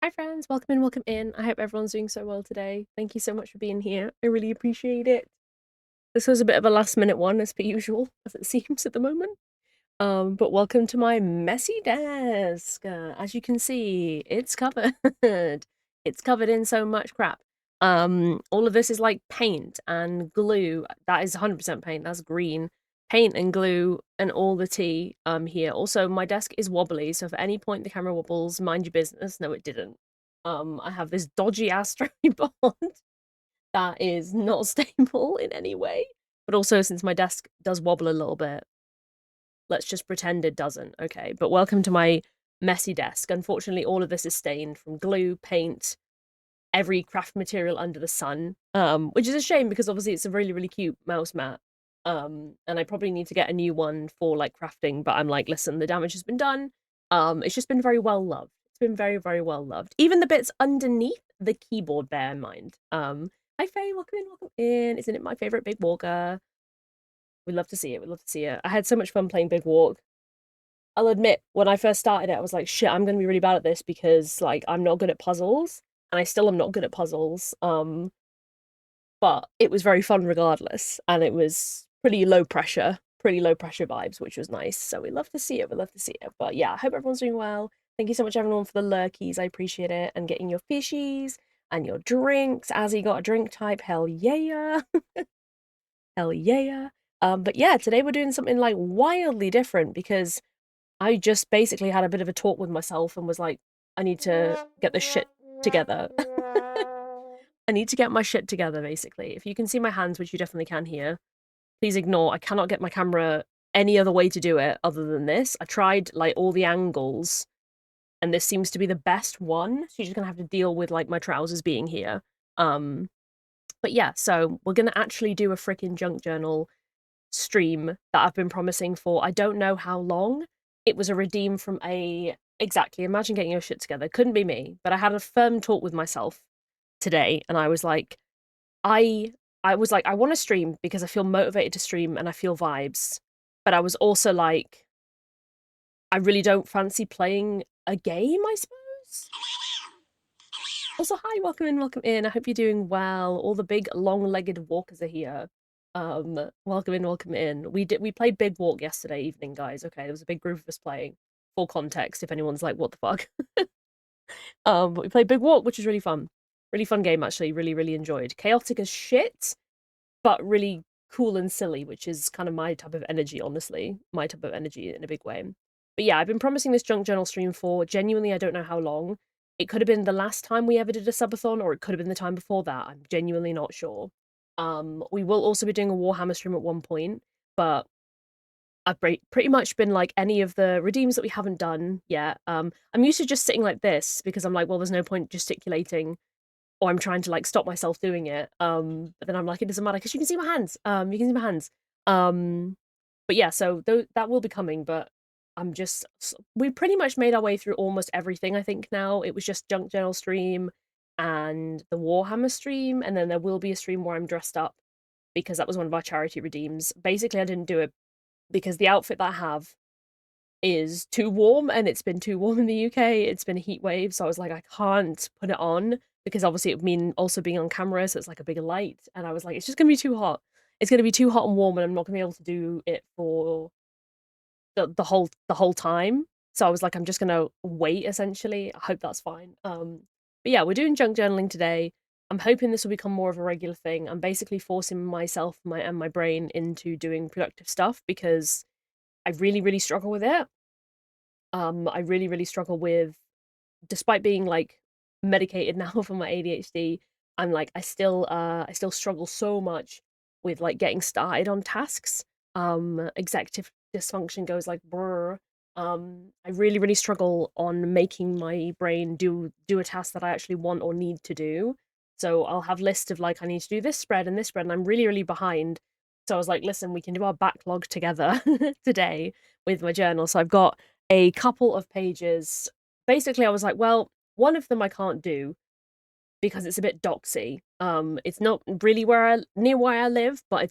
Hi, friends. Welcome in, welcome in. I hope everyone's doing so well today. Thank you so much for being here. I really appreciate it. This was a bit of a last minute one, as per usual, as it seems at the moment. But welcome to my messy desk. As you can see, it's covered. It's covered in so much crap. All of this is like paint and glue. That is 100% paint. That's green. Paint and glue and all the tea here. Also, my desk is wobbly, so if at any point the camera wobbles, mind your business. No, it didn't. I have this dodgy ass tripod that is not stable in any way. But also, since my desk does wobble a little bit, let's just pretend it doesn't. Okay, but welcome to my messy desk. Unfortunately, all of this is stained from glue, paint, every craft material under the sun, which is a shame because obviously it's a really, really cute mouse mat. And I probably need to get a new one for like crafting, but I'm like, listen, the damage has been done. It's just been very well loved. It's been very, very well loved. Even the bits underneath the keyboard, bear in mind. Hi Faye, welcome in, welcome in. Isn't it my favorite Big Walker? We love to see it. We love to see it. I had so much fun playing Big Walk. I'll admit, when I first started it, I was like, shit, I'm gonna be really bad at this because like I'm not good at puzzles, and I still am not good at puzzles. But it was very fun regardless, and it was pretty low pressure vibes, which was nice. So we love to see it. We love to see it. But yeah, I hope everyone's doing well. Thank you so much, everyone, for the lurkies. I appreciate it, and getting your fishies and your drinks. Azzy got a drink type. Hell yeah. Hell yeah. But yeah, today we're doing something like wildly different because I just basically had a bit of a talk with myself and was like, I need to get this shit together. I need to get my shit together, basically. If you can see my hands, which you definitely can here, please ignore. I cannot get my camera any other way to do it other than this. I tried like all the angles, and this seems to be the best one. So you're just gonna have to deal with like my trousers being here. Um, but yeah, so we're gonna actually do a freaking junk journal stream that I've been promising for I don't know how long. It was a redeem from a exactly. Imagine getting your shit together. Couldn't be me, but I had a firm talk with myself today, and I was like, I I was like, I want to stream because I feel motivated to stream and I feel vibes, but I was also like, I really don't fancy playing a game. I suppose. Also, hi, welcome in, welcome in. I hope you're doing well. All the big long-legged walkers are here. Welcome in, welcome in. We played Big Walk yesterday evening, guys. Okay, there was a big group of us playing. Full context, if anyone's like, what the fuck? But we played Big Walk, which is really fun. Really fun game, actually. Really, really enjoyed. Chaotic as shit, but really cool and silly, which is kind of my type of energy, honestly. My type of energy in a big way. But yeah, I've been promising this junk journal stream for genuinely, I don't know how long. It could have been the last time we ever did a subathon, or it could have been the time before that. I'm genuinely not sure. We will also be doing a Warhammer stream at one point, but I've pretty much been like any of the redeems that we haven't done yet. I'm used to just sitting like this because I'm like, well, there's no point gesticulating, or I'm trying to like stop myself doing it. But then I'm like, it doesn't matter because you can see my hands. You can see my hands. Um, but yeah, so that will be coming. But we pretty much made our way through almost everything. I think now it was just Junk Journal stream and the Warhammer stream, and then there will be a stream where I'm dressed up because that was one of our charity redeems. Basically, I didn't do it because the outfit that I have is too warm, and it's been too warm in the UK. It's been a heat wave, so I was like, I can't put it on because obviously it would mean also being on camera, so it's like a bigger light. And I was like, it's just gonna be too hot. It's gonna be too hot and warm, and I'm not gonna be able to do it for the whole time. So I was like, I'm just gonna wait essentially. I hope that's fine. But yeah, we're doing junk journaling today. I'm hoping this will become more of a regular thing. I'm basically forcing myself and my brain into doing productive stuff because I really, really struggle with it. I really, really struggle with, despite being like medicated now for my ADHD, I'm like, I still struggle so much with like getting started on tasks. Executive dysfunction goes like brr. I really, really struggle on making my brain do a task that I actually want or need to do. So I'll have lists of like, I need to do this spread and this spread, and I'm really, really behind. So I was like, listen, we can do our backlog together today with my journal. So I've got a couple of pages. Basically, I was like, well, one of them I can't do because it's a bit doxy. It's not really near where I live, but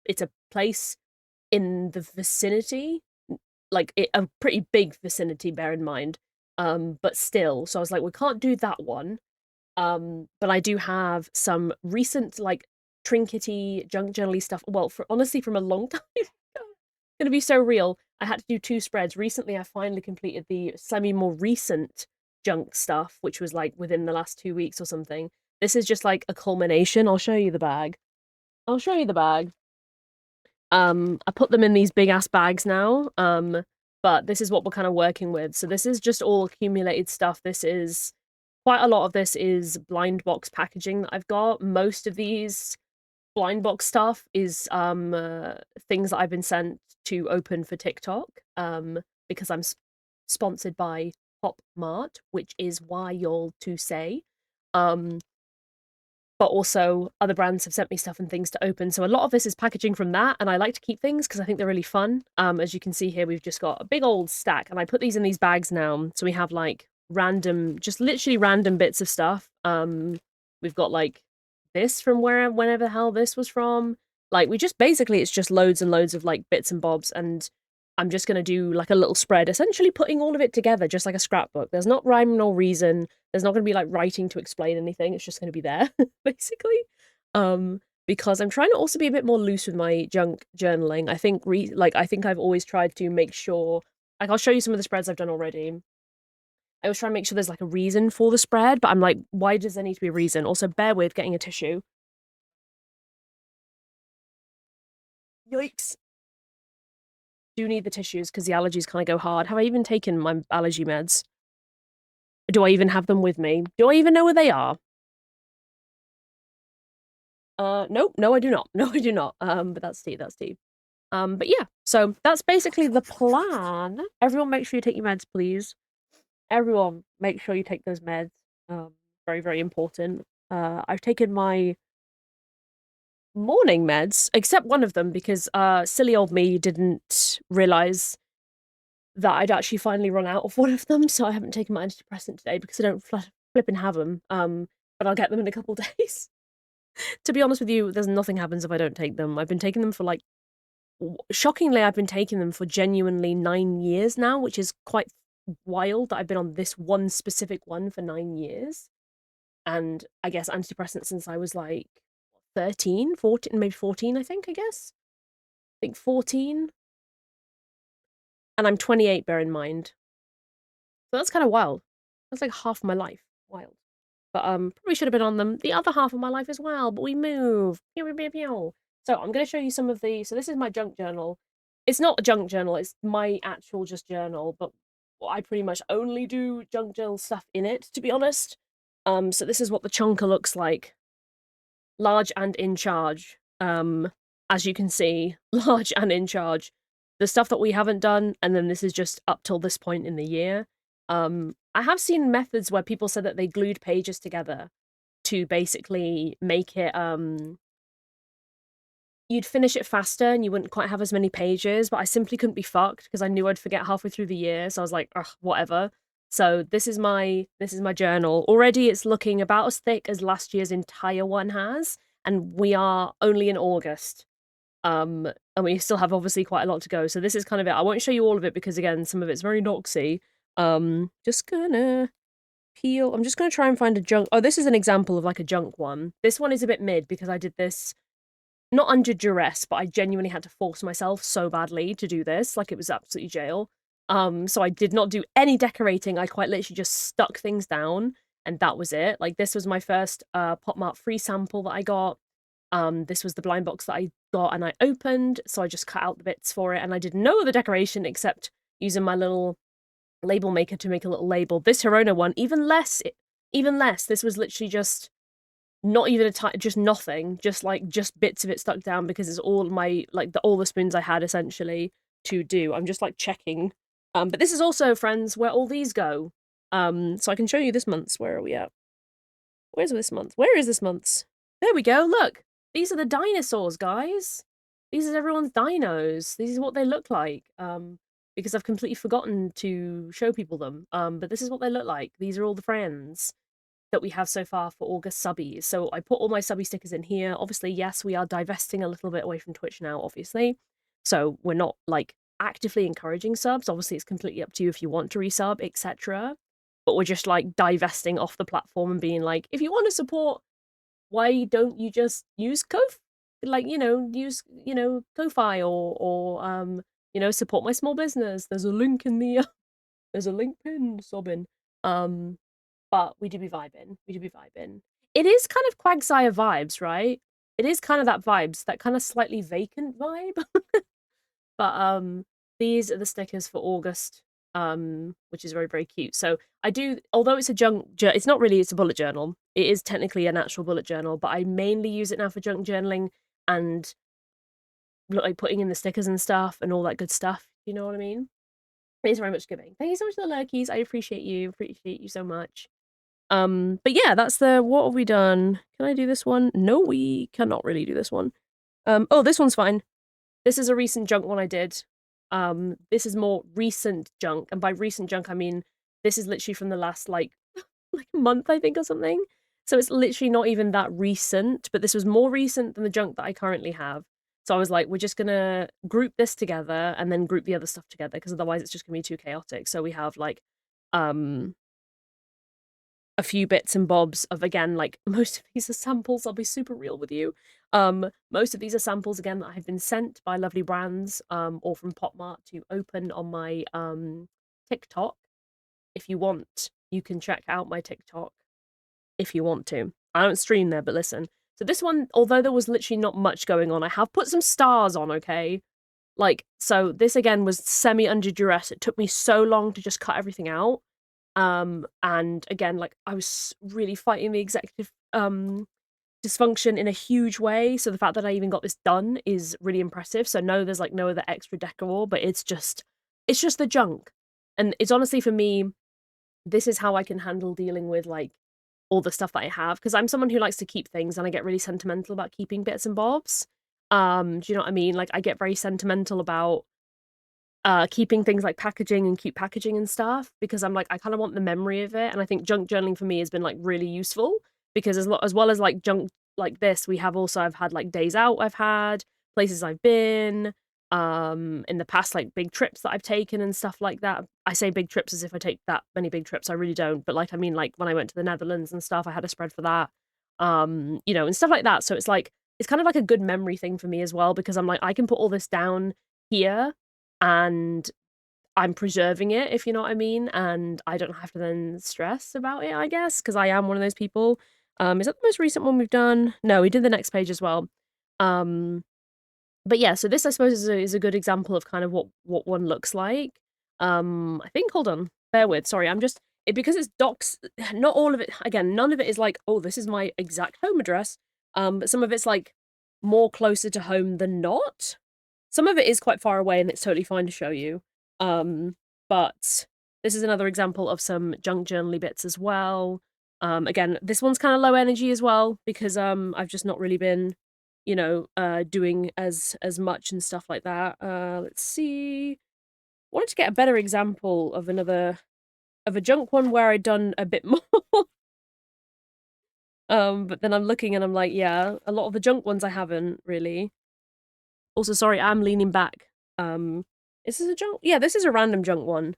it's a place in the vicinity, like a pretty big vicinity. Bear in mind. But still, so I was like, we can't do that one. But I do have some recent, like, trinkety, junk journal stuff. Well, for honestly, from a long time ago. Gonna be so real. I had to do 2 spreads. Recently, I finally completed the semi more recent junk stuff, which was, like, within the last 2 weeks or something. This is just, like, a culmination. I'll show you the bag. I'll show you the bag. I put them in these big ass bags now. But this is what we're kind of working with. So this is just all accumulated stuff. This is quite a lot of this is blind box packaging that I've got. Most of these blind box stuff is things that I've been sent to open for TikTok. Because I'm sponsored by Pop Mart, which is wild to say. But also other brands have sent me stuff and things to open. So a lot of this is packaging from that, and I like to keep things because I think they're really fun. As you can see here, we've just got a big old stack, and I put these in these bags now. So we have like random, just literally random bits of stuff. We've got like this from whenever the hell this was from. Like we just basically it's just loads and loads of like bits and bobs, and I'm just gonna do like a little spread, essentially putting all of it together, just like a scrapbook. There's not rhyme nor reason. There's not gonna be like writing to explain anything. It's just gonna be there, basically. Because I'm trying to also be a bit more loose with my junk journaling. I think I think I've always tried to make sure. Like I'll show you some of the spreads I've done already. I always try and make sure there's like a reason for the spread, but I'm like, why does there need to be a reason? Also, bear with getting a tissue. Yikes. Do need the tissues because the allergies kind of go hard. Have I even taken my allergy meds? Do I even have them with me? Do I even know where they are? Nope, no, I do not. No, I do not. But that's tea, that's tea. But yeah, so that's basically the plan. Everyone make sure you take your meds, please. Everyone make sure you take those meds. Very, very important. I've taken my morning meds, except one of them because silly old me didn't realize that I'd actually finally run out of one of them, so I haven't taken my antidepressant today because I don't flipping have them. But I'll get them in a couple days. To be honest with you, there's nothing happens if I don't take them. I've been taking them for like shockingly, I've been taking them for genuinely 9 years now, which is quite wild that I've been on this one specific one for 9 years. And I guess antidepressants since I was like 13, 14, maybe 14, I think, I guess. I think 14. And I'm 28, bear in mind. So that's kind of wild. That's like half my life. Wild. But probably should have been on them the other half of my life as well, but we move. Pew, pew, pew, pew. So I'm going to show you some of the. So this is my junk journal. It's not a junk journal. It's my actual just journal, but I pretty much only do junk journal stuff in it, to be honest. So this is what the chunker looks like. Large and in charge. As you can see, large and in charge. The stuff that we haven't done, and then this is just up till this point in the year. I have seen methods where people said that they glued pages together to basically make it you'd finish it faster and you wouldn't quite have as many pages, but I simply couldn't be fucked because I knew I'd forget halfway through the year, so I was like, ugh, whatever. So this is my journal. Already it's looking about as thick as last year's entire one has, and we are only in August. And we still have obviously quite a lot to go. So this is kind of it. I won't show you all of it because again, some of it's very doxy. Just gonna peel. I'm just gonna try and find a junk. Oh, this is an example of like a junk one. This one is a bit mid because I did this not under duress, but I genuinely had to force myself so badly to do this. Like it was absolutely jail. So I did not do any decorating. I quite literally just stuck things down and that was it. Like this was my first Pop Mart free sample that I got. This was the blind box that I got and I opened, so I just cut out the bits for it and I did no other decoration except using my little label maker to make a little label. This Hirona one, even less. This was literally just not even just nothing, just bits of it stuck down because it's all my all the spoons I had essentially to do. I'm just like checking. But this is also, friends, where all these go. So I can show you this month's. Where are we at? Where's this month? Where is this month's? There we go. Look, these are the dinosaurs, guys. These are everyone's dinos. This is what they look like. Because I've completely forgotten to show people them. But this is what they look like. These are all the friends that we have so far for August subbies. So I put all my subby stickers in here. Obviously, yes, we are divesting a little bit away from Twitch now, obviously. So we're not like actively encouraging subs. Obviously, it's completely up to you if you want to resub, etc. but we're just like divesting off the platform and being like, if you want to support, why don't you just use like, use, Ko-fi or support my small business. There's a link in the there's a link pinned, sobbing. Um, but we do be vibing. We do be vibing. It is kind of Quagsire vibes, right? It is kind of that vibes, that kind of slightly vacant vibe. But these are the stickers for August, which is very, very cute. So I do, although it's a it's not really, it's a bullet journal. It is technically an actual bullet journal, but I mainly use it now for junk journaling and like putting in the stickers and stuff and all that good stuff. You know what I mean? It's very much giving. Thank you so much for the lurkies. I appreciate you. Appreciate you so much. But yeah, that's what have we done? Can I do this one? No, we cannot really do this one. Oh, this one's fine. This is a recent junk one I did. This is more recent junk, and by recent junk I mean this is literally from the last like a month, I think, or something. So it's literally not even that recent, but this was more recent than the junk that I currently have. So I was like, we're just gonna group this together and then group the other stuff together because otherwise it's just gonna be too chaotic. So we have like a few bits and bobs of, again, like most of these are samples. I'll be super real with you. Most of these are samples again that have been sent by lovely brands or from PopMart to open on my TikTok. If you want, you can check out my TikTok if you want to. I don't stream there, but listen. So this one, although there was literally not much going on, I have put some stars on, okay? Like, so this again was semi under duress. It took me so long to just cut everything out. And again, like I was really fighting the executive dysfunction in a huge way. So the fact that I even got this done is really impressive. So no, there's like no other extra decor, but it's just the junk. And it's honestly, for me, this is how I can handle dealing with like all the stuff that I have, because I'm someone who likes to keep things and I get really sentimental about keeping bits and bobs. Do you know what I mean? Like I get very sentimental about keeping things like packaging and cute packaging and stuff, because I'm like, I kind of want the memory of it. And I think junk journaling for me has been like really useful, because as well as like junk like this, I've had like days out, I've had places I've been in the past, like big trips that I've taken and stuff like that. I say big trips as if I take that many big trips. I really don't. But like, I mean, like when I went to the Netherlands and stuff, I had a spread for that. And stuff like that. So it's like, it's kind of like a good memory thing for me as well, because I'm like, I can put all this down here and I'm preserving it, if you know what I mean, and I don't have to then stress about it, I guess, because I am one of those people. Is that the most recent one we've done? No, we did the next page as well. But yeah, so this I suppose is a good example of kind of what one looks like. I think, hold on, bear with. Sorry, because it's docs. Not all of it. Again, none of it is like, oh, this is my exact home address. But some of it's like more closer to home than not. Some of it is quite far away, and it's totally fine to show you. But this is another example of some junk journaly bits as well. Again, this one's kind of low energy as well, because I've just not really been, doing as much and stuff like that. Let's see. Wanted to get a better example of a junk one where I'd done a bit more. But then I'm looking and I'm like, yeah, a lot of the junk ones I haven't really. Also, sorry, I'm leaning back. Is this a junk? Yeah, this is a random junk one.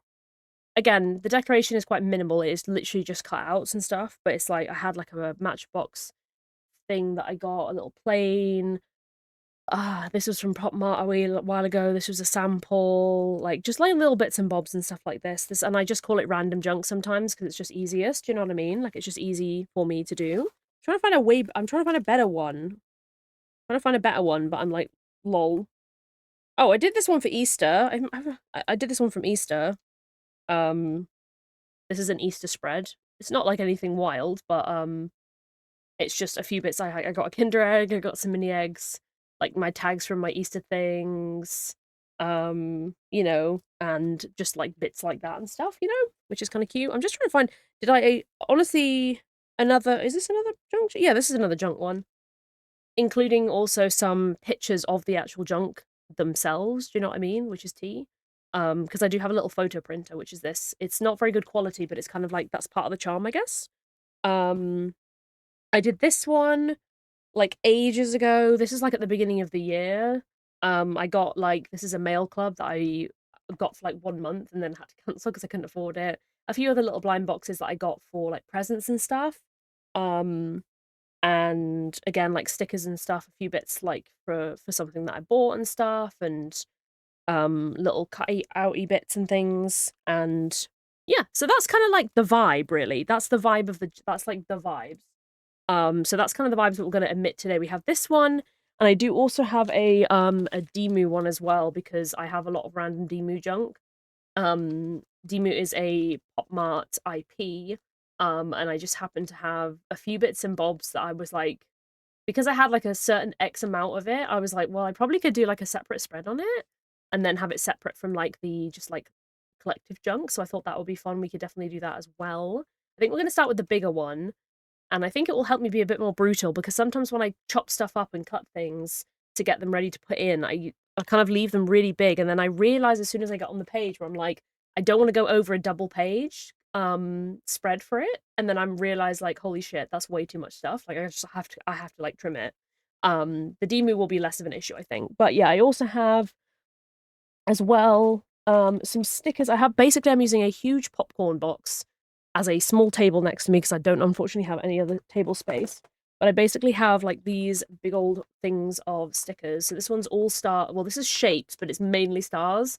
Again, the decoration is quite minimal. It's literally just cutouts and stuff, but it's like I had like a Matchbox thing that I got, a little plane. This was from PopMart a while ago. This was a sample, like just like little bits and bobs and stuff like this. And I just call it random junk sometimes because it's just easiest. Do you know what I mean? Like it's just easy for me to do. I'm trying to find a better one. I'm trying to find a better one, but I'm like, lol. Oh, I did this one for Easter. I did this one from Easter. This is an Easter spread. It's not like anything wild, but it's just a few bits. I got a Kinder Egg, I got some mini eggs, like my tags from my Easter things, and just like bits like that and stuff, which is kind of cute. I'm just trying to find, honestly, is this another junk? Yeah, this is another junk one, including also some pictures of the actual junk themselves, do you know what I mean? Which is tea. Because I do have a little photo printer, which is this. It's not very good quality, but it's kind of like that's part of the charm, I guess. I did this one like ages ago. This is like at the beginning of the year. I got like, this is a mail club that got for like 1 month and then had to cancel because I couldn't afford it. A few other little blind boxes that I got for like presents and stuff. Um, and again, like stickers and stuff, a few bits like for something that I bought and stuff, and little cutty outy bits and things. And yeah, so that's kind of like the vibe, really. That's the vibe of that's like the vibes. So that's kind of the vibes that we're going to emit today. We have this one, and I do also have a Demu one as well, because I have a lot of random Demu junk. Demu is a Pop Mart IP, and I just happen to have a few bits and bobs that I was like, because I had like a certain X amount of it, I was like, well, I probably could do like a separate spread on it, and then have it separate from like the just like collective junk. So I thought that would be fun. We could definitely do that as well. I think we're going to start with the bigger one, and I think it will help me be a bit more brutal, because sometimes when I chop stuff up and cut things to get them ready to put in, I kind of leave them really big, and then I realize as soon as I get on the page where I'm like, I don't want to go over a double page spread for it, and then I'm realize like, holy shit, that's way too much stuff. Like I have to like trim it. The Demu will be less of an issue, I think. But yeah, I also have as well some stickers. I'm using a huge popcorn box as a small table next to me, because I don't unfortunately have any other table space. But I basically have like these big old things of stickers. So this one's all star. Well, this is shapes, but it's mainly stars.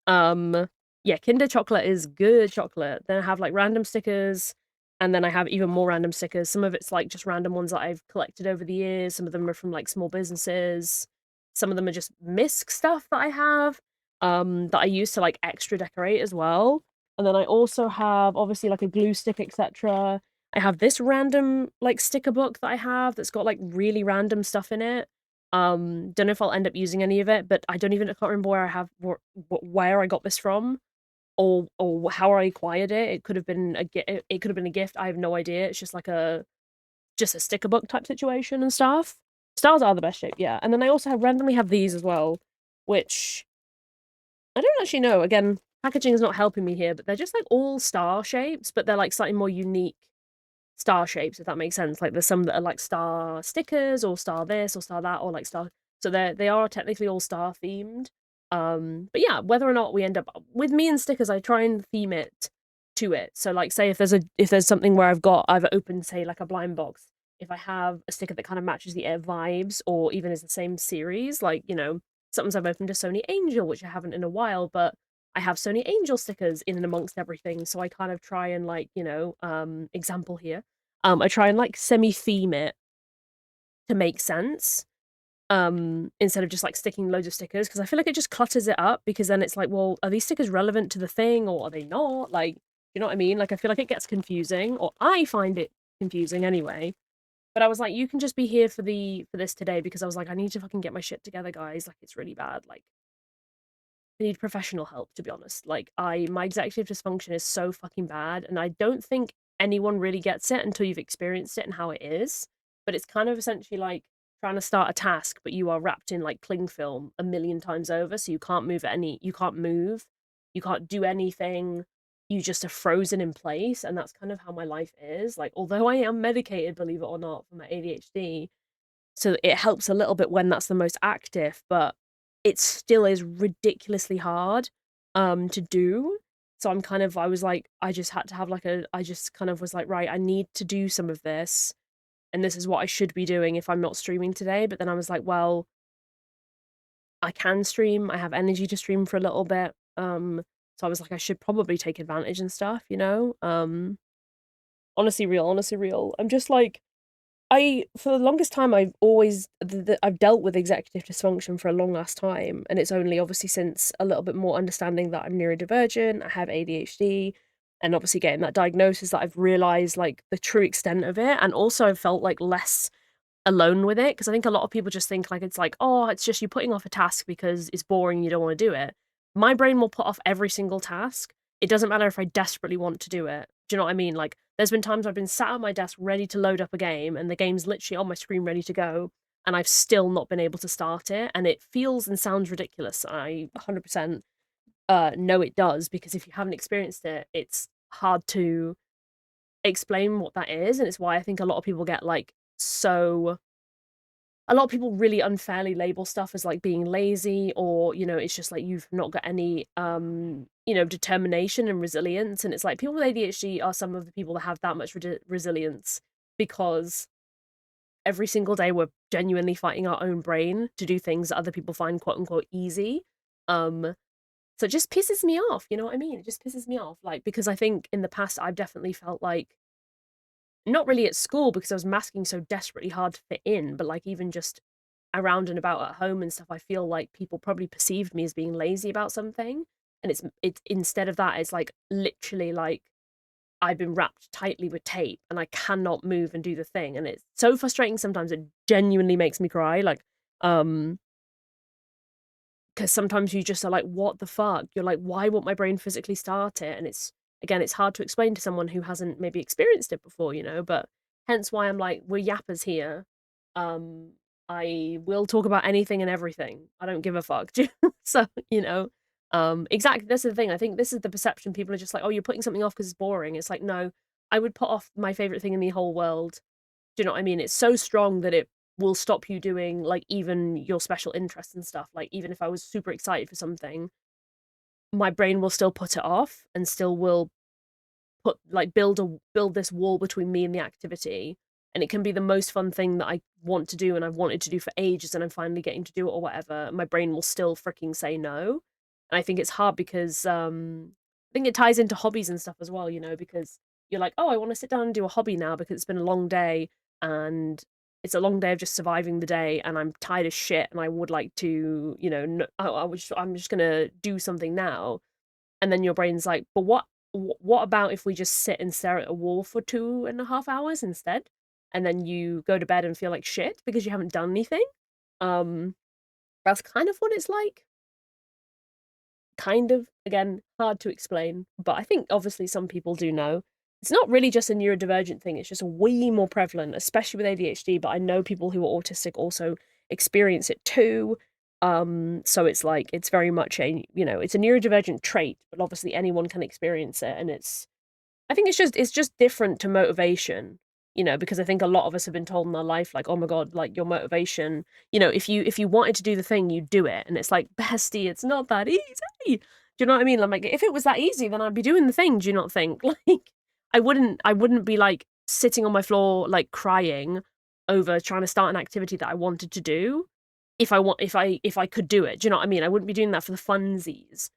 Yeah, Kinder chocolate is good chocolate. Then I have like random stickers, and then I have even more random stickers. Some of it's like just random ones that I've collected over the years. Some of them are from like small businesses. Some of them are just misc stuff that I have, that I use to like extra decorate as well. And then I also have obviously like a glue stick, etc. I have this random like sticker book that I have that's got like really random stuff in it. Don't know if I'll end up using any of it, but I can't remember where I got this from, or how I acquired it. It could have been it could have been a gift. I have no idea. It's just like just a sticker book type situation and stuff. Stars are the best shape, yeah. And then I also randomly have these as well, which I don't actually know. Again, packaging is not helping me here, but they're just like all star shapes, but they're like slightly more unique star shapes, if that makes sense. Like there's some that are like star stickers, or star this, or star that, or like star. So they are technically all star themed. But yeah, whether or not we end up with me and stickers, I try and theme it to it. So like, say if there's something where I've opened, say, like a blind box. If I have a sticker that kind of matches the air vibes, or even is the same series, like, sometimes I've opened a Sony Angel, which I haven't in a while, but I have Sony Angel stickers in and amongst everything, so I kind of try and like, example here. I try and like semi-theme it to make sense. Instead of just like sticking loads of stickers, because I feel like it just clutters it up, because then it's like, well, are these stickers relevant to the thing, or are they not? Like, you know what I mean? Like, I feel like it gets confusing, or I find it confusing anyway. But I was like, you can just be here for this today, because I was like, I need to fucking get my shit together, guys. Like, it's really bad. Like, I need professional help, to be honest. Like, my executive dysfunction is so fucking bad, and I don't think anyone really gets it until you've experienced it and how it is. But it's kind of essentially like trying to start a task, but you are wrapped in like cling film a million times over, so you can't you can't move, you can't do anything. You just are frozen in place, and that's kind of how my life is. Like, although I am medicated, believe it or not, for my ADHD, so it helps a little bit when that's the most active, but it still is ridiculously hard to do. So I was like, I just had to have like I just kind of was like, right, I need to do some of this, and this is what I should be doing if I'm not streaming today. But then I was like, well, I can stream, I have energy to stream for a little bit. So I was like, I should probably take advantage and stuff, you know? Honestly real. I'm just like, for the longest time, I've dealt with executive dysfunction for a long last time, and it's only obviously since a little bit more understanding that I'm neurodivergent, I have ADHD, and obviously getting that diagnosis, that I've realized like the true extent of it, and also I've felt like less alone with it, because I think a lot of people just think like it's like, oh, it's just you putting off a task because it's boring, you don't want to do it. My brain will put off every single task. It doesn't matter if I desperately want to do it. Do you know what I mean? Like, there's been times I've been sat at my desk ready to load up a game, and the game's literally on my screen ready to go, and I've still not been able to start it, and it feels and sounds ridiculous. I 100% know it does, because if you haven't experienced it, it's hard to explain what that is, and it's why I think a lot of people get like so a lot of people really unfairly label stuff as like being lazy, or it's just like you've not got any determination and resilience. And it's like people with ADHD are some of the people that have that much resilience, because every single day we're genuinely fighting our own brain to do things that other people find quote unquote easy. um so it just pisses me off, you know what I mean? It just pisses me off, like, because I think in the past I've definitely felt like, not really at school because I was masking so desperately hard to fit in, but like even just around and about at home and stuff, I feel like people probably perceived me as being lazy about something. And it's instead of that, it's like literally like I've been wrapped tightly with tape and I cannot move and do the thing. And it's so frustrating sometimes, it genuinely makes me cry. Like, um, because sometimes you just are like, what the fuck? You're like, why won't my brain physically start it? And it's, again, it's hard to explain to someone who hasn't maybe experienced it before, but hence why I'm like, we're yappers here. Um, I will talk about anything and everything. I don't give a fuck. So, exactly. That's the thing. I think this is the perception. People are just like, oh, you're putting something off because it's boring. It's like, no, I would put off my favorite thing in the whole world. Do you know what I mean? It's so strong that it will stop you doing like even your special interests and stuff. Like even if I was super excited for something, my brain will still put it off and still will build this wall between me and the activity. And it can be the most fun thing that I want to do and I've wanted to do for ages, and I'm finally getting to do it or whatever. My brain will still freaking say no. And I think it's hard because I think it ties into hobbies and stuff as well, because you're like, oh, I want to sit down and do a hobby now because it's been a long day, and it's a long day of just surviving the day, and I'm tired as shit, and I would like to, I'm just gonna do something now. And then your brain's like, but what about if we just sit and stare at a wall for 2.5 hours instead? And then you go to bed and feel like shit because you haven't done anything. Um, that's kind of what it's like. Kind of, again, hard to explain, but I think obviously some people do know. It's not really just a neurodivergent thing, it's just way more prevalent, especially with ADHD, but I know people who are autistic also experience it too. So it's like it's very much it's a neurodivergent trait, but obviously anyone can experience it, and I think it's just different to motivation, because I think a lot of us have been told in our life, like, oh my God, like your motivation, if you wanted to do the thing, you'd do it. And it's like, bestie, it's not that easy. Do you know what I mean? I'm like, if it was that easy, then I'd be doing the thing. Do you not think? Like, I wouldn't be like sitting on my floor, like crying over trying to start an activity that I wanted to do. If I could do it. Do you know what I mean? I wouldn't be doing that for the funsies.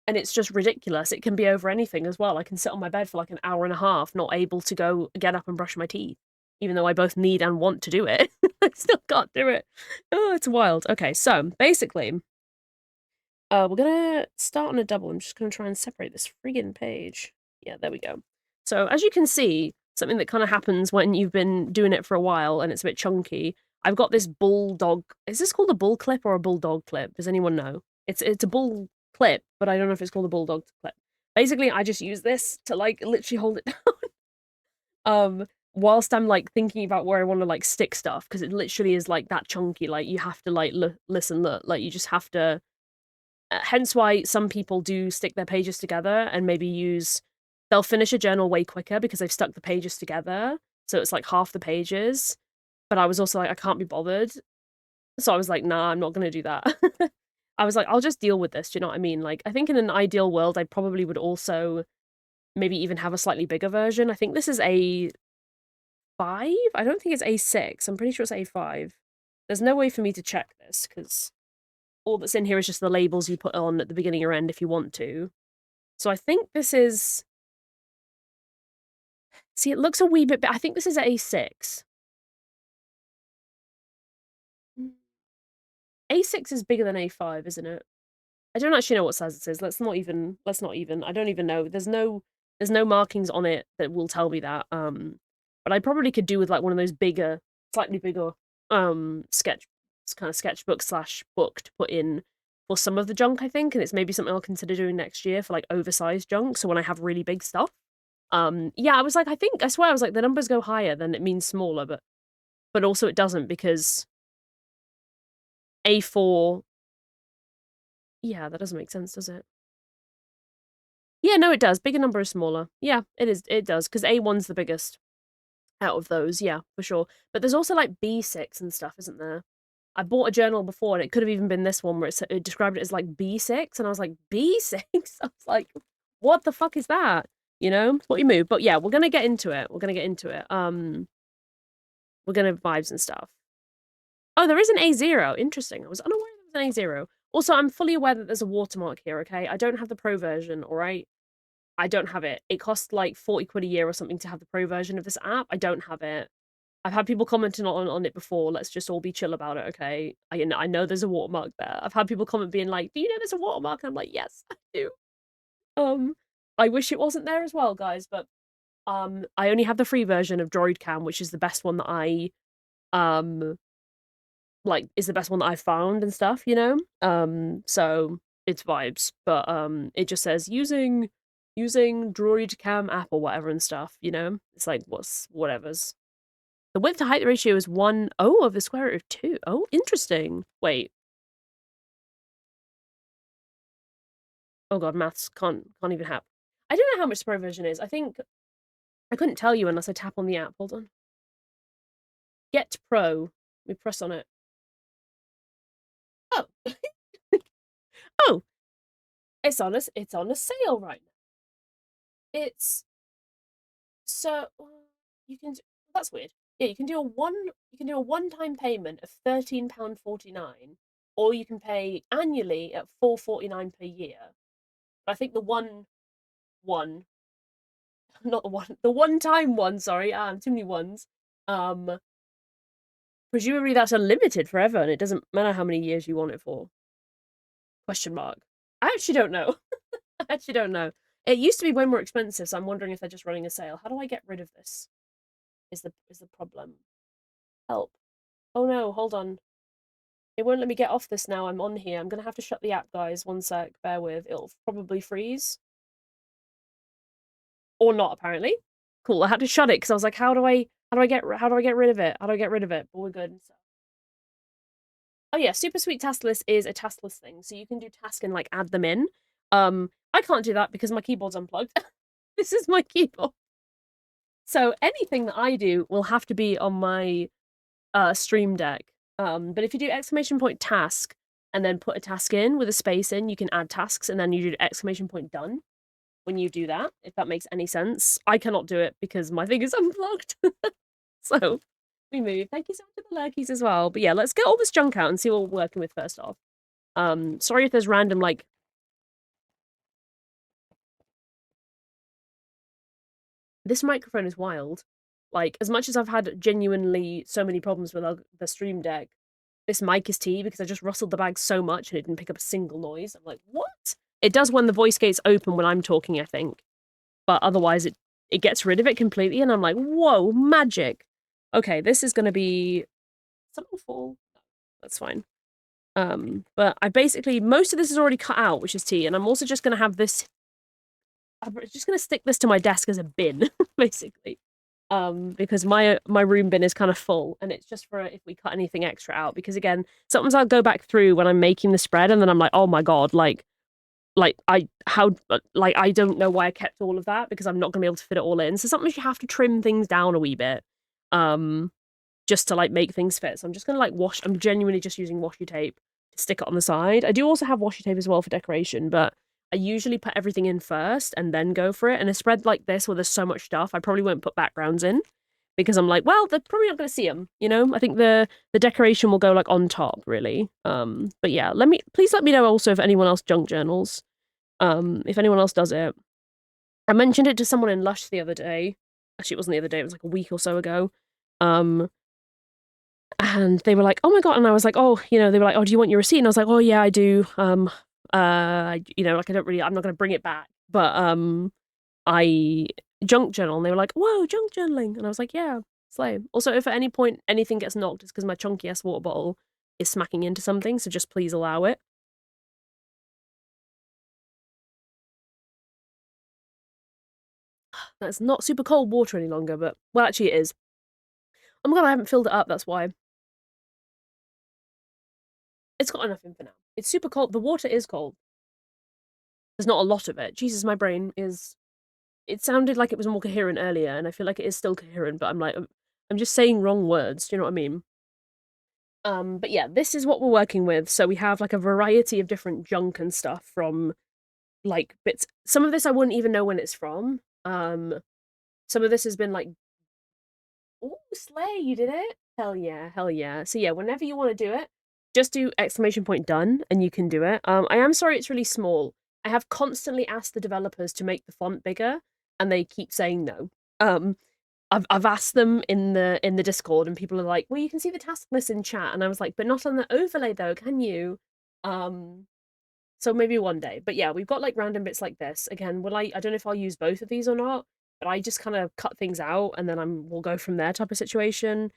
And it's just ridiculous. It can be over anything as well. I can sit on my bed for like an hour and a half, not able to go get up and brush my teeth, even though I both need and want to do it. I still can't do it. Oh, it's wild. Okay, so basically, we're gonna start on a double. I'm just gonna try and separate this friggin' page. Yeah, there we go. So as you can see, something that kind of happens when you've been doing it for a while and it's a bit chunky. I've got this bulldog. Is this called a bull clip or a bulldog clip? Does anyone know? It's a bull clip, but I don't know if it's called a bulldog clip. Basically, I just use this to like literally hold it down. Whilst I'm like thinking about where I want to like stick stuff, because it literally is like that chunky. Like you have to like listen, look, like you just have to. Hence why some people do stick their pages together and maybe they'll finish a journal way quicker because they've stuck the pages together. So it's like half the pages. But I was also like, I can't be bothered. So I was like, nah, I'm not going to do that. I was like, I'll just deal with this. Do you know what I mean? Like, I think in an ideal world, I probably would also maybe even have a slightly bigger version. I think this is A5. I don't think it's A6. I'm pretty sure it's A5. There's no way for me to check this because all that's in here is just the labels you put on at the beginning or end if you want to. So I think this is... See, it looks a wee bit... I think this is A6. A6 is bigger than A5, isn't it? I don't actually know what size it is. Let's not even. I don't even know. There's no markings on it that will tell me that. But I probably could do with like one of those bigger, slightly bigger sketchbook / book to put in for some of the junk, I think, and it's maybe something I'll consider doing next year for like oversized junk. So when I have really big stuff. Yeah, I was like, I swear I was like the numbers go higher, then it means smaller, but also it doesn't because A4. Yeah, that doesn't make sense, does it? Yeah, no, it does. Bigger number is smaller. Yeah, it is. It does, because A1's the biggest. out of those, yeah, for sure. But there's also like B6 and stuff, isn't there? I bought a journal before, and it could have even been this one where it described it as like B6, and I was like, B6? I was like, what the fuck is that? You know, what you move. But yeah, we're gonna get into it. We're gonna get into it. We're gonna vibes and stuff. Oh, there is an A0. Interesting. I was unaware there was an A0. Also, I'm fully aware that there's a watermark here, okay? I don't have the pro version, all right? I don't have it. It costs like 40 quid a year or something to have the pro version of this app. I don't have it. I've had people commenting on it before. Let's just all be chill about it, okay? I know there's a watermark there. I've had people comment being like, "Do you know there's a watermark?" And I'm like, "Yes, I do." I wish it wasn't there as well, guys, but I only have the free version of DroidCam, which is the best one that I like is the best one that I've found and stuff, you know? So it's vibes, but it just says using DroidCam app or whatever and stuff, you know? It's like whatever's. The width to height ratio is 1/0 of the square root of 2. Oh, interesting. Wait. Oh god, maths can't even happen. I don't know how much the pro version is. I think I couldn't tell you unless I tap on the app. Hold on. Get Pro. Let me press on it. Oh. Oh. It's on a sale right now. It's so you can that's weird. Yeah, you can do a one-time payment of £13.49, or you can pay annually at £4.49 per year. But I think the one not the one-time one, sorry, too many ones. Presumably that's unlimited forever, and it doesn't matter how many years you want it for. Question mark. I actually don't know. I actually don't know. It used to be way more expensive, so I'm wondering if they're just running a sale. How do I get rid of this? Is the problem? Help. Oh no, hold on. It won't let me get off this now. I'm on here. I'm gonna have to shut the app, guys. One sec. Bear with. It'll probably freeze. Or not, apparently. Cool. I had to shut it because I was like, how do I get rid of it? How do I get rid of it? But we're good. Oh yeah, Super Sweet Task List is a task list thing, so you can do tasks and like add them in. I can't do that because my keyboard's unplugged. This is my keyboard. So anything that I do will have to be on my Stream Deck. But if you do exclamation point task and then put a task in with a space in, you can add tasks, and then you do exclamation point done when you do that, if that makes any sense. I cannot do it because my thing is unplugged. So we move. Thank you so much for the lurkies as well. But yeah, let's get all this junk out and see what we're working with first off. Sorry if there's random like this microphone is wild. Like, as much as I've had genuinely so many problems with the Stream Deck, this mic is tea because I just rustled the bag so much and it didn't pick up a single noise. I'm like, what? It does when the voice gate's open when I'm talking, I think. But otherwise it gets rid of it completely, and I'm like, whoa, magic. Okay, this is gonna be something fall. That's fine. But I basically most of this is already cut out, which is tea, and I'm also just gonna have this. I'm just gonna stick this to my desk as a bin, basically. Because my room bin is kind of full, and it's just for if we cut anything extra out. Because again, sometimes I'll go back through when I'm making the spread, and then I'm like, oh my god, I don't know why I kept all of that because I'm not gonna be able to fit it all in. So sometimes you have to trim things down a wee bit, just to like make things fit. So I'm just gonna like wash. I'm genuinely just using washi tape to stick it on the side. I do also have washi tape as well for decoration, but I usually put everything in first and then go for it. And a spread like this where there's so much stuff, I probably won't put backgrounds in because I'm like, well, they're probably not going to see them. You know, I think the decoration will go like on top, really. But yeah, please let me know also if anyone else junk journals. If anyone else does it. I mentioned it to someone in Lush the other day. Actually, it wasn't the other day. It was like a week or so ago. And they were like, oh my god. And I was like, oh, you know, they were like, oh, do you want your receipt? And I was like, oh yeah, I do. You know, like I'm not gonna bring it back. But I junk journal, and they were like, whoa, junk journaling. And I was like, yeah, slay. Also, if at any point anything gets knocked, it's because my chunky ass water bottle is smacking into something, so just please allow it. That's not super cold water any longer, but well, actually it is. Oh my god, I haven't filled it up, that's why. It's got enough in for now. It's super cold. The water is cold. There's not a lot of it. Jesus, my brain is it sounded like it was more coherent earlier, and I feel like it is still coherent, but I'm just saying wrong words. Do you know what I mean? But yeah, this is what we're working with. So we have like a variety of different junk and stuff from like bits. Some of this I wouldn't even know when it's from. Some of this has been like, oh, Slay, you did it! Hell yeah, hell yeah. So yeah, whenever you want to do it, just do exclamation point done and you can do it. I am sorry it's really small. I have constantly asked the developers to make the font bigger and they keep saying no. Um, I've asked them in the Discord and people are like, well, you can see the task list in chat. And I was like, but not on the overlay though, can you? Um, so maybe one day. But yeah, we've got like random bits like this. Again, I don't know if I'll use both of these or not, but I just kind of cut things out and then we'll go from there type of situation.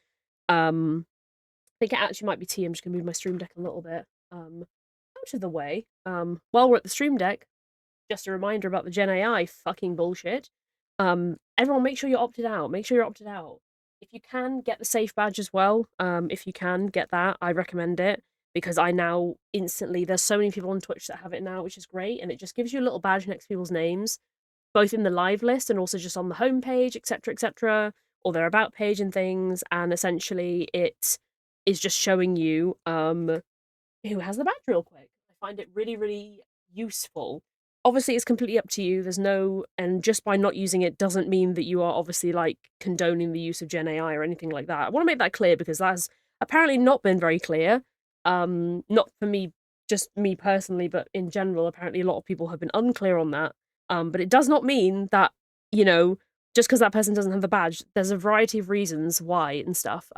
I think it actually might be tea. I'm just gonna move my stream deck a little bit. Out of the way. While we're at the stream deck, just a reminder about the Gen AI fucking bullshit. Everyone make sure you're opted out. Make sure you're opted out. If you can, get the safe badge as well. If you can, get that. I recommend it because I now instantly there's so many people on Twitch that have it now, which is great, and it just gives you a little badge next to people's names, both in the live list and also just on the homepage, etc., etc., or their about page and things. And essentially, it is just showing you who has the badge real quick. I find it really, really useful. Obviously, it's completely up to you. There's no, and just by not using it doesn't mean that you are obviously like condoning the use of Gen AI or anything like that. I want to make that clear because that's apparently not been very clear. Not for me, just me personally, but in general, apparently a lot of people have been unclear on that. But it does not mean that, you know, just because that person doesn't have the badge, there's a variety of reasons why and stuff.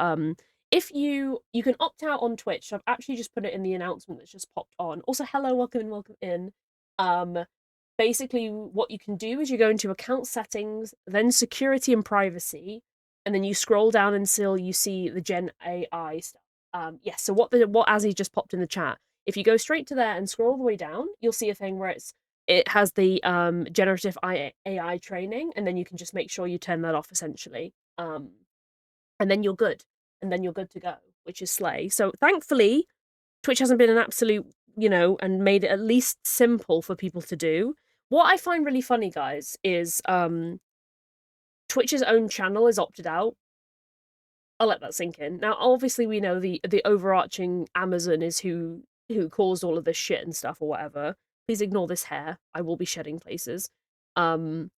If you can opt out on Twitch, so I've actually just put it in the announcement that's just popped on. Also, hello, welcome and welcome in. Um, Basically, what you can do is you go into account settings, then security and privacy, and then you scroll down until you see the Gen AI stuff. Yes, so what Azzy just popped in the chat. If you go straight to there and scroll all the way down, you'll see a thing where it has the generative AI training, and then you can just make sure you turn that off essentially. And then you're good. And then you're good to go, which is slay. So thankfully, Twitch hasn't been an absolute, and made it at least simple for people to do. What I find really funny, guys, is Twitch's own channel is opted out. I'll let that sink in. Now, obviously, we know the overarching Amazon is who caused all of this shit and stuff or whatever. Please ignore this hair. I will be shedding places. Um,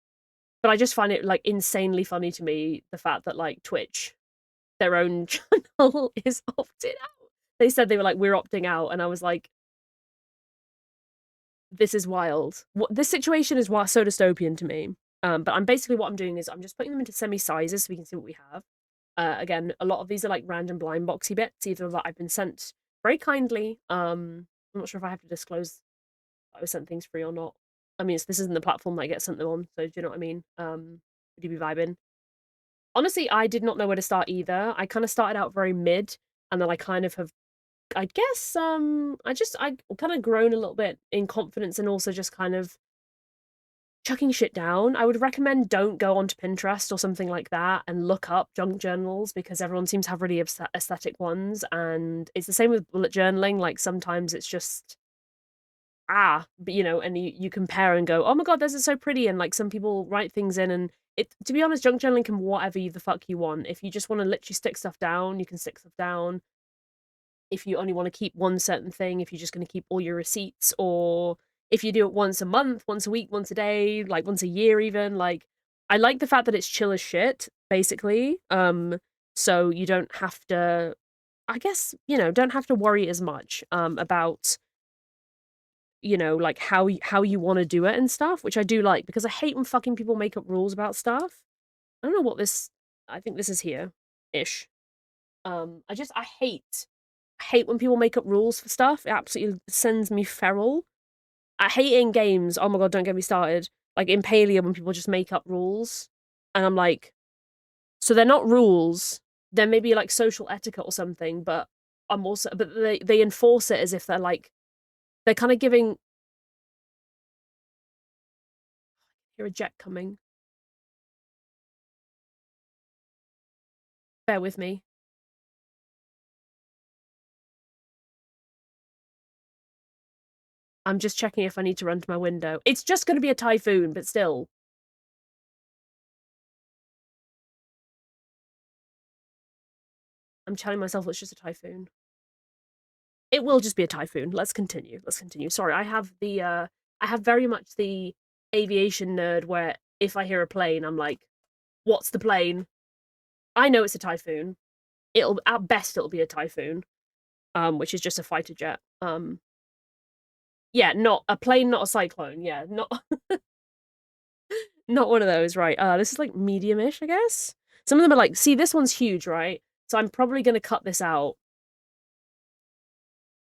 but I just find it like insanely funny to me the fact that like Twitch, their own channel, is opted out. They said they were like, we're opting out, and I was like, this is wild. This situation is so dystopian to me. But I'm basically what I'm doing is I'm just putting them into semi sizes so we can see what we have. Again, a lot of these are like random blind boxy bits, either that I've been sent very kindly. I'm not sure if I have to disclose I was sent things free or not. I mean, this isn't the platform that I get sent them on, so do you know what I mean? Would you be vibing? Honestly, I did not know where to start either. I kind of started out very mid, and then I kind of have, I guess, I kind of grown a little bit in confidence and also just kind of chucking shit down. I would recommend don't go onto Pinterest or something like that and look up junk journals because everyone seems to have really aesthetic ones, and it's the same with bullet journaling. Like sometimes it's just but and you compare and go, oh my god, this is so pretty, and like some people write things in, and it, to be honest, junk journaling can whatever you the fuck you want. If you just want to literally stick stuff down, you can stick stuff down. If you only want to keep one certain thing, if you're just going to keep all your receipts, or if you do it once a month, once a week, once a day, like once a year even, like I like the fact that it's chill as shit, basically. So you don't have to, I guess, don't have to worry as much about like how you want to do it and stuff, which I do like because I hate when fucking people make up rules about stuff. I don't know what this, I think this is here ish. I hate when people make up rules for stuff. It absolutely sends me feral. I hate it in games. Oh my god, don't get me started. Like in Palia when people just make up rules. And I'm like, so they're not rules. They're maybe like social etiquette or something, but they enforce it as if they're kind of giving. Hear a jet coming. Bear with me. I'm just checking if I need to run to my window. It's just going to be a typhoon, but still. I'm telling myself it's just a typhoon. It will just be a typhoon. Let's continue. Let's continue. Sorry, I have very much the aviation nerd where if I hear a plane, I'm like, what's the plane? I know it's a typhoon. At best it'll be a typhoon, which is just a fighter jet. Yeah, not a plane, not a cyclone. Yeah, not not one of those, right? This is like medium-ish, I guess. Some of them are like, see, this one's huge, right? So I'm probably gonna cut this out.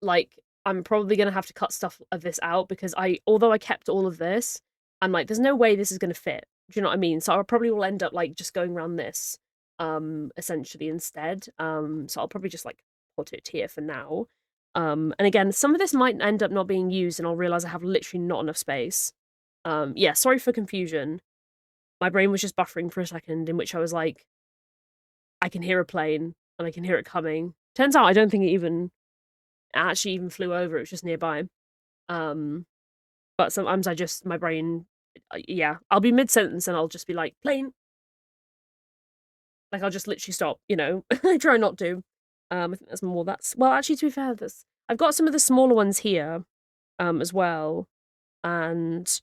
Like, I'm probably gonna have to cut stuff of this out because although I kept all of this, I'm like, there's no way this is gonna fit. Do you know what I mean? So I probably will end up like just going around this, essentially instead. So I'll probably just like put it here for now. And again, some of this might end up not being used, and I'll realize I have literally not enough space. Yeah, sorry for confusion. My brain was just buffering for a second, in which I was like, I can hear a plane and I can hear it coming. Turns out I don't think it actually even flew over. It was just nearby. But sometimes my brain, yeah, I'll be mid sentence and I'll just be like, plane. Like I'll just literally stop. I try not to. I think there's more. Well, actually, to be fair, I've got some of the smaller ones here, as well, and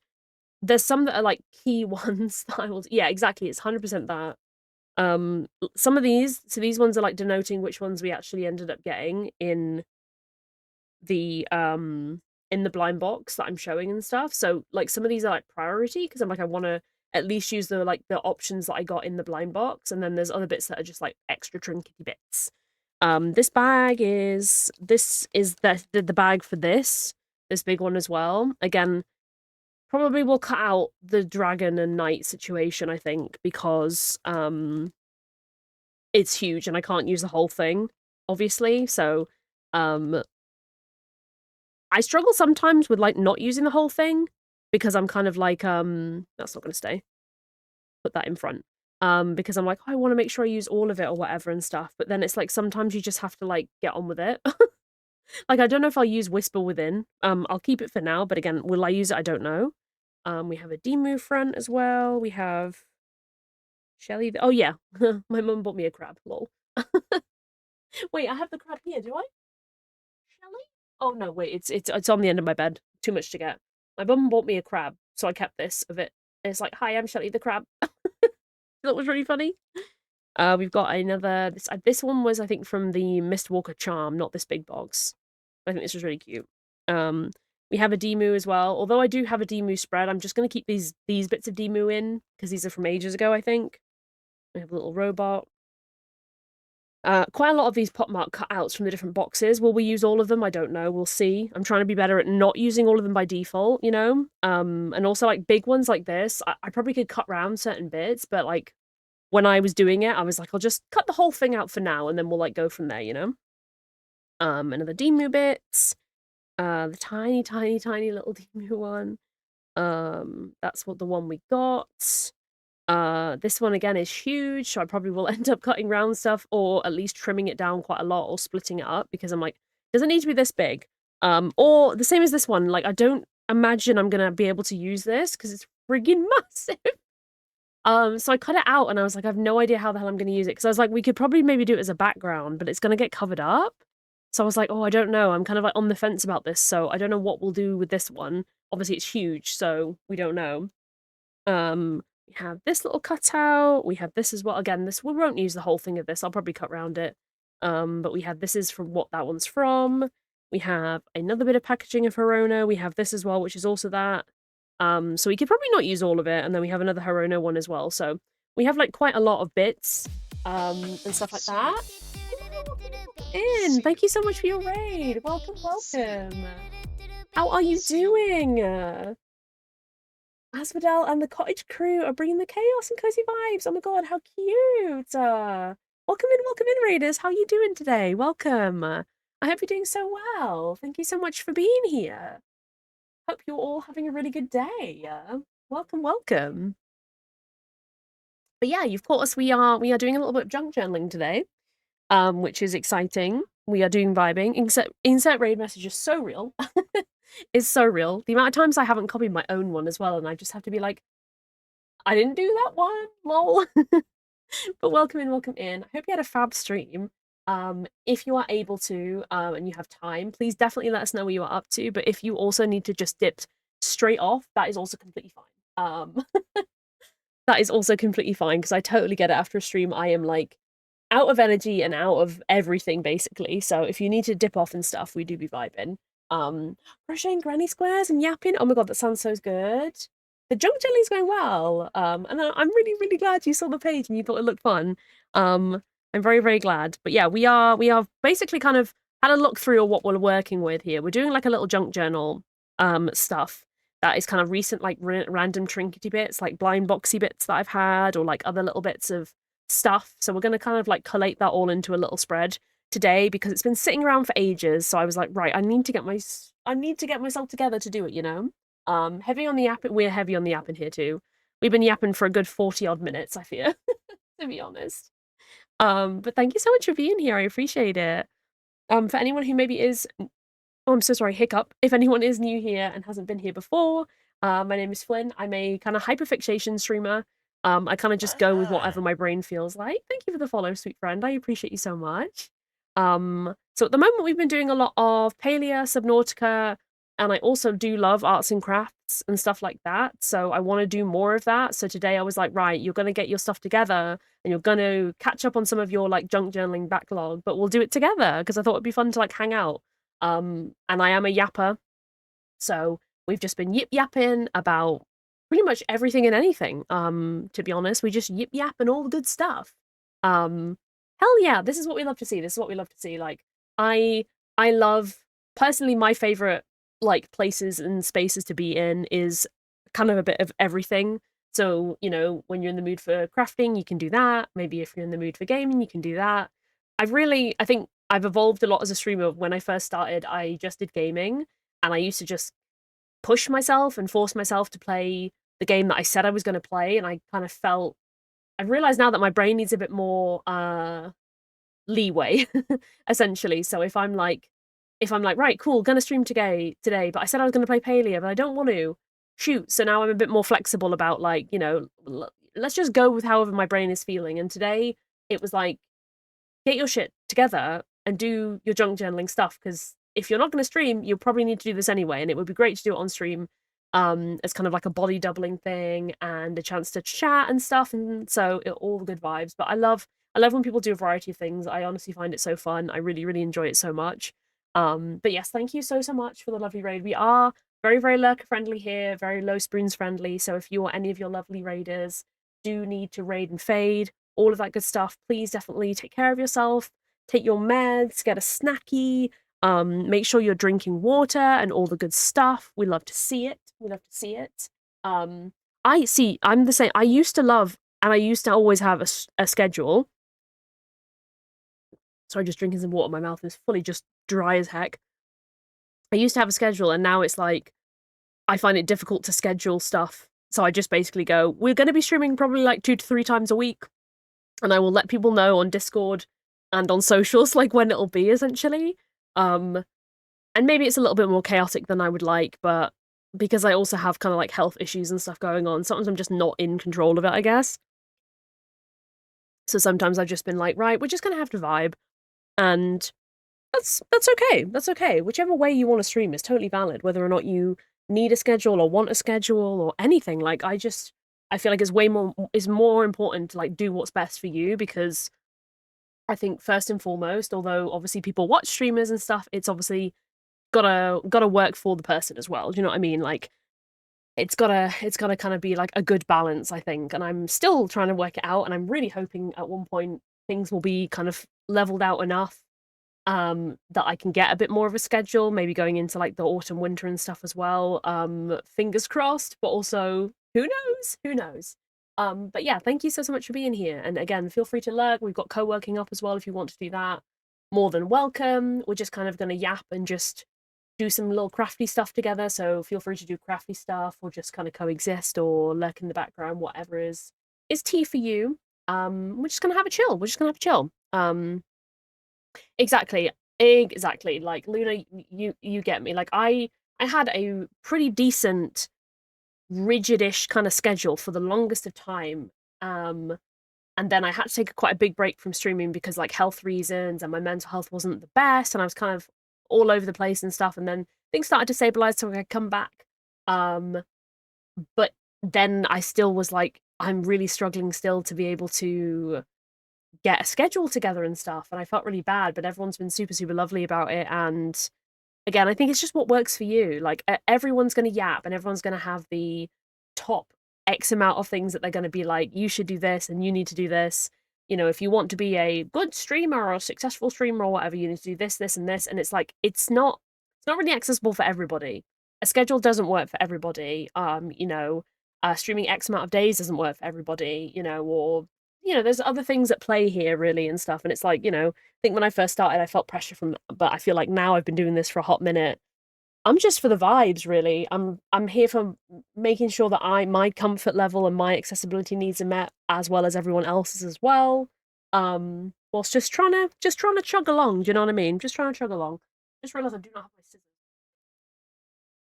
there's some that are like key ones that I will. Yeah, exactly. It's 100% that. Some of these ones are like denoting which ones we actually ended up getting the in the blind box that I'm showing and stuff. So like some of these are like priority because I'm like I want to at least use the options that I got in the blind box, and then there's other bits that are just like extra trinkety bits. This is the bag for this big one as well. Again, probably will cut out the dragon and knight situation, I think, because it's huge and I can't use the whole thing, obviously. So I struggle sometimes with like not using the whole thing because I'm kind of like that's not going to stay. Put that in front. Because I'm like, oh, I want to make sure I use all of it or whatever and stuff. But then it's like sometimes you just have to like get on with it. Like I don't know if I'll use Whisper Within. I'll keep it for now, but again, will I use it? I don't know. We have a Demu front as well. We have Shelly. Oh yeah, my mum bought me a crab. Lol. Wait, I have the crab here. Do I? Shelly? Oh no, wait. It's on the end of my bed. Too much to get. My mum bought me a crab, so I kept this of it. And it's like, hi, I'm Shelly the crab. That was really funny. We've got another. This one was I think from the Mistwalker Charm, not this big box. I think this was really cute. We have a Demu as well. Although I do have a Demu spread, I'm just gonna keep these bits of Demu in because these are from ages ago, I think. We have a little robot. Quite a lot of these pop mark cutouts from the different boxes. Will we use all of them? I don't know. We'll see. I'm trying to be better at not using all of them by default, and also like big ones like this. I probably could cut around certain bits, but like when I was doing it, I was like, I'll just cut the whole thing out for now, and then we'll like go from there, Another Demu bits. The tiny, tiny, tiny little Demu one. That's what the one we got. This one again is huge, so I probably will end up cutting round stuff or at least trimming it down quite a lot or splitting it up because I'm like, does it need to be this big? Or the same as this one, like I don't imagine I'm gonna be able to use this because it's friggin' massive. So I cut it out and I was like, I have no idea how the hell I'm gonna use it because I was like, we could probably maybe do it as a background, but it's gonna get covered up. So I was like, oh, I don't know. I'm kind of like on the fence about this, so I don't know what we'll do with this one. Obviously, it's huge, so we don't know. We have this little cutout. We have this as well. Again, we won't use the whole thing of this. I'll probably cut around it. But we have this is from what that one's from. We have another bit of packaging of Hirona. We have this as well, which is also that. So we could probably not use all of it. And then we have another Hirona one as well. So we have like quite a lot of bits and stuff like that. Thank you so much for your raid. Welcome, welcome. How are you doing? Asphodel and the cottage crew are bringing the chaos and cozy vibes. Oh my god, how cute! Welcome in, raiders. How are you doing today? Welcome. I hope you're doing so well. Thank you so much for being here. Hope you're all having a really good day. Welcome, welcome. But yeah, you've caught us. We are doing a little bit of junk journaling today, which is exciting. We are doing vibing. Insert raid message is so real. Is so real. The amount of times I haven't copied my own one as well, and I just have to be like, I didn't do that one, lol. But welcome in. I hope you had a fab stream. If you are able to, and you have time, please definitely let us know what you are up to. But if you also need to just dip straight off, that is also completely fine. That is also completely fine because I totally get it. After a stream, I am like out of energy and out of everything basically. So if you need to dip off and stuff, we do be vibing. Crocheting granny squares and yapping. Oh my god, that sounds so good. The junk jelly's going well. And I'm really, really glad you saw the page and you thought it looked fun. I'm very, very glad. But yeah, we are basically kind of had a look through what we're working with here. We're doing like a little junk journal stuff that is kind of recent, like random trinkety bits, like blind boxy bits that I've had, or like other little bits of stuff. So we're going to kind of like collate that all into a little spread today because it's been sitting around for ages. So I was like, right, I need to get myself together to do it, you know? Heavy on the app. We're heavy on the app in here too. We've been yapping for a good 40 odd minutes, I fear, to be honest. But thank you so much for being here. I appreciate it. For anyone who maybe is Oh, I'm so sorry, hiccup. If anyone is new here and hasn't been here before, my name is Flynn. I'm a kind of hyperfixation streamer. I kind of just go with whatever my brain feels like. Thank you for the follow, sweet friend. I appreciate you so much. So at the moment, we've been doing a lot of Palia, Subnautica, and I also do love arts and crafts and stuff like that. So I want to do more of that. So today I was like, right, you're going to get your stuff together and you're going to catch up on some of your like junk journaling backlog, but we'll do it together because I thought it'd be fun to like hang out. And I am a yapper, so we've just been yip yapping about pretty much everything and anything. To be honest, we just yip yap and all the good stuff. Hell yeah, this is what we love to see. This is what we love to see. Like I I love personally my favorite like places and spaces to be in is kind of a bit of everything. So, you know, when you're in the mood for crafting, you can do that. Maybe if you're in the mood for gaming, you can do that. I think I've evolved a lot as a streamer. When I first started, I just did gaming and I used to just push myself and force myself to play the game that I said I was going to play. And I kind of felt, I realized now that my brain needs a bit more leeway, essentially. So if I'm like, right, cool, gonna stream today, but I said I was gonna play Palia, but I don't want to. Shoot. So now I'm a bit more flexible about like, you know, let's just go with however my brain is feeling. And today it was like, get your shit together and do your junk journaling stuff because if you're not going to stream, you'll probably need to do this anyway, and it would be great to do it on stream as kind of like a body doubling thing and a chance to chat and stuff, and so all the good vibes. But I love when people do a variety of things. I honestly find it so fun. I really, really enjoy it so much. But yes, thank you so much for the lovely raid. We are very, very lurker friendly here, very low spoons friendly. So if you or any of your lovely raiders do need to raid and fade, all of that good stuff, please definitely take care of yourself, take your meds, get a snacky, make sure you're drinking water and all the good stuff. We love to see it. We love to see it. I'm the same. I used to love, and I used to always have a schedule. Sorry, just drinking some water. My mouth is fully just dry as heck. I used to have a schedule, and now it's like, I find it difficult to schedule stuff. So I just basically go, we're going to be streaming probably like 2 to 3 times a week. And I will let people know on Discord and on socials like when it'll be essentially. And maybe it's a little bit more chaotic than I would like, but because I also have kind of like health issues and stuff going on, sometimes I'm just not in control of it, I guess. So sometimes I've just been like, right, we're just gonna have to vibe, and that's okay. That's okay. Whichever way you want to stream is totally valid, whether or not you need a schedule or want a schedule or anything. Like I feel like it's more important to like do what's best for you because I think first and foremost, although obviously people watch streamers and stuff, it's obviously gotta work for the person as well. Do you know what I mean? Like it's gotta kind of be like a good balance, I think. And I'm still trying to work it out, and I'm really hoping at one point things will be kind of leveled out enough that I can get a bit more of a schedule, maybe going into like the autumn, winter and stuff as well. Fingers crossed, but also who knows? Who knows? But yeah, thank you so much for being here. And again, feel free to lurk. We've got co-working up as well if you want to do that. More than welcome. We're just kind of gonna yap and just do some little crafty stuff together. So feel free to do crafty stuff or just kind of coexist or lurk in the background, whatever is tea for you. We're just gonna have a chill. We're just gonna have a chill. Exactly. Exactly. Like Luna, you get me. Like I had a pretty decent rigidish kind of schedule for the longest of time. And then I had to take quite a big break from streaming because like health reasons and my mental health wasn't the best and I was kind of all over the place and stuff. And then things started to stabilize so I could come back. Um, but then I still was like, I'm really struggling still to be able to get a schedule together and stuff. And I felt really bad, but everyone's been super, super lovely about it. And again, I think it's just what works for you. Like everyone's going to yap and everyone's going to have the top X amount of things that they're going to be like, you should do this and you need to do this. You know, if you want to be a good streamer or a successful streamer or whatever, you need to do this, this, and this. And it's like it's not really accessible for everybody. A schedule doesn't work for everybody. Streaming X amount of days doesn't work for everybody, or there's other things at play here really and stuff. And it's like, I think when I first started, I felt pressure from, but I feel like now I've been doing this for a hot minute. I'm just for the vibes, really. I'm here for making sure that my comfort level and my accessibility needs are met as well as everyone else's as well. Whilst just trying to chug along. Do you know what I mean? Just trying to chug along. Just realized I do not have my scissors.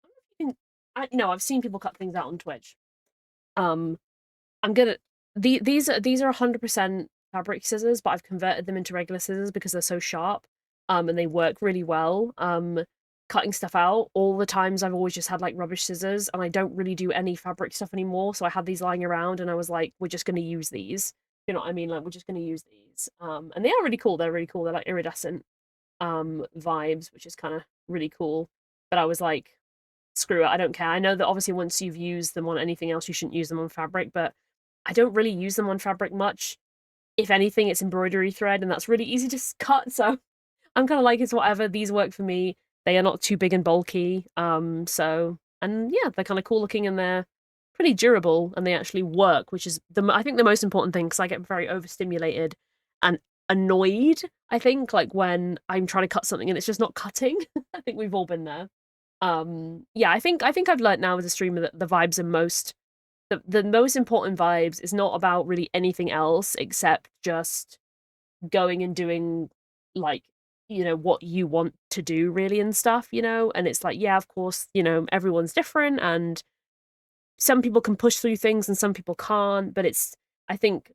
I don't know if you can. I've seen people cut things out on Twitch. Um, I'm gonna these are 100% fabric scissors, but I've converted them into regular scissors because they're so sharp, and they work really well. Cutting stuff out, all the times I've always just had like rubbish scissors, and I don't really do any fabric stuff anymore. So I had these lying around, and I was like, we're just gonna use these. You know what I mean? Like we're just gonna use these. And they are really cool. They're really cool. They're like iridescent vibes, which is kind of really cool. But I was like, screw it, I don't care. I know that obviously once you've used them on anything else, you shouldn't use them on fabric, but I don't really use them on fabric much. If anything, it's embroidery thread, and that's really easy to cut. So I'm kind of like, it's whatever. These work for me. They are not too big and bulky. And yeah, they're kind of cool looking and they're pretty durable and they actually work, which is I think the most important thing because I get very overstimulated and annoyed. I think like when I'm trying to cut something and it's just not cutting. I think we've all been there. Yeah, I think I've learned now as a streamer that the vibes are the most important vibes is not about really anything else except just going and doing like what you want to do really and stuff, and it's like, yeah, of course, everyone's different and some people can push through things and some people can't, but I think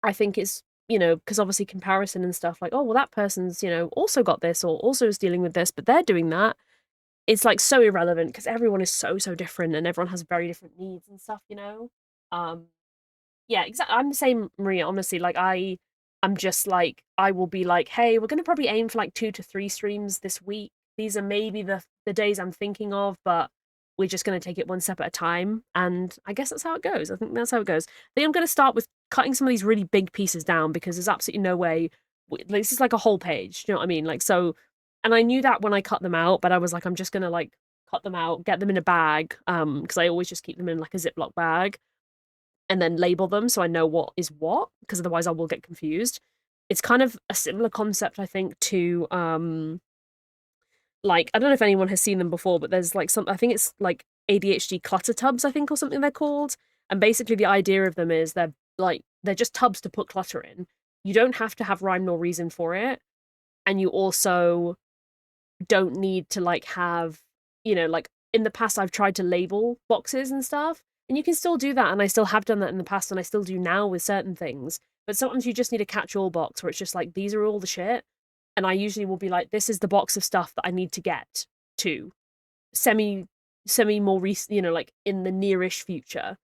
it's because obviously comparison and stuff, like, oh well, that person's also got this or also is dealing with this, but they're doing that. It's like so irrelevant because everyone is so so different and everyone has very different needs and stuff. um yeah, exactly. I'm the same, Maria, honestly. Like I'm just like, I will be like, hey, we're gonna probably aim for like 2 to 3 streams this week. These are maybe the days I'm thinking of, but we're just gonna take it one step at a time. And I guess that's how it goes. I think that's how it goes. I think I'm gonna start with cutting some of these really big pieces down because there's absolutely no way this is like a whole page. Do you know what I mean? Like so, and I knew that when I cut them out, but I was like, I'm just gonna like cut them out, get them in a bag, because I always just keep them in like a Ziploc bag and then label them so I know what is what, because otherwise I will get confused. It's kind of a similar concept, I think, to like, I don't know if anyone has seen them before, but there's like I think it's like ADHD clutter tubs, I think, or something they're called. And basically the idea of them is they're just tubs to put clutter in. You don't have to have rhyme nor reason for it. And you also don't need to like have, like in the past I've tried to label boxes and stuff, and you can still do that, and I still have done that in the past, and I still do now with certain things. But sometimes you just need a catch-all box where it's just like, these are all the shit, and I usually will be like, this is the box of stuff that I need to get to semi more recent, like in the nearish future,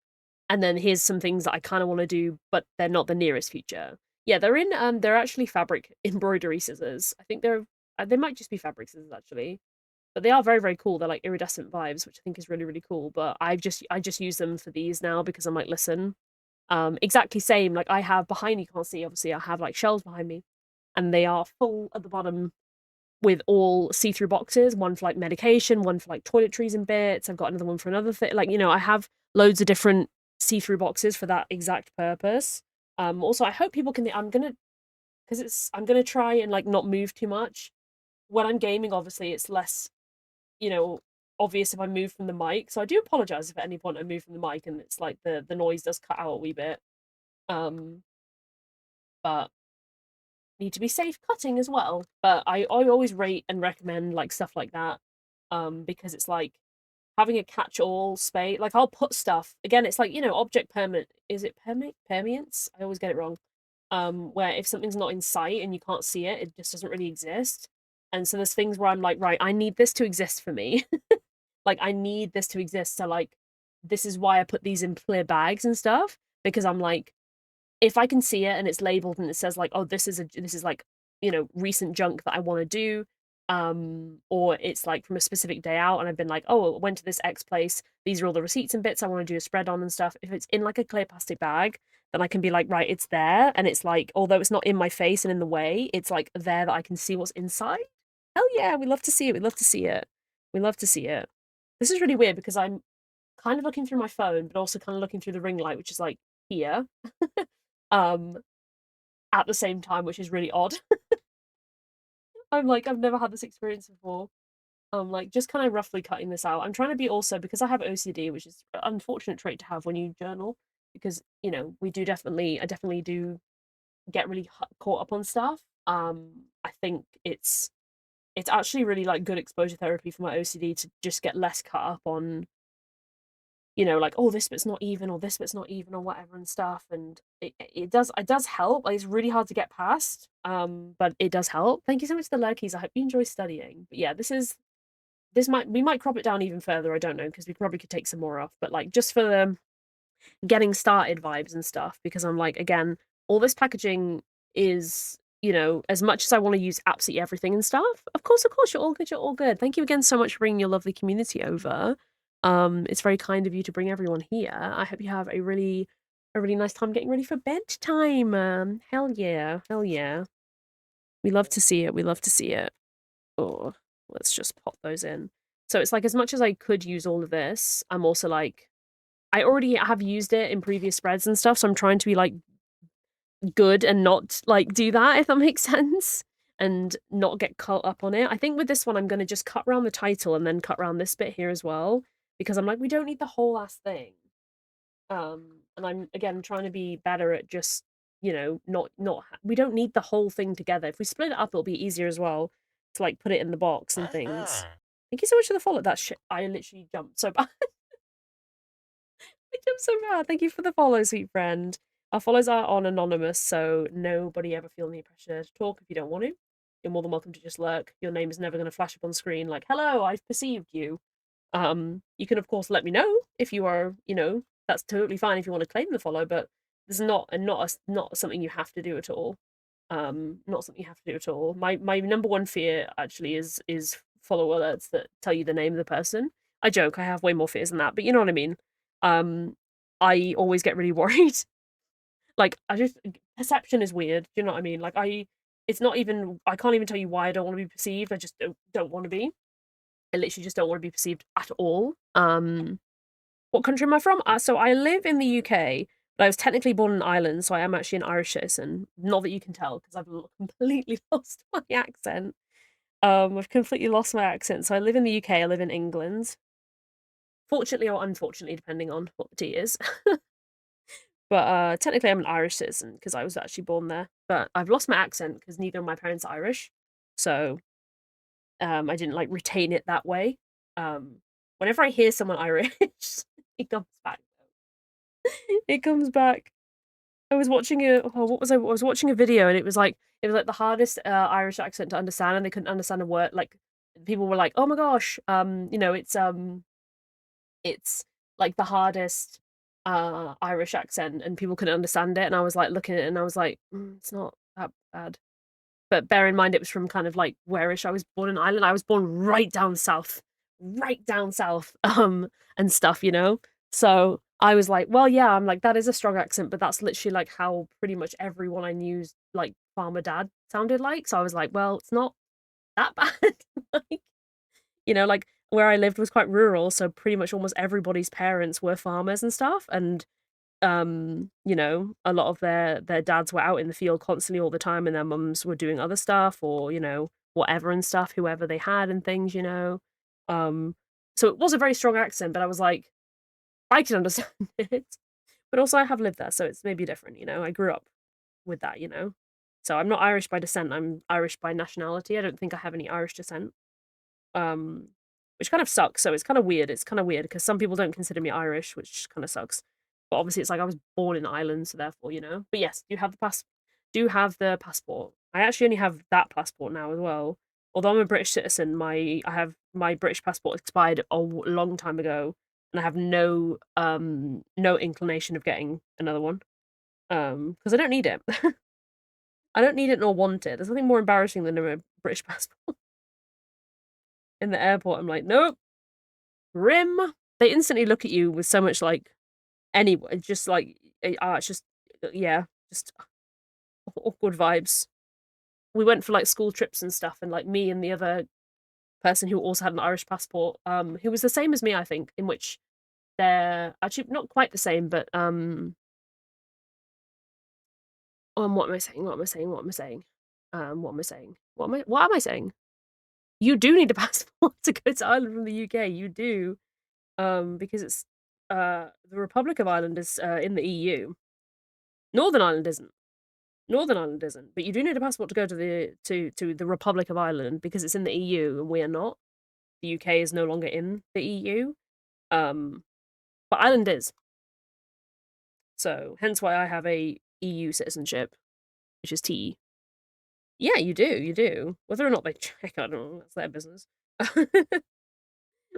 and then here's some things that I kind of want to do, but they're not the nearest future. Yeah, they're actually fabric embroidery scissors. I think they might just be fabric scissors actually, but they are very very cool. They're like iridescent vibes, which I think is really really cool. But I just use them for these now because I'm like, listen, exactly same. Like I have behind, you can't see obviously, I have like shelves behind me, and they are full at the bottom with all see-through boxes, one for like medication, one for like toiletries and bits. I've got another one for another thing. Like, I have loads of different see-through boxes for that exact purpose. Also, I hope people can. I'm gonna try and like not move too much. When I'm gaming, obviously, it's less, you know, obvious if I move from the mic. So I do apologize if at any point I move from the mic and it's like the noise does cut out a wee bit. Um, but need to be safe cutting as well. But I always rate and recommend like stuff like that. Because it's like having a catch-all space. Like I'll put stuff again. It's like object permanent. Is it permanence? I always get it wrong. Where if something's not in sight and you can't see it, it just doesn't really exist. And so there's things where I'm like, right, I need this to exist for me. Like I need this to exist. So like this is why I put these in clear bags and stuff because I'm like if I can see it and it's labeled and it says like, oh, this is like, recent junk that I want to do, or it's like from a specific day out and I've been like, oh, I went to this X place, these are all the receipts and bits I want to do a spread on and stuff. If it's in like a clear plastic bag, then I can be like, right, it's there, and it's like, although it's not in my face and in the way, it's like there that I can see what's inside. Hell yeah, we love to see it. We love to see it. We love to see it. This is really weird because I'm kind of looking through my phone, but also kind of looking through the ring light, which is like here. um at the same time, which is really odd. I'm like, I've never had this experience before. Like just kind of roughly cutting this out. I'm trying to be also because I have OCD, which is an unfortunate trait to have when you journal, because I definitely do get really caught up on stuff. I think it's actually really like good exposure therapy for my OCD to just get less cut up on like, oh, this bit's not even, or this bit's not even, or whatever and stuff. And it does help. Like, it's really hard to get past. But it does help. Thank you so much to the Lurkies. I hope you enjoy studying. But yeah, we might crop it down even further. I don't know, because we probably could take some more off. But like just for the getting started vibes and stuff, because I'm like, again, all this packaging is, as much as I want to use absolutely everything and stuff, of course, you're all good, you're all good. Thank you again so much for bringing your lovely community over. It's very kind of you to bring everyone here. I hope you have a really nice time getting ready for bedtime. Hell yeah, hell yeah. We love to see it. We love to see it. Oh, let's just pop those in. So it's like as much as I could use all of this, I'm also like I already have used it in previous spreads and stuff, so I'm trying to be like good and not like do that, if that makes sense, and not get caught up on it. I think with this one, I'm gonna just cut around the title and then cut around this bit here as well, because I'm like, we don't need the whole last thing. And I'm again trying to be better at just not we don't need the whole thing together. If we split it up, it'll be easier as well to like put it in the box and things. Thank you so much for the follow. That shit, I literally jumped so bad. I jumped so bad. Thank you for the follow, sweet friend. Our follows are on anonymous, so nobody ever feel any pressure to talk if you don't want to. You're more than welcome to just lurk. Your name is never going to flash up on screen like, hello, I've perceived you. You can, of course, let me know if you are, that's totally fine if you want to claim the follow, but there's not something you have to do at all. Not something you have to do at all. My number one fear actually is follow alerts that tell you the name of the person. I joke, I have way more fears than that, but you know what I mean. Um, I always get really worried. Like perception is weird. Do you know what I mean? Like it's not even I can't even tell you why I don't want to be perceived. I just don't want to be. I literally just don't want to be perceived at all. What country am I from? So I live in the UK, but I was technically born in Ireland, so I am actually an Irish citizen. Not that you can tell, because I've completely lost my accent. I've completely lost my accent. So I live in the UK, I live in England. Fortunately or unfortunately, depending on what the tea is. But technically I'm an Irish citizen, because I was actually born there. But I've lost my accent, because neither of my parents are Irish. So I didn't like retain it that way. Whenever I hear someone Irish, it comes back. It comes back. I was watching what was I was watching a video, and it was like the hardest Irish accent to understand, and they couldn't understand a word. Like people were like, "Oh my gosh, it's like the hardest Irish accent," and people couldn't understand it. And I was like looking at it, and I was like, "It's not that bad." But bear in mind, it was from kind of like where-ish. I was born in Ireland. I was born right down south, and stuff, So I was like, well, yeah, I'm like, that is a strong accent, but that's literally like how pretty much everyone I knew's like farmer dad sounded like. So I was like, well, it's not that bad. Like, like where I lived was quite rural, so pretty much almost everybody's parents were farmers and stuff. And a lot of their dads were out in the field constantly all the time, and their mums were doing other stuff, or whatever and stuff, whoever they had and things. Um, so it was a very strong accent, but I was like, I can understand it. But also I have lived there, so it's maybe different. I grew up with that. So I'm not Irish by descent, I'm Irish by nationality. I don't think I have any Irish descent. Um, which kind of sucks. So it's kind of weird. It's kind of weird because some people don't consider me Irish, which kind of sucks. But obviously, it's like I was born in Ireland, so therefore, you know. But yes, do have the passport. I actually only have that passport now as well. Although I'm a British citizen, I have my British passport expired a long time ago, and I have no inclination of getting another one. Because I don't need it. I don't need it nor want it. There's nothing more embarrassing than a British passport. In the airport, I'm like, nope, rim. They instantly look at you with so much like, anyway, just like, it's just, yeah, just awkward vibes. We went for like school trips and stuff, and like me and the other person who also had an Irish passport, who was the same as me, I think, in which they're actually not quite the same, but what am I saying? What am I saying? What am I saying? What am I saying? What am I saying? You do need a passport to go to Ireland from the UK. You do, because it's the Republic of Ireland is in the EU. Northern Ireland isn't. Northern Ireland isn't, but you do need a passport to go to the Republic of Ireland because it's in the EU and we are not. The UK is no longer in the EU, um, but Ireland is. So hence why I have a EU citizenship, which is TE. Yeah, you do, you do. Whether or not they check, I don't know. That's their business.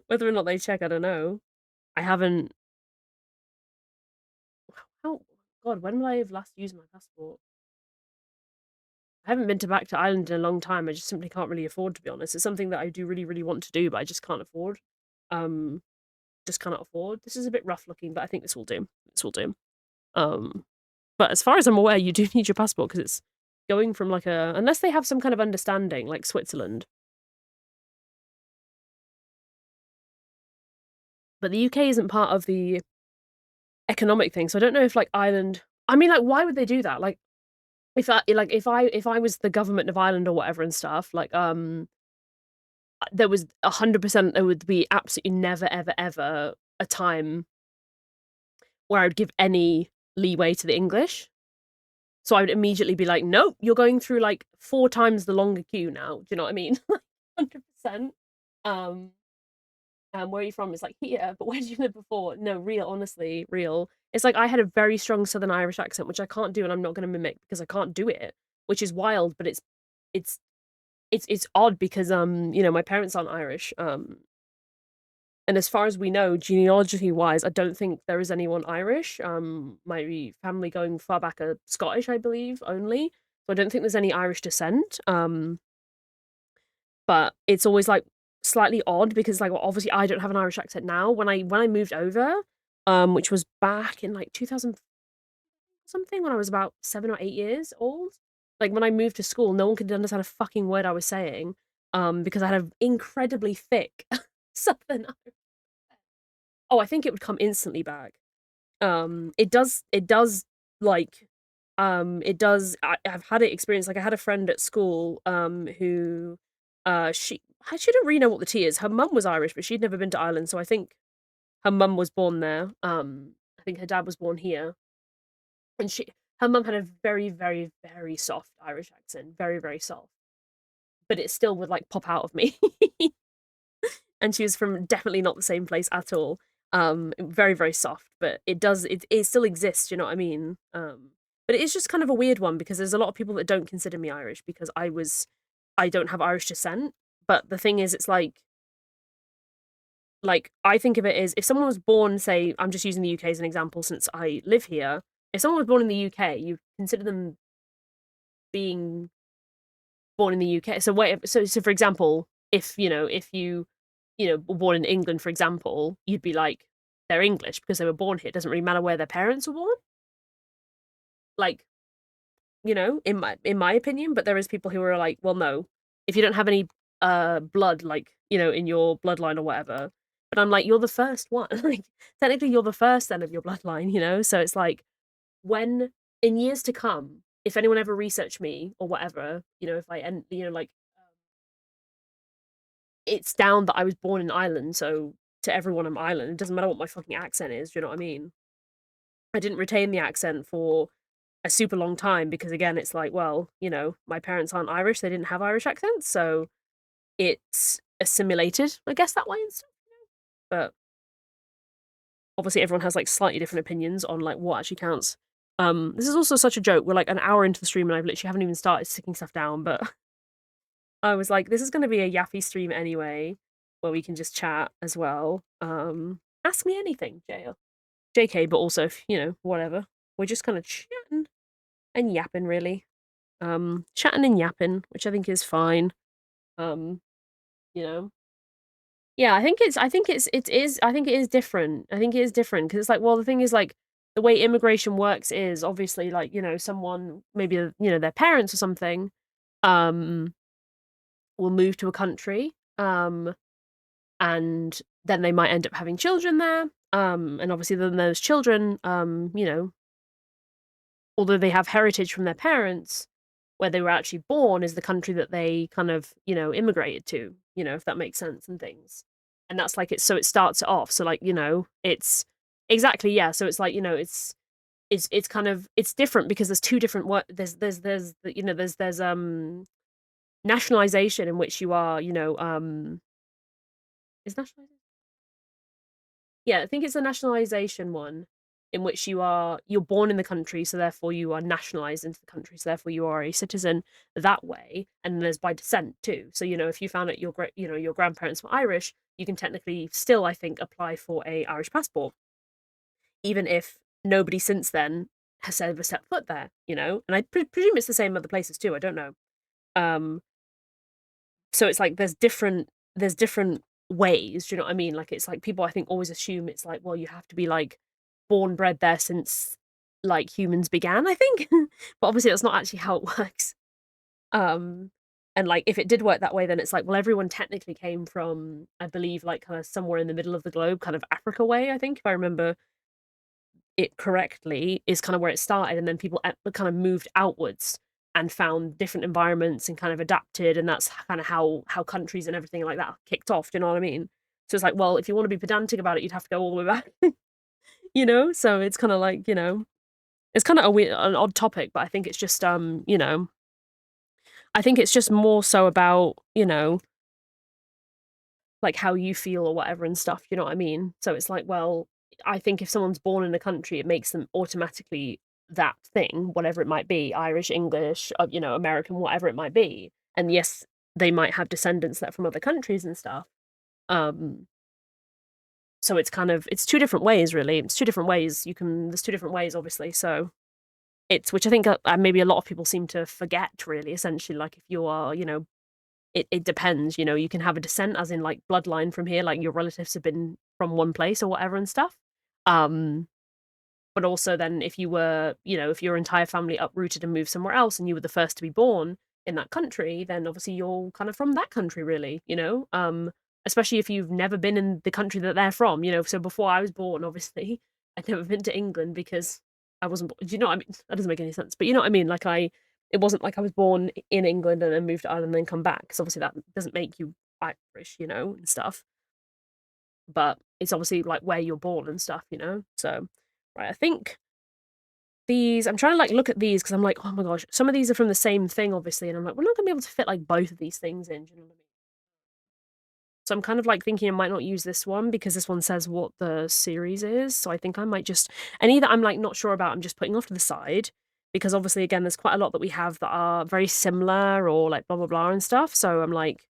Whether or not they check, I don't know. I haven't. How? God, when will I have last used my passport? I haven't been back to Ireland in a long time. I just simply can't really afford, to be honest. It's something that I do really, really want to do, but I just can't afford. Um, just cannot afford. This is a bit rough looking, but I think this will do. This will do. Um, but as far as I'm aware, you do need your passport because it's going from like a, unless they have some kind of understanding, like Switzerland. But the UK isn't part of the economic thing, so I don't know if like Ireland. I mean, like, why would they do that? Like, if I was the government of Ireland or whatever and stuff, like there was 100% there would be absolutely never ever ever a time where I would give any leeway to the English. So I would immediately be like, nope, you're going through like 4 times the longer queue now. Do you know what I mean? 100%. Um, where are you from? It's like here, but where did you live before? No, real, honestly, real. It's like I had a very strong Southern Irish accent, which I can't do, and I'm not going to mimic because I can't do it, which is wild. But it's it's odd because my parents aren't Irish, and as far as we know, genealogically wise, I don't think there is anyone Irish. My family going far back are Scottish, I believe, only. So I don't think there's any Irish descent. But it's always like slightly odd because like obviously I don't have an Irish accent now. When I moved over, which was back in like 2000 something when I was about 7 or 8 years old. Like when I moved to school, no one could understand a fucking word I was saying, because I had an incredibly thick Southern. Oh, I think it would come instantly back. It does like it does I've had it experience like I had a friend at school who she didn't really know what the tea is. Her mum was Irish, but she'd never been to Ireland, so I think her mum was born there. I think her dad was born here. And her mum had a very, very, very soft Irish accent, very, very soft. But it still would like pop out of me. And she was from definitely not the same place at all. Very, very soft, but it still exists, you know what I mean? But it is just kind of a weird one because there's a lot of people that don't consider me Irish because I don't have Irish descent. But the thing is, it's like I think of it as if someone was born, say, I'm just using the UK as an example since I live here. If someone was born in the UK, you consider them being born in the UK. So for example, if you were born in England, for example, you'd be like, they're English because they were born here. It doesn't really matter where their parents were born. Like, in my opinion, but there is people who are like, well, no, if you don't have any blood, like, in your bloodline or whatever. But I'm like, you're the first one. Like, technically you're the first then of your bloodline. So it's like when in years to come, if anyone ever researched me or whatever, if I end, like it's down that I was born in Ireland, so to everyone I'm Ireland. It doesn't matter what my fucking accent is, do you know what I mean? I didn't retain the accent for a super long time because again, it's like, well, my parents aren't Irish, they didn't have Irish accents, so it's assimilated, I guess, that way and stuff. But obviously everyone has like slightly different opinions on like what actually counts. This is also such a joke. We're like an hour into the stream and I've literally haven't even started sticking stuff down, but I was like, this is gonna be a yappy stream anyway, where we can just chat as well. Ask me anything, JK, but also if, whatever. We're just kind of chatting and yapping really. Chatting and yapping, which I think is fine. Um, you know. Yeah, I think it is different. I think it is different because it's like, well, the thing is like the way immigration works is obviously like, someone maybe their parents or something um will move to a country and then they might end up having children there. And obviously then those children although they have heritage from their parents, where they were actually born is the country that they kind of, immigrated to, if that makes sense and things. And that's like it so it starts it off. So like, it's exactly, yeah. So it's like, it's kind of it's different because there's two different what there's nationalization in which you are, is nationalization? Yeah, I think it's a nationalization one in which you're born in the country, so therefore you are nationalized into the country, so therefore you are a citizen that way. And there's by descent too. So if you found out your grandparents were Irish, you can technically still, I think, apply for a Irish passport, even if nobody since then has ever stepped foot there. And I presume it's the same other places too. I don't know. Um, so it's like there's different ways, do you know what I mean? Like it's like people I think always assume it's like, well, you have to be like born bred there since like humans began, I think. But obviously that's not actually how it works. Um and like if it did work that way, then it's like, well, everyone technically came from, I believe, like kind of somewhere in the middle of the globe, kind of Africa way, I think, if I remember it correctly, is kind of where it started, and then people kind of moved outwards and found different environments and kind of adapted, and that's kind of how countries and everything like that kicked off. Do you know what I mean? So it's like, well, if you want to be pedantic about it, you'd have to go all the way back. So it's kind of like, it's kind of an odd topic, but I think it's just I think it's just more so about like how you feel or whatever and stuff, you know what I mean? So it's like, well, I think if someone's born in a country, it makes them automatically that thing, whatever it might be, Irish, English, American, whatever it might be. And yes, they might have descendants that from other countries and stuff. Um, so it's two different ways, really. It's two different ways. There's two different ways, obviously. So it's, which I think maybe a lot of people seem to forget, really, essentially. Like if you are, it depends, you can have a descent as in like bloodline from here, like your relatives have been from one place or whatever and stuff. Um, but also then if you were, if your entire family uprooted and moved somewhere else and you were the first to be born in that country, then obviously you're kind of from that country, really, especially if you've never been in the country that they're from, So before I was born, obviously, I'd never been to England because I wasn't. Do you know what I mean? That doesn't make any sense. But you know what I mean? Like it wasn't like I was born in England and then moved to Ireland and then come back. Because obviously that doesn't make you Irish, and stuff. But it's obviously like where you're born and stuff. So, right, I think these. I'm trying to like look at these because I'm like, oh my gosh, some of these are from the same thing, obviously, and I'm like, we're not gonna be able to fit like both of these things in. Do you know what I mean? So I'm kind of like thinking I might not use this one because this one says what the series is. So I think I might just any that I'm like not sure about, I'm just putting off to the side because obviously again there's quite a lot that we have that are very similar or like blah blah blah and stuff. So I'm like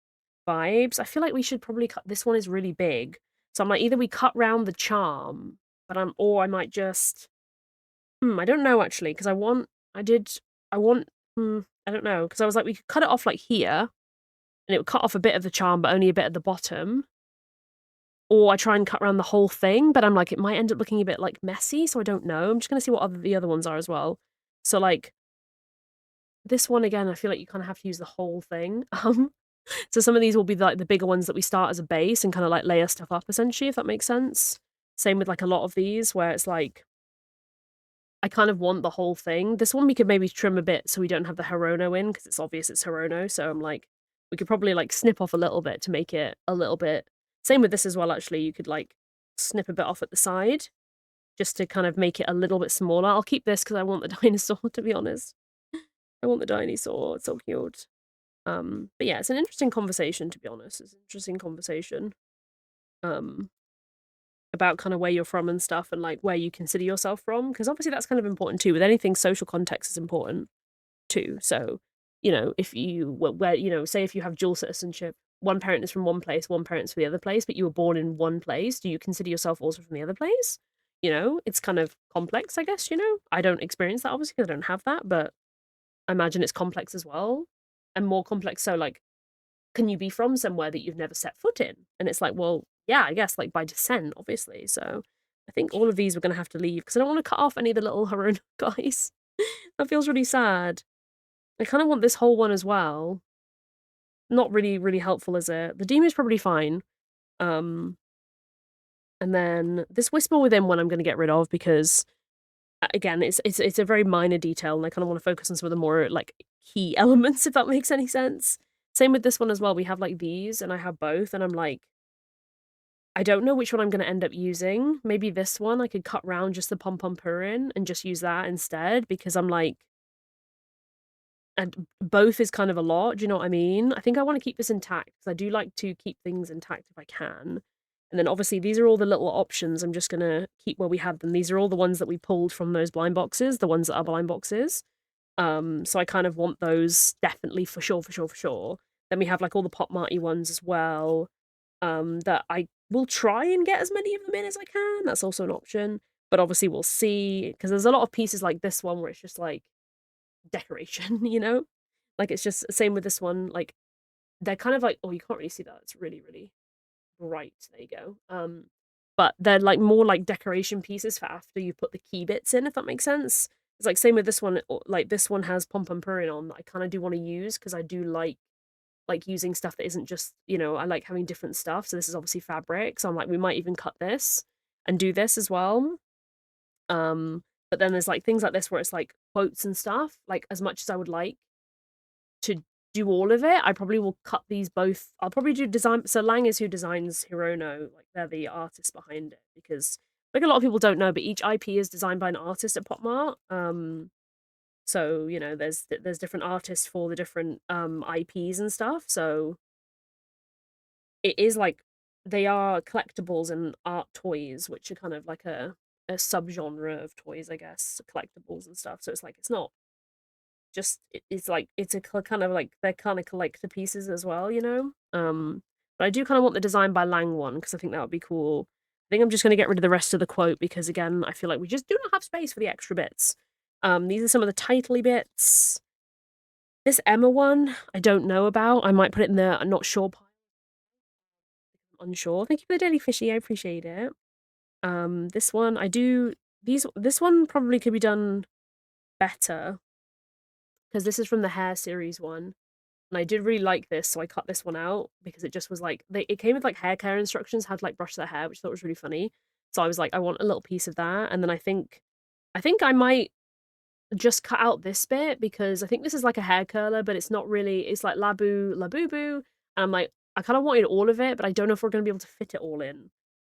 vibes. I feel like we should probably cut this one is really big. So I'm like either we cut round the charm, but or I might just I don't know actually because I want I don't know because I was like we could cut it off like here and it would cut off a bit of the charm, but only a bit at the bottom. Or I try and cut around the whole thing, but I'm like, it might end up looking a bit like messy, so I don't know. I'm just gonna see what the other ones are as well. So like this one again, I feel like you kind of have to use the whole thing. So some of these will be like the bigger ones that we start as a base and kind of like layer stuff up essentially, if that makes sense. Same with like a lot of these where it's like I kind of want the whole thing. This one we could maybe trim a bit so we don't have the Hirono in because it's obvious it's Hirono. So I'm like, we could probably like snip off a little bit to make it a little bit. Same with this as well, actually. You could like snip a bit off at the side just to kind of make it a little bit smaller. I'll keep this because I want the dinosaur, to be honest. I want the dinosaur. It's so cute. But yeah, it's an interesting conversation, to be honest. It's an interesting conversation um, about kind of where you're from and stuff, and like where you consider yourself from, because obviously that's kind of important too. With anything, social context is important too. So, if you where say if you have dual citizenship, one parent is from one place, one parent's from the other place, but you were born in one place, do you consider yourself also from the other place? It's kind of complex, I guess. I don't experience that obviously because I don't have that, but I imagine it's complex as well, and more complex. So, like, can you be from somewhere that you've never set foot in? And it's like, well, yeah, I guess like by descent, obviously. So, I think all of these we're gonna have to leave because I don't want to cut off any of the little Harun guys. That feels really sad. I kind of want this whole one as well. Not really, really helpful, is it? The demon is probably fine. Um, and then this Whisper Within one I'm going to get rid of because again, it's a very minor detail, and I kind of want to focus on some of the more like key elements, if that makes any sense. Same with this one as well. We have like these, and I have both, and I'm like, I don't know which one I'm going to end up using. Maybe this one I could cut round just the pom pom purin and just use that instead because I'm like, and both is kind of a lot. Do you know what I mean? I think I want to keep this intact because I do like to keep things intact if I can. And then obviously these are all the little options. I'm just gonna keep where we have them. These are all the ones that we pulled from those blind boxes, the ones that are blind boxes. So I kind of want those definitely for sure, for sure, for sure. Then we have like all the Pop Marty ones as well. That I will try and get as many of them in as I can. That's also an option. But obviously we'll see because there's a lot of pieces like this one where it's just like decoration, Like it's just same with this one. Like they're kind of like, oh, you can't really see that. It's really, really bright. There you go. But they're like more like decoration pieces for after you put the key bits in, if that makes sense. It's like same with this one. Like this one has pom pom purin on that I kind of do want to use because I do like using stuff that isn't just I like having different stuff. So this is obviously fabric. So I'm like, we might even cut this and do this as well. But then there's like things like this where it's like quotes and stuff. Like as much as I would like to do all of it, I probably will cut these both. I'll probably do design. So Lang is who designs Hirono. Like they're the artist behind it because like a lot of people don't know, but each IP is designed by an artist at PopMart. So there's different artists for the different IPs and stuff. So it is like they are collectibles and art toys, which are kind of like a subgenre of toys, I guess, collectibles and stuff. So it's like it's not just it's like it's a kind of like they're kind of collector pieces as well. But I do kind of want the design by Lang one because I think that would be cool. I think I'm just going to get rid of the rest of the quote because again I feel like we just do not have space for the extra bits. These are some of the titly bits. This Emma one I don't know about. I might put it in the not sure pile. Unsure. Thank you for the daily fishy. I appreciate it. This one I do. This one probably could be done better because this is from the hair series one. And I did really like this, so I cut this one out because it just was like it came with like hair care instructions, how to like brush their hair, which I thought was really funny. So I was like, I want a little piece of that. And then I think I might just cut out this bit because I think this is like a hair curler, but it's not really, it's like Labubu. And I'm like, I kind of wanted all of it, but I don't know if we're gonna be able to fit it all in.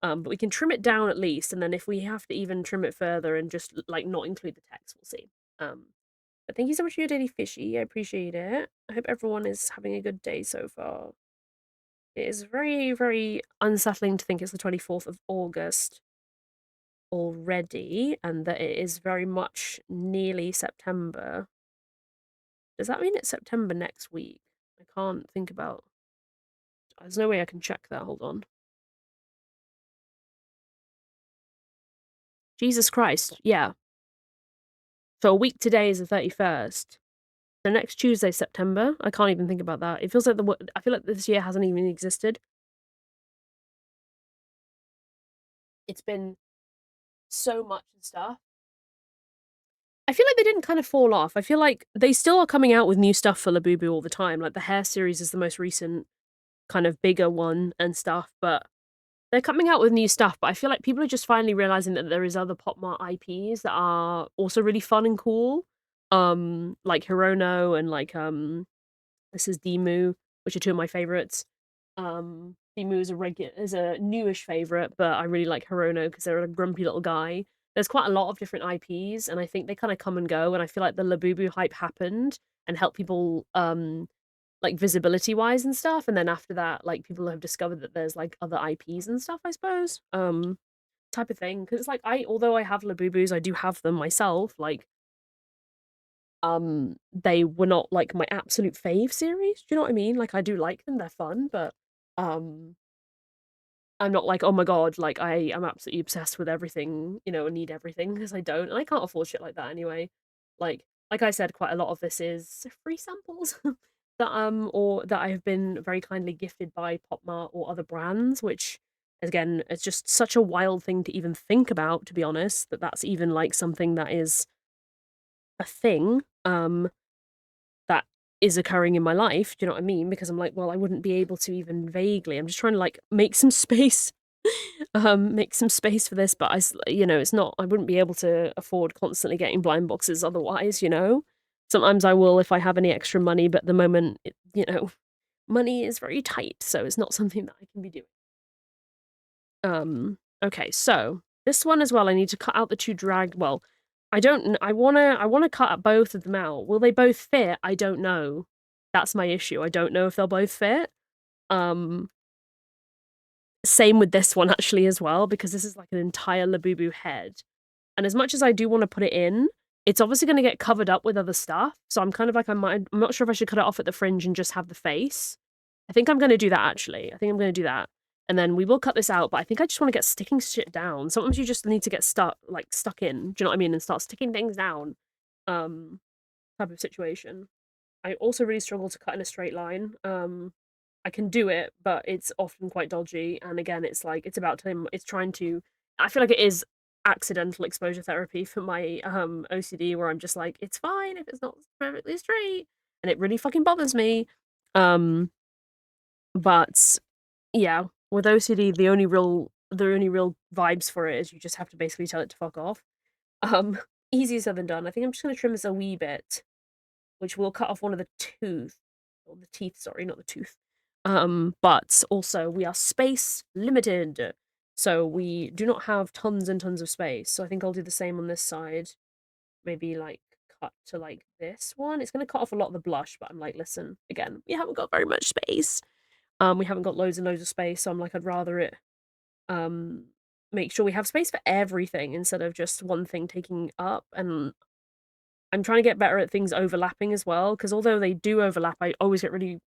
But we can trim it down at least, and then if we have to even trim it further and just like not include the text, we'll see. But thank you so much for your daily fishy. I appreciate it. I hope everyone is having a good day so far. It is very, very unsettling to think it's the 24th of August already and that it is very much nearly September. Does that mean it's September next week? I can't think about. There's no way I can check that. Hold on. Jesus Christ. Yeah. So a week today is the 31st. The next Tuesday, September. I can't even think about that. It feels like I feel like this year hasn't even existed. It's been so much and stuff. I feel like they didn't kind of fall off. I feel like they still are coming out with new stuff for Labubu all the time. Like the hair series is the most recent kind of bigger one and stuff, but they're coming out with new stuff. But I feel like people are just finally realizing that there is other PopMart IPs that are also really fun and cool. Like Hirono and like this is Demu, which are two of my favorites. Demu is a newish favorite, but I really like Hirono because they're a grumpy little guy. There's quite a lot of different IPs, and I think they kind of come and go. And I feel like the Labubu hype happened and helped people like visibility wise and stuff. And then after that, like people have discovered that there's like other IPs and stuff, I suppose. Type of thing. Because it's like although I have Labubus, I do have them myself. Like, they were not like my absolute fave series. Do you know what I mean? Like I do like them, they're fun, but um I'm not like, oh my god, like I am absolutely obsessed with everything, and need everything because I don't, and I can't afford shit like that anyway. Like I said, quite a lot of this is free samples or that I have been very kindly gifted by PopMart or other brands, which again, it's just such a wild thing to even think about, to be honest, that that's even like something that is a thing. That is occurring in my life. Do you know what I mean? Because I'm like, well, I wouldn't be able to even vaguely. I'm just trying to like make some space, make some space for this. But it's not. I wouldn't be able to afford constantly getting blind boxes otherwise. Sometimes I will if I have any extra money, but at the moment, money is very tight, so it's not something that I can be doing. Okay, so this one as well. I need to cut out the two drag. Well, I don't. I wanna cut both of them out. Will they both fit? I don't know. That's my issue. I don't know if they'll both fit. Um, Same with this one actually as well, because this is like an entire Labubu head. And as much as I do want to put it in, it's obviously going to get covered up with other stuff. So I'm kind of like, I'm not sure if I should cut it off at the fringe and just have the face. I think I'm going to do that actually. I think I'm going to do that. And then we will cut this out, but I think I just want to get sticking shit down. Sometimes you just need to get stuck in, do you know what I mean? And start sticking things down. Type of situation. I also really struggle to cut in a straight line. I can do it, but it's often quite dodgy. And again, it's like it's about time. It's trying to. I feel like it is accidental exposure therapy for my OCD, where I'm just like, it's fine if it's not perfectly straight, and it really fucking bothers me. But yeah, with OCD, the only real vibes for it is you just have to basically tell it to fuck off. Um, Easier said than done. I think I'm just gonna trim this a wee bit, which will cut off one of the teeth, sorry, not the tooth. But also we are space limited, so we do not have tons and tons of space. So I think I'll do the same on this side. Maybe like cut to like this one. It's gonna cut off a lot of the blush, but I'm like, listen, again, we haven't got very much space. We haven't got loads and loads of space, so I'm like, I'd rather it make sure we have space for everything instead of just one thing taking up. And I'm trying to get better at things overlapping as well, because although they do overlap, I always get really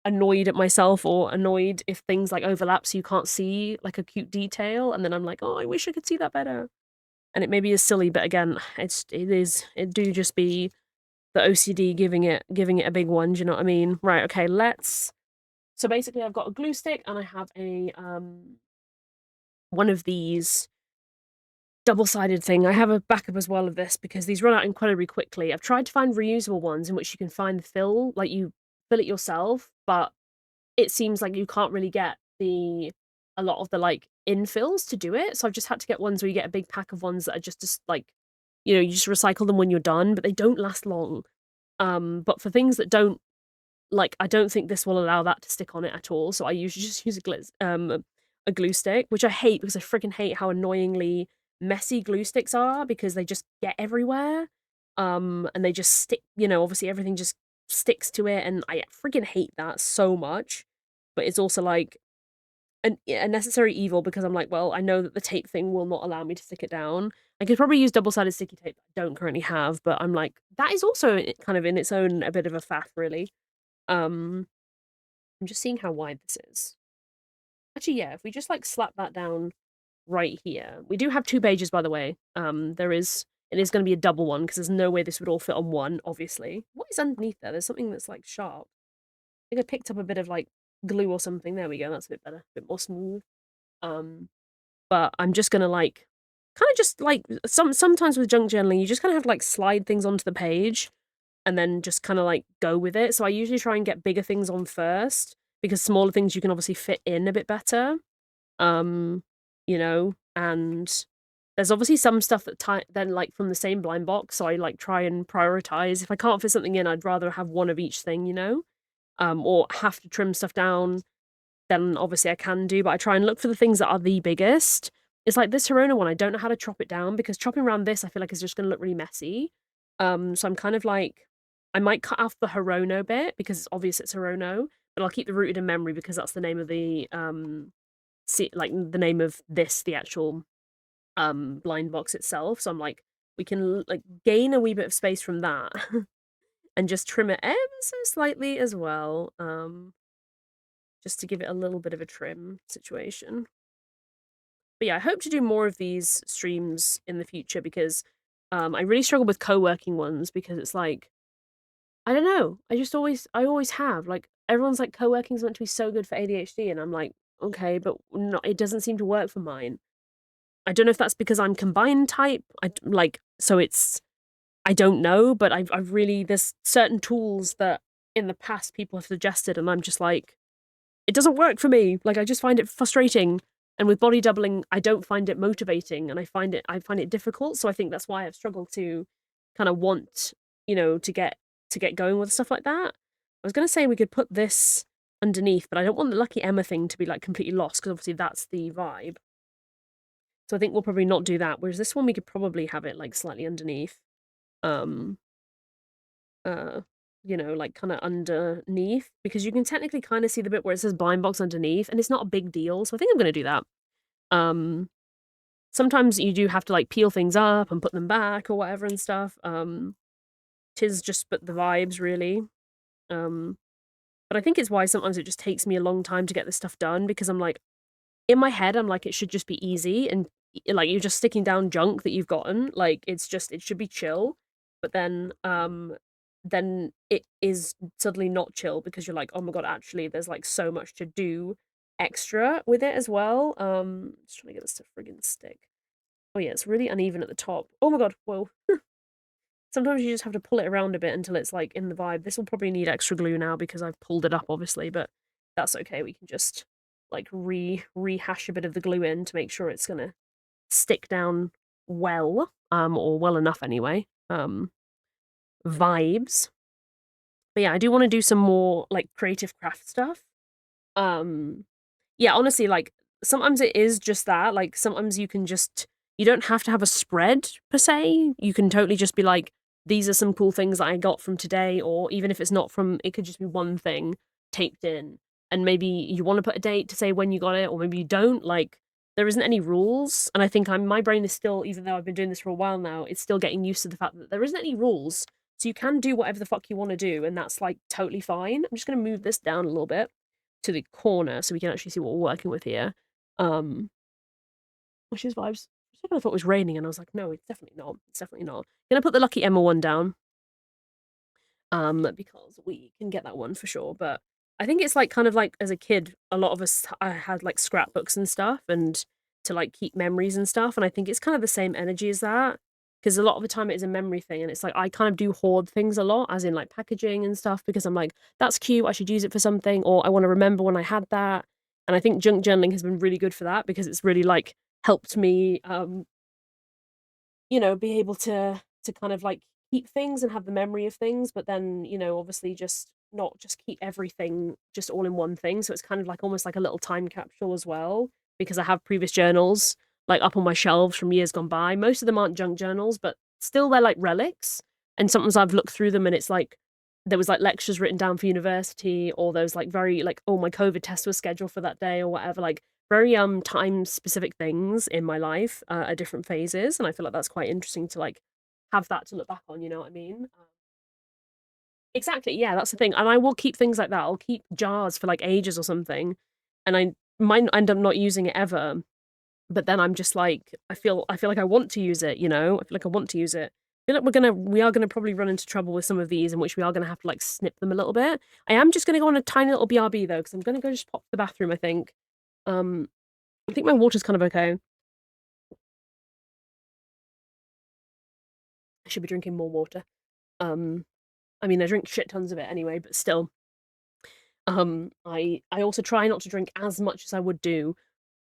annoyed at myself or annoyed if things like overlap so you can't see like a cute detail, and then I'm like, oh, I wish I could see that better. And it maybe is silly, but again, it do just be the OCD giving it a big one, do you know what I mean? Right, okay, so basically I've got a glue stick and I have a one of these double-sided thing. I have a backup as well of this because these run out incredibly quickly. I've tried to find reusable ones in which you can find the fill, like you fill it yourself, but it seems like you can't really get a lot of the like infills to do it. So I've just had to get ones where you get a big pack of ones that are just like, you just recycle them when you're done, but they don't last long. But for things that don't, like, I don't think this will allow that to stick on it at all. So I usually just use a glue stick, which I hate because I freaking hate how annoyingly messy glue sticks are because they just get everywhere. And they just stick, obviously everything just sticks to it, and I freaking hate that so much. But it's also like a necessary evil because I'm like, well, I know that the tape thing will not allow me to stick it down. I could probably use double-sided sticky tape that I don't currently have, but I'm like, that is also kind of in its own a bit of a faff, really. I'm just seeing how wide this is. Actually, yeah, if we just like slap that down right here. We do have 2 pages, by the way. It is going to be a double one because there's no way this would all fit on one, obviously. What is underneath there? There's something that's like sharp. I think I picked up a bit of like glue or something. There we go. That's a bit better, a bit more smooth. But I'm just gonna like kind of just like sometimes with junk journaling, you just kind of have to like slide things onto the page and then just kind of like go with it. So I usually try and get bigger things on first because smaller things you can obviously fit in a bit better. And there's obviously some stuff that then like from the same blind box, so I like try and prioritize. If I can't fit something in, I'd rather have one of each thing, or have to trim stuff down, then obviously I can do, but I try and look for the things that are the biggest. It's like this Hirona one, I don't know how to chop it down because chopping around this I feel like is just going to look really messy. So I'm kind of like I might cut off the Hirono bit because it's obvious it's Hirono, but I'll keep the rooted in memory because that's the name of the like the name of the actual blind box itself. So I'm like, we can like gain a wee bit of space from that and just trim it ever so slightly as well. Just to give it a little bit of a trim situation. But yeah, I hope to do more of these streams in the future because I really struggle with co-working ones because it's like I don't know. I always have like everyone's like co-working is meant to be so good for ADHD, and I'm like okay, but not, it doesn't seem to work for mine. I don't know if that's because I'm combined type. Like so it's I don't know, but I've really there's certain tools that in the past people have suggested, and I'm just like it doesn't work for me. Like I just find it frustrating. And with body doubling, I don't find it motivating and I find it difficult. So I think that's why I've struggled to kind of want, to get going with stuff like that. I was gonna say we could put this underneath, but I don't want the Lucky Emma thing to be like completely lost because obviously that's the vibe. So I think we'll probably not do that. Whereas this one we could probably have it like slightly underneath. Um uh like kind of underneath because you can technically kind of see the bit where it says blind box underneath and it's not a big deal. So I think I'm going to do that. Um Sometimes you do have to like peel things up and put them back or whatever and stuff. Tis just but the vibes really. Um but I think it's why sometimes it just takes me a long time to get this stuff done because I'm like in my head I'm like it should just be easy and like you're just sticking down junk that you've gotten like it should be chill but then it is suddenly not chill because you're like oh my god actually there's like so much to do extra with it as well. Just trying to get this to friggin' stick. Oh yeah, it's really uneven at the top. Oh my god, whoa. Sometimes you just have to pull it around a bit until it's like in the vibe. This will probably need extra glue now because I've pulled it up obviously, but that's okay. We can just like rehash a bit of the glue in to make sure it's gonna stick down well, or well enough anyway. Vibes. But yeah, I do want to do some more like creative craft stuff. Um yeah, honestly, like sometimes it is just that. Like sometimes you don't have to have a spread per se. You can totally just be like, these are some cool things that I got from today, or even if it's not from it could just be one thing taped in. And maybe you want to put a date to say when you got it, or maybe you don't. Like there isn't any rules. And I think my brain is still, even though I've been doing this for a while now, it's still getting used to the fact that there isn't any rules. So you can do whatever the fuck you want to do, and that's like totally fine. I'm just gonna move this down a little bit to the corner so we can actually see what we're working with here. Um, which is vibes. I thought it was raining, and I was like, no, it's definitely not. It's definitely not. Gonna put the Lucky Emma one down. Because we can get that one for sure. But I think it's like kind of like as a kid, a lot of us I had like scrapbooks and stuff, and to like keep memories and stuff. And I think it's kind of the same energy as that. Because a lot of the time it is a memory thing, and it's like I kind of do hoard things a lot, as in like packaging and stuff, because I'm like, that's cute, I should use it for something, or I want to remember when I had that. And I think junk journaling has been really good for that because it's really like helped me be able to kind of like keep things and have the memory of things, but then, obviously just not just keep everything just all in one thing. So it's kind of like almost like a little time capsule as well, because I have previous journals like up on my shelves from years gone by. Most of them aren't junk journals, but still they're like relics. And sometimes I've looked through them and it's like there was like lectures written down for university, or there was like very like, oh, my COVID test was scheduled for that day or whatever, like very time specific things in my life at different phases, and I feel like that's quite interesting to like have that to look back on. You know what I mean? Exactly. Yeah, that's the thing, and I will keep things like that. I'll keep jars for like ages or something, and I might end up not using it ever. But then I'm just like I feel like I want to use it. I feel like I want to use it. I feel like we are gonna probably run into trouble with some of these, in which we are gonna have to like snip them a little bit. I am just gonna go on a tiny little BRB though, because I'm gonna go just pop to the bathroom. I think. Um, I think my water's kind of okay. I should be drinking more water. Um, I mean, I drink shit tons of it anyway, but still. I also try not to drink as much as I would do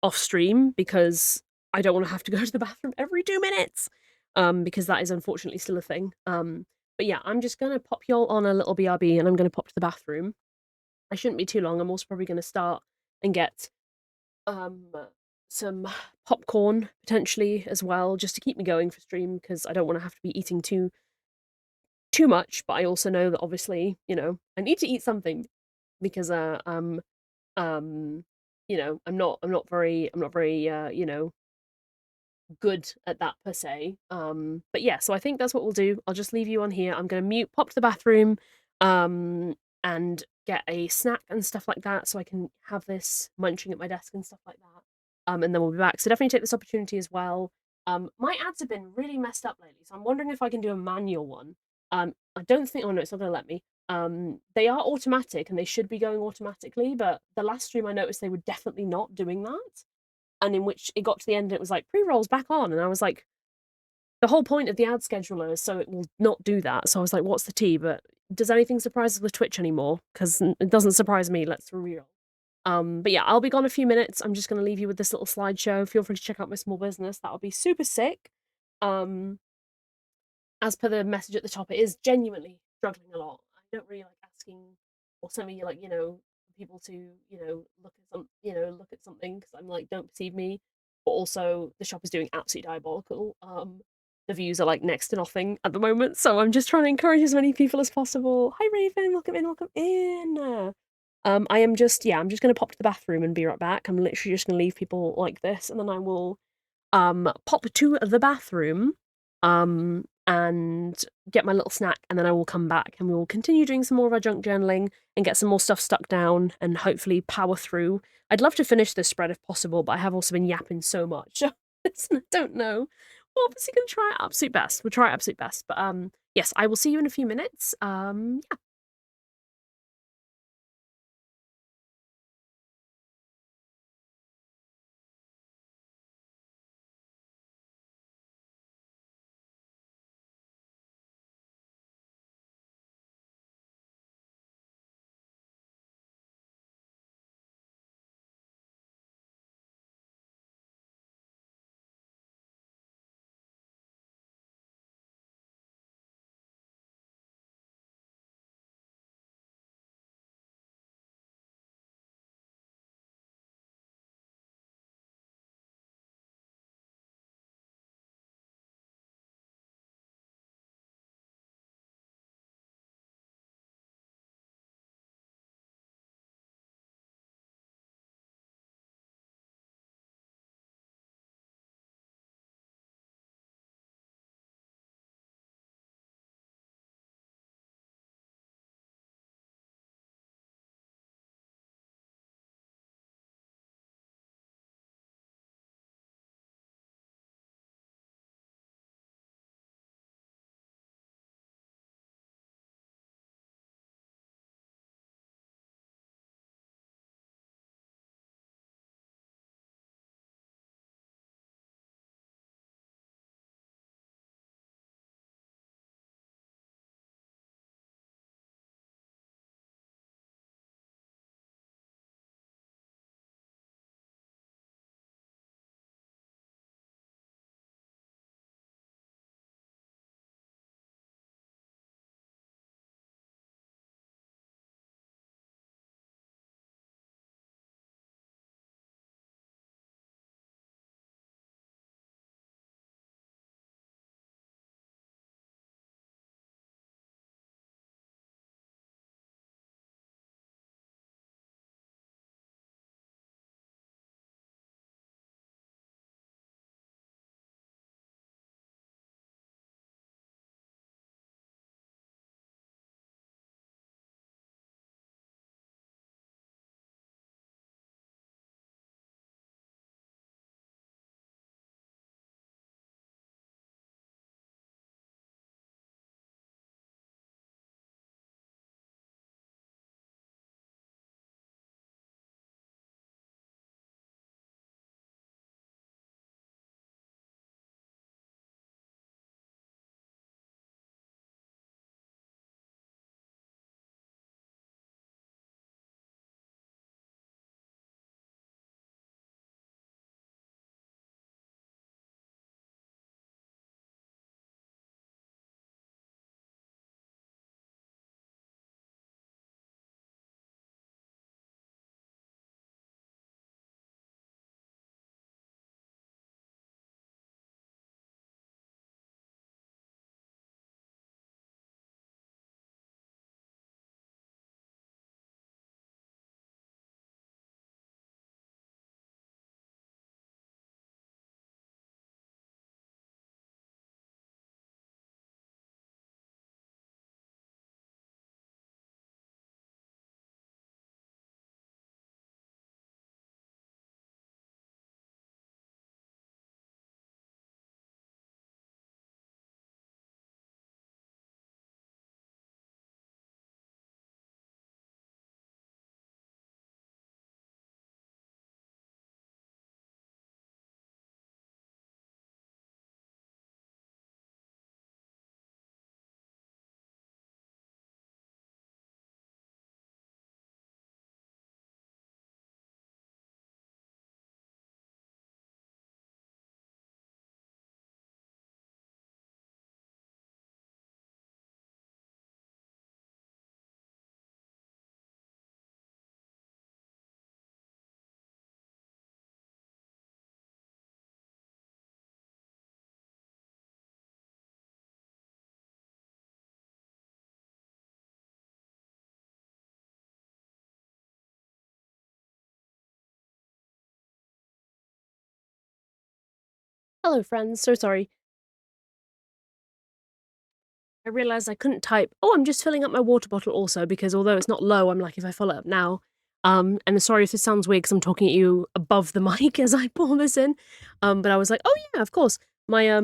off stream because I don't want to have to go to the bathroom every 2 minutes. Because that is unfortunately still a thing. But yeah, I'm just gonna pop y'all on a little BRB and I'm gonna pop to the bathroom. I shouldn't be too long. I'm also probably gonna start and get um some popcorn potentially as well, just to keep me going for stream because I don't want to have to be eating too much, but I also know that obviously, I need to eat something because um, I'm not very good at that per se. But yeah, so I think that's what we'll do. I'll just leave you on here. I'm gonna mute, pop to the bathroom, and get a snack and stuff like that, so I can have this munching at my desk and stuff like that. And then we'll be back. So definitely take this opportunity as well. My ads have been really messed up lately, so I'm wondering if I can do a manual one. I don't think. Oh no, it's not gonna let me. They are automatic and they should be going automatically, but the last stream I noticed they were definitely not doing that, and in which it got to the end and it was like pre-rolls back on, and I was like, the whole point of the ad scheduler is so it will not do that. So I was like, what's the tea? But does anything surprise us with Twitch anymore? Because it doesn't surprise me. Let's reroll. But yeah, I'll be gone a few minutes. I'm just going to leave you with this little slideshow. Feel free to check out my small business. That would be super sick. Um, as per the message at the top, it is genuinely struggling a lot. I don't really like asking or sending you, like, people to, look at something, because I'm like, don't perceive me. But also the shop is doing absolutely diabolical. The views are like next to nothing at the moment, so I'm just trying to encourage as many people as possible. Hi Raven, welcome in, welcome in. I'm just gonna pop to the bathroom and be right back. I'm literally just gonna leave people like this, and then I will pop to the bathroom, and get my little snack, and then I will come back and we will continue doing some more of our junk journaling and get some more stuff stuck down and hopefully power through. I'd love to finish this spread if possible, but I have also been yapping so much. I don't know. We're obviously gonna try our absolute best. We'll try our absolute best. But yes, I will see you in a few minutes. Yeah. Hello, friends. So sorry. I realized I couldn't type. Oh, I'm just filling up my water bottle also because although it's not low, I'm like, if I fill it up now. And sorry if this sounds weird because I'm talking at you above the mic as I pour this in. But I was like, oh yeah, of course. My I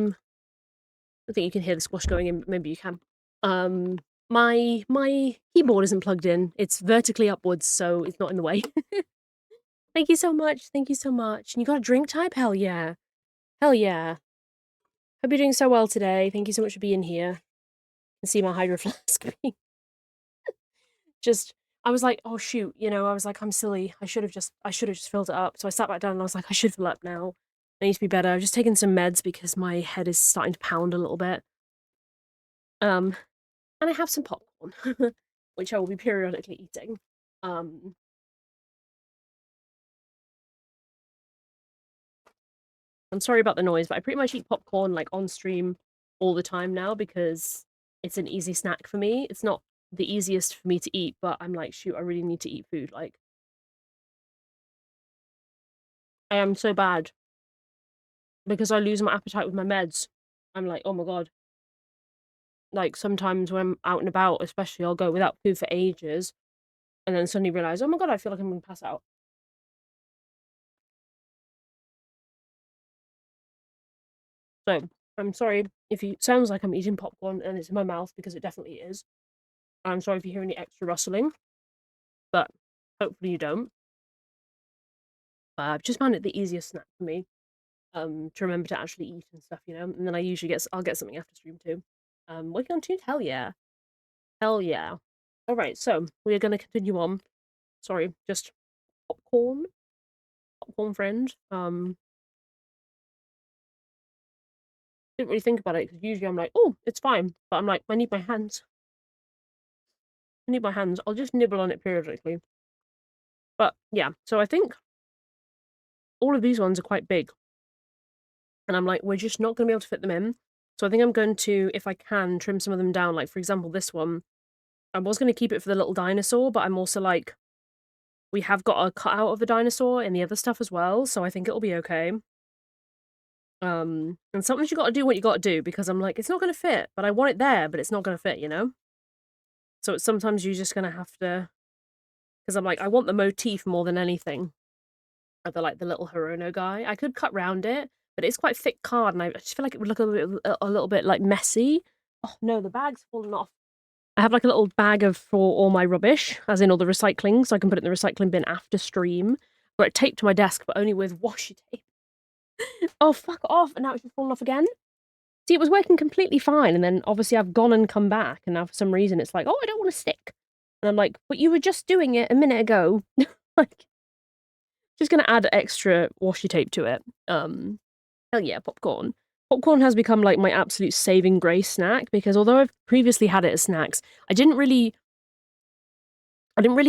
think you can hear the squash going in, but maybe you can. Um, my keyboard isn't plugged in. It's vertically upwards, so it's not in the way. Thank you so much. Thank you so much. And you got a drink type? Hell yeah. Hell yeah. Hope you're doing so well today. Thank you so much for being here. And see my hydro flask. Just I was like, "Oh shoot," I was like, "I'm silly. I should have just filled it up." So I sat back down and I was like, "I should fill up now. I need to be better." I've just taken some meds because my head is starting to pound a little bit. Um, and I have some popcorn, which I will be periodically eating. Um, I'm sorry about the noise, but I pretty much eat popcorn like on stream all the time now because it's an easy snack for me. It's not the easiest for me to eat, but I'm like, shoot, I really need to eat food. Like, I am so bad because I lose my appetite with my meds. I'm like, oh my god. Like sometimes when I'm out and about, especially, I'll go without food for ages, and then suddenly realize, oh my god, I feel like I'm gonna pass out. So I'm sorry if you sounds like I'm eating popcorn and it's in my mouth because it definitely is. I'm sorry if you hear any extra rustling, but hopefully you don't. I've just found it the easiest snack for me to remember to actually eat and stuff, and then I'll get something after stream too. Working on tooth, hell yeah, hell yeah. All right, so we are going to continue on. Sorry, just popcorn, popcorn friend. Didn't really think about it because usually I'm like, oh, it's fine, but I'm like, I need my hands. I need my hands. I'll just nibble on it periodically. But yeah, so I think all of these ones are quite big, and I'm like, we're just not going to be able to fit them in. So I think I'm going to, if I can, trim some of them down. Like for example, this one. I was going to keep it for the little dinosaur, but I'm also like, we have got a cutout of the dinosaur in the other stuff as well, so I think it'll be okay. And sometimes you got to do what you got to do because I'm like, it's not going to fit, but I want it there, but it's not going to fit. So it's sometimes you're just going to have to, because I'm like, I want the motif more than anything. Of the little Hirono guy. I could cut round it, but it's quite thick card, and I just feel like it would look a little bit like messy. Oh no, the bag's fallen off. I have like a little bag of for all my rubbish, as in all the recycling, so I can put it in the recycling bin after stream. Got it taped to my desk, but only with washi tape. Oh fuck off! And now it's just fallen off again. See, it was working completely fine, and then obviously I've gone and come back, and now for some reason it's like, oh, I don't want to stick. And I'm like, but you were just doing it a minute ago. Like, just gonna add extra washi tape to it. Hell yeah, popcorn. Popcorn has become like my absolute saving grace snack because although I've previously had it as snacks, I didn't really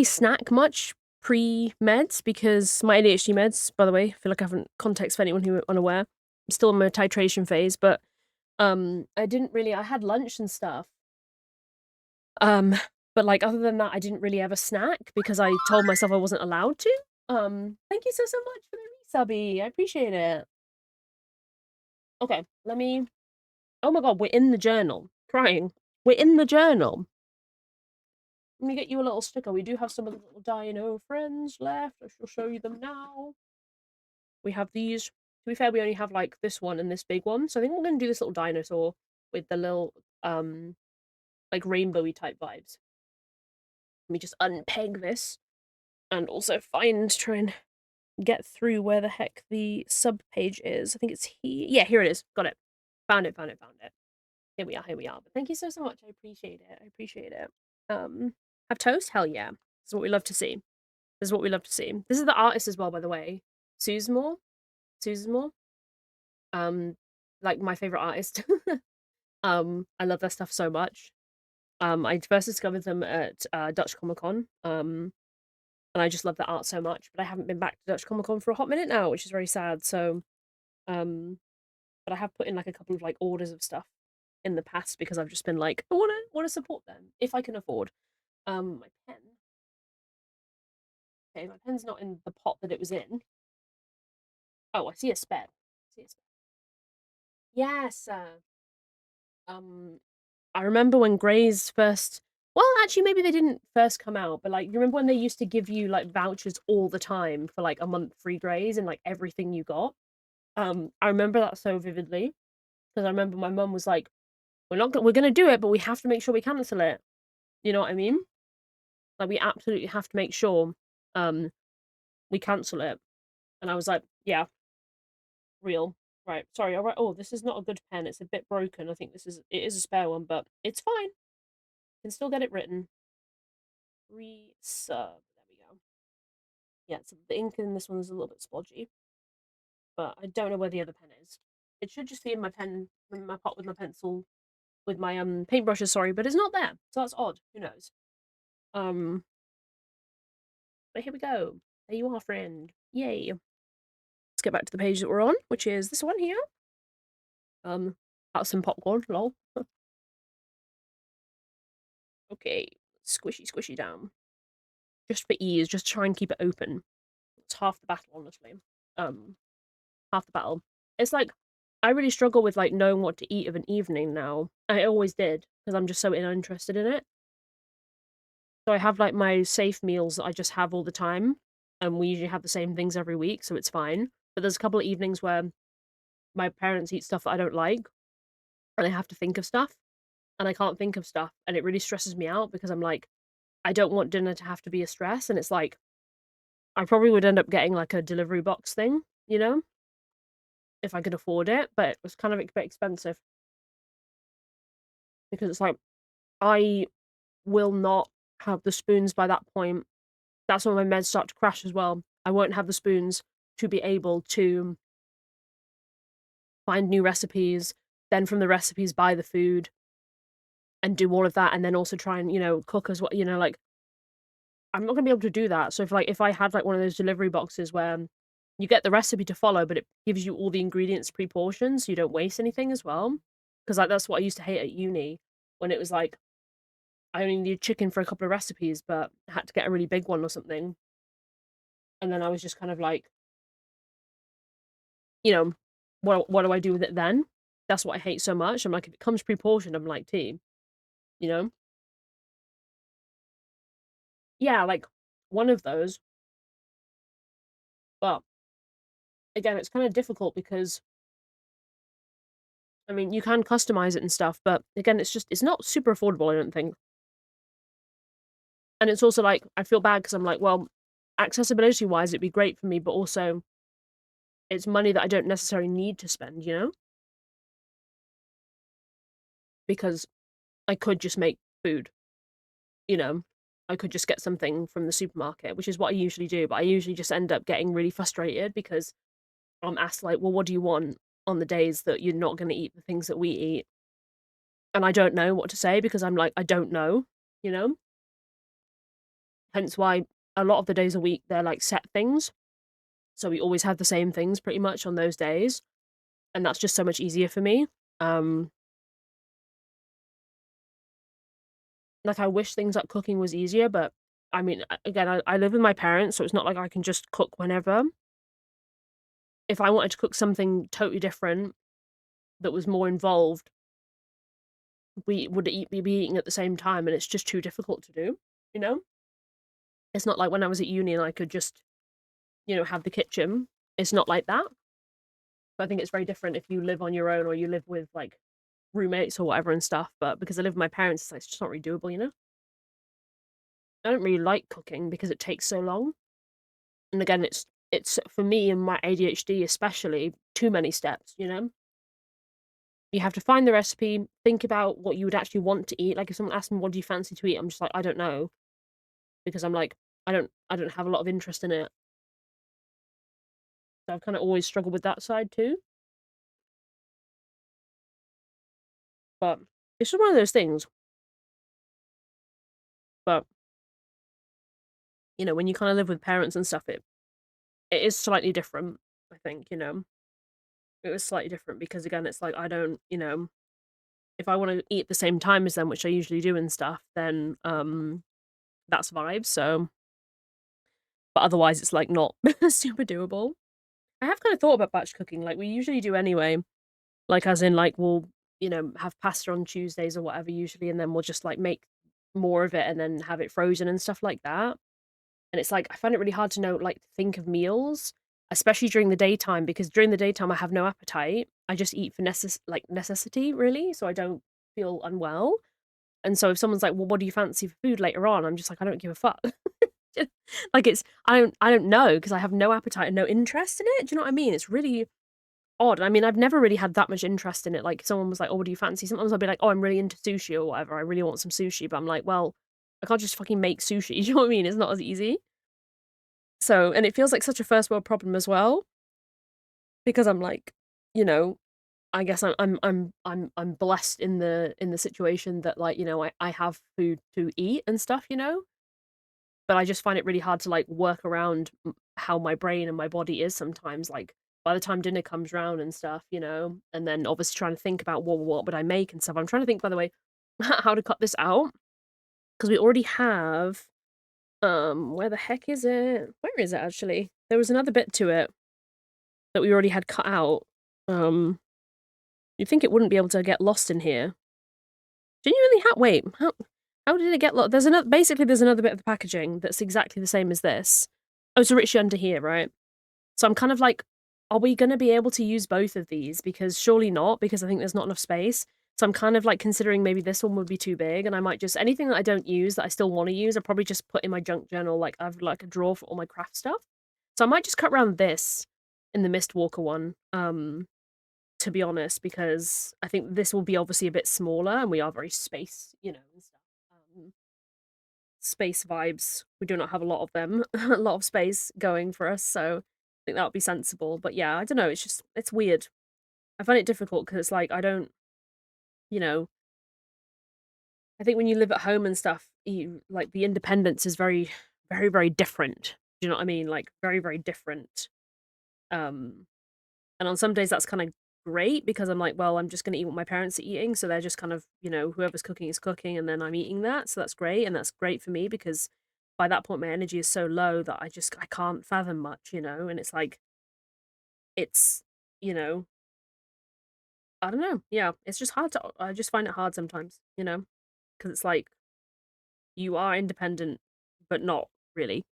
snack much pre-meds because my ADHD meds, by the way, I feel like I haven't context for anyone who are unaware. I'm still in my titration phase, but I had lunch and stuff. Um, but like other than that, I didn't really ever snack because I told myself I wasn't allowed to. Thank you so much for the resubby. I appreciate it. Okay, let me. Oh my god, we're in the journal. Crying. We're in the journal. Let me get you a little sticker. We do have some of the little dino friends left. I shall show you them now. We have these. To be fair, we only have like this one and this big one. So I think we're gonna do this little dinosaur with the little like rainbowy type vibes. Let me just unpeg this and also try and get through where the heck the sub page is. I think it's here. Yeah, here it is. Got it. Found it, found it, found it. Here we are, here we are. But thank you so much. I appreciate it. I appreciate it. Have toast? Hell yeah. This is what we love to see. This is what we love to see. This is the artist as well, by the way. Suzmore. Suzmore. Um, like my favorite artist. I love their stuff so much. I first discovered them at Dutch Comic Con. And I just love the art so much. But I haven't been back to Dutch Comic Con for a hot minute now, which is very sad. So, um, but I have put in like a couple of like orders of stuff in the past because I've just been like, I wanna support them if I can afford. My pen. Okay, my pen's not in the pot that it was in. Oh, I see a spare. I see a spare. Yes. Um, I remember when Grays first. Well, actually, maybe they didn't first come out, but like, you remember when they used to give you like vouchers all the time for like a month free Grays and like everything you got? I remember that so vividly because I remember my mum was like, we're gonna do it, but we have to make sure we cancel it." You know what I mean? Like, we absolutely have to make sure, um, we cancel it. And I was like, "Yeah, real. Right, sorry, alright. Oh, this is not a good pen, it's a bit broken. I think it is a spare one, but it's fine. Can still get it written. Resub. There we go. Yeah, so the ink in this one is a little bit splodgy, but I don't know where the other pen is. It should just be in my pot with my pencil, with my paintbrushes, sorry, but it's not there. So that's odd. Who knows? Um, but here we go. There you are, friend. Yay. Let's get back to the page that we're on, which is this one here. That's some popcorn, lol. Okay, squishy, squishy down. Just for ease, just try and keep it open. It's half the battle, honestly. Um, Half the battle. It's like I really struggle with like knowing what to eat of an evening now. I always did because I'm just so uninterested in it. So I have like my safe meals that I just have all the time, and we usually have the same things every week, so it's fine. But there's a couple of evenings where my parents eat stuff that I don't like, and I have to think of stuff, and I can't think of stuff, and it really stresses me out because I'm like, I don't want dinner to have to be a stress, and it's like I probably would end up getting like a delivery box thing, you know, if I could afford it, but it was kind of a bit expensive because it's like I will not have the spoons by that point. That's when my meds start to crash as well. I won't have the spoons to be able to find new recipes, then from the recipes buy the food and do all of that, and then also try and, cook as well, like, I'm not gonna be able to do that. So if I had, like, one of those delivery boxes where you get the recipe to follow, but it gives you all the ingredients pre-portioned so you don't waste anything as well. Because like, that's what I used to hate at uni when it was like, I only needed chicken for a couple of recipes, but I had to get a really big one or something, and then I was just kind of like, you know, what do I do with it then? That's what I hate so much. I'm like, if it comes pre-portioned, I'm like, tea, you know? Yeah, like one of those. But again, it's kind of difficult because I mean, you can customize it and stuff, but again, it's not super affordable, I don't think. And it's also like I feel bad because I'm like, well, accessibility wise, it'd be great for me, but also it's money that I don't necessarily need to spend, because I could just make food, you know. I could just get something from the supermarket, which is what I usually do, but I usually just end up getting really frustrated because I'm asked like, "Well, what do you want on the days that you're not gonna eat the things that we eat?" And I don't know what to say because I'm like, "I don't know," you know? Hence why a lot of the days a week, they're like set things, so we always have the same things pretty much on those days, and that's just so much easier for me. Um, like, I wish things like cooking was easier, but I mean, again, I live with my parents, so it's not like I can just cook whenever. If I wanted to cook something totally different that was more involved, we would be eating at the same time, and it's just too difficult to do, you know? It's not like when I was at uni and I could just, have the kitchen. It's not like that. But I think it's very different if you live on your own or you live with, like, roommates or whatever and stuff, but because I live with my parents, it's just not really doable, you know? I don't really like cooking because it takes so long, and again, it's for me and my ADHD especially, too many steps, you know? You have to find the recipe, think about what you would actually want to eat, like, if someone asked me, "What do you fancy to eat?" I'm just like, "I don't know," because I'm like, I don't have a lot of interest in it, so I've kinda always struggled with that side too, but it's just one of those things, but, when you kinda live with parents and stuff, it is slightly different, I think, you know? It was slightly different because, again, it's like I don't, if I wanna eat at the same time as them, which I usually do and stuff, then, that's vibes, so but otherwise, it's, like, not super doable. I have kinda thought about batch cooking, like, we usually do anyway, Like, as in, like, we'll, have pasta on Tuesdays or whatever usually, and then we'll just, like, make more of it and then have it frozen and stuff like that. And it's like, I find it really hard to know, like, to think of meals, especially during the daytime, because during the daytime, I have no appetite. I just eat for necessity, really, so I don't feel unwell. And so if someone's like, "Well, what do you fancy for food later on?" I'm just like, "I don't give a fuck." Like, it's I don't know because I have no appetite and no interest in it. Do you know what I mean? It's really odd. I mean, I've never really had that much interest in it. Like, someone was like, "Oh, what do you fancy?" Sometimes I'll be like, "Oh, I'm really into sushi or whatever. I really want some sushi." But I'm like, "Well, I can't just fucking make sushi." Do you know what I mean? It's not as easy. So, and it feels like such a first world problem as well because I'm like, you know, I guess I'm blessed in the situation that, like, I have food to eat and stuff, but I just find it really hard to, like, work around how my brain and my body is sometimes, like, by the time dinner comes round and stuff, and then obviously trying to think about what would I make and stuff. I'm trying to think, by the way, how to cut this out because we already have, where the heck is it? Where is it actually? There was another bit to it that we already had cut out. Um, you'd think it wouldn't be able to get lost in here. Genuinely, wait, how did it get lost? There's another bit of the packaging that's exactly the same as this. Oh, it's literally under here, right? So I'm kind of like, are we gonna be able to use both of these? Because surely not, because I think there's not enough space. So I'm kind of like considering maybe this one would be too big, and I might just anything that I don't use that I still want to use, I'll probably just put in my junk journal. Like I've like a drawer for all my craft stuff. So I might just cut around this in the Mistwalker one. To be honest, because I think this will be obviously a bit smaller, and we are very space, and stuff. Space vibes. We do not have a lot of them, a lot of space going for us, so I think that would be sensible. But yeah, I don't know. It's weird. I find it difficult because it's like I don't, you know, I think when you live at home and stuff, you like the independence is very, very, very different. Do you know what I mean? Like very, very different. Um, And on some days, that's kinda great because I'm like, "Well, I'm just gonna eat what my parents are eating," so they're just kind of, whoever's cooking is cooking, and then I'm eating that, so that's great, and that's great for me because by that point, my energy is so low that I can't fathom much, and it's like, it's, you know, I don't know, yeah, it's just hard to I just find it hard sometimes, because it's like, you are independent, but not really.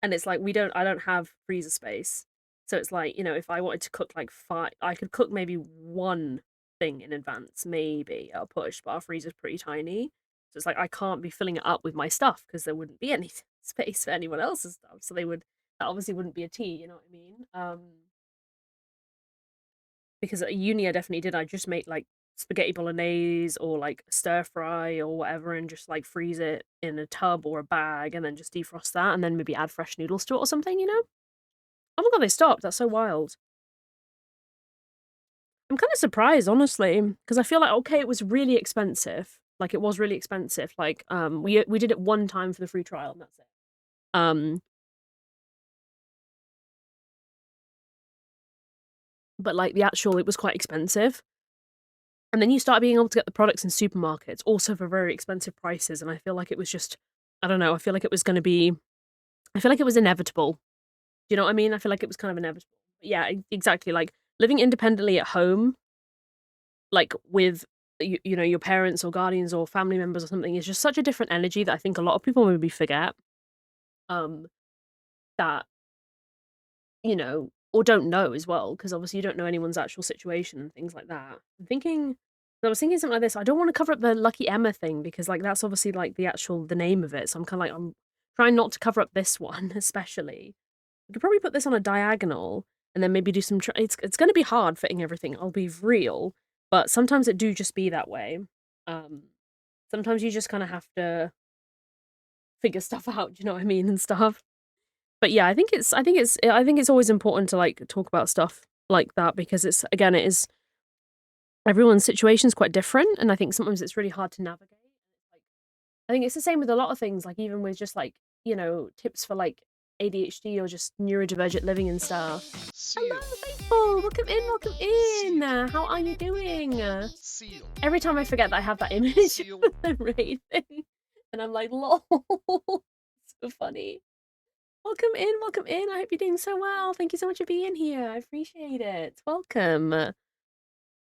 And it's like I don't have freezer space. So it's like, if I wanted to cook like 5 I could cook maybe 1 thing in advance, maybe at a push, but our freezer's pretty tiny. So it's like I can't be filling it up with my stuff because there wouldn't be any space for anyone else's stuff. So that obviously wouldn't be a tea, you know what I mean? Because at uni I definitely did. I just make like spaghetti bolognese or like stir fry or whatever and just like freeze it in a tub or a bag and then just defrost that and then maybe add fresh noodles to it or something. Oh my god, they stopped. That's so wild. I'm kinda surprised, honestly, because I feel like, okay, it was really expensive. Like, it was really expensive. Like, we did it 1 time for the free trial, and that's it. Um, but, like, the actual it was quite expensive. And then you start being able to get the products in supermarkets, also for very expensive prices, and I feel like it was just I don't know, I feel like it was gonna be I feel like it was inevitable. Do you know what I mean? I feel like it was kind of inevitable. But yeah, exactly, like, living independently at home like, with your parents or guardians or family members or something is just such a different energy that I think a lot of people maybe forget, um, that, or don't know as well, because obviously you don't know anyone's actual situation and things like that. I was thinking something like this, I don't wanna cover up the Lucky Emma thing because, like, that's obviously, like, the name of it, so I'm kinda like, I'm trying not to cover up this one especially. I could probably put this on a diagonal and then maybe do some it's gonna be hard fitting everything, I'll be real, but sometimes it do just be that way. Um, Sometimes you just kinda have to figure stuff out, do you know what I mean, and stuff. But yeah, I think it's always important to, like, talk about stuff like that because it's again, it is everyone's situation is quite different, and I think sometimes it's really hard to navigate. Like, I think it's the same with a lot of things, like, even with just, like, tips for, like, ADHD or just neurodivergent living and stuff. Seal, Hello, faithful! Welcome in, welcome in! seal, How are you doing? seal, Every time I forget that I have that image seal. of the raid thing, and I'm like, "Lol." So funny. Welcome in, welcome in. I hope you're doing so well. Thank you so much for being here. I appreciate it. Welcome.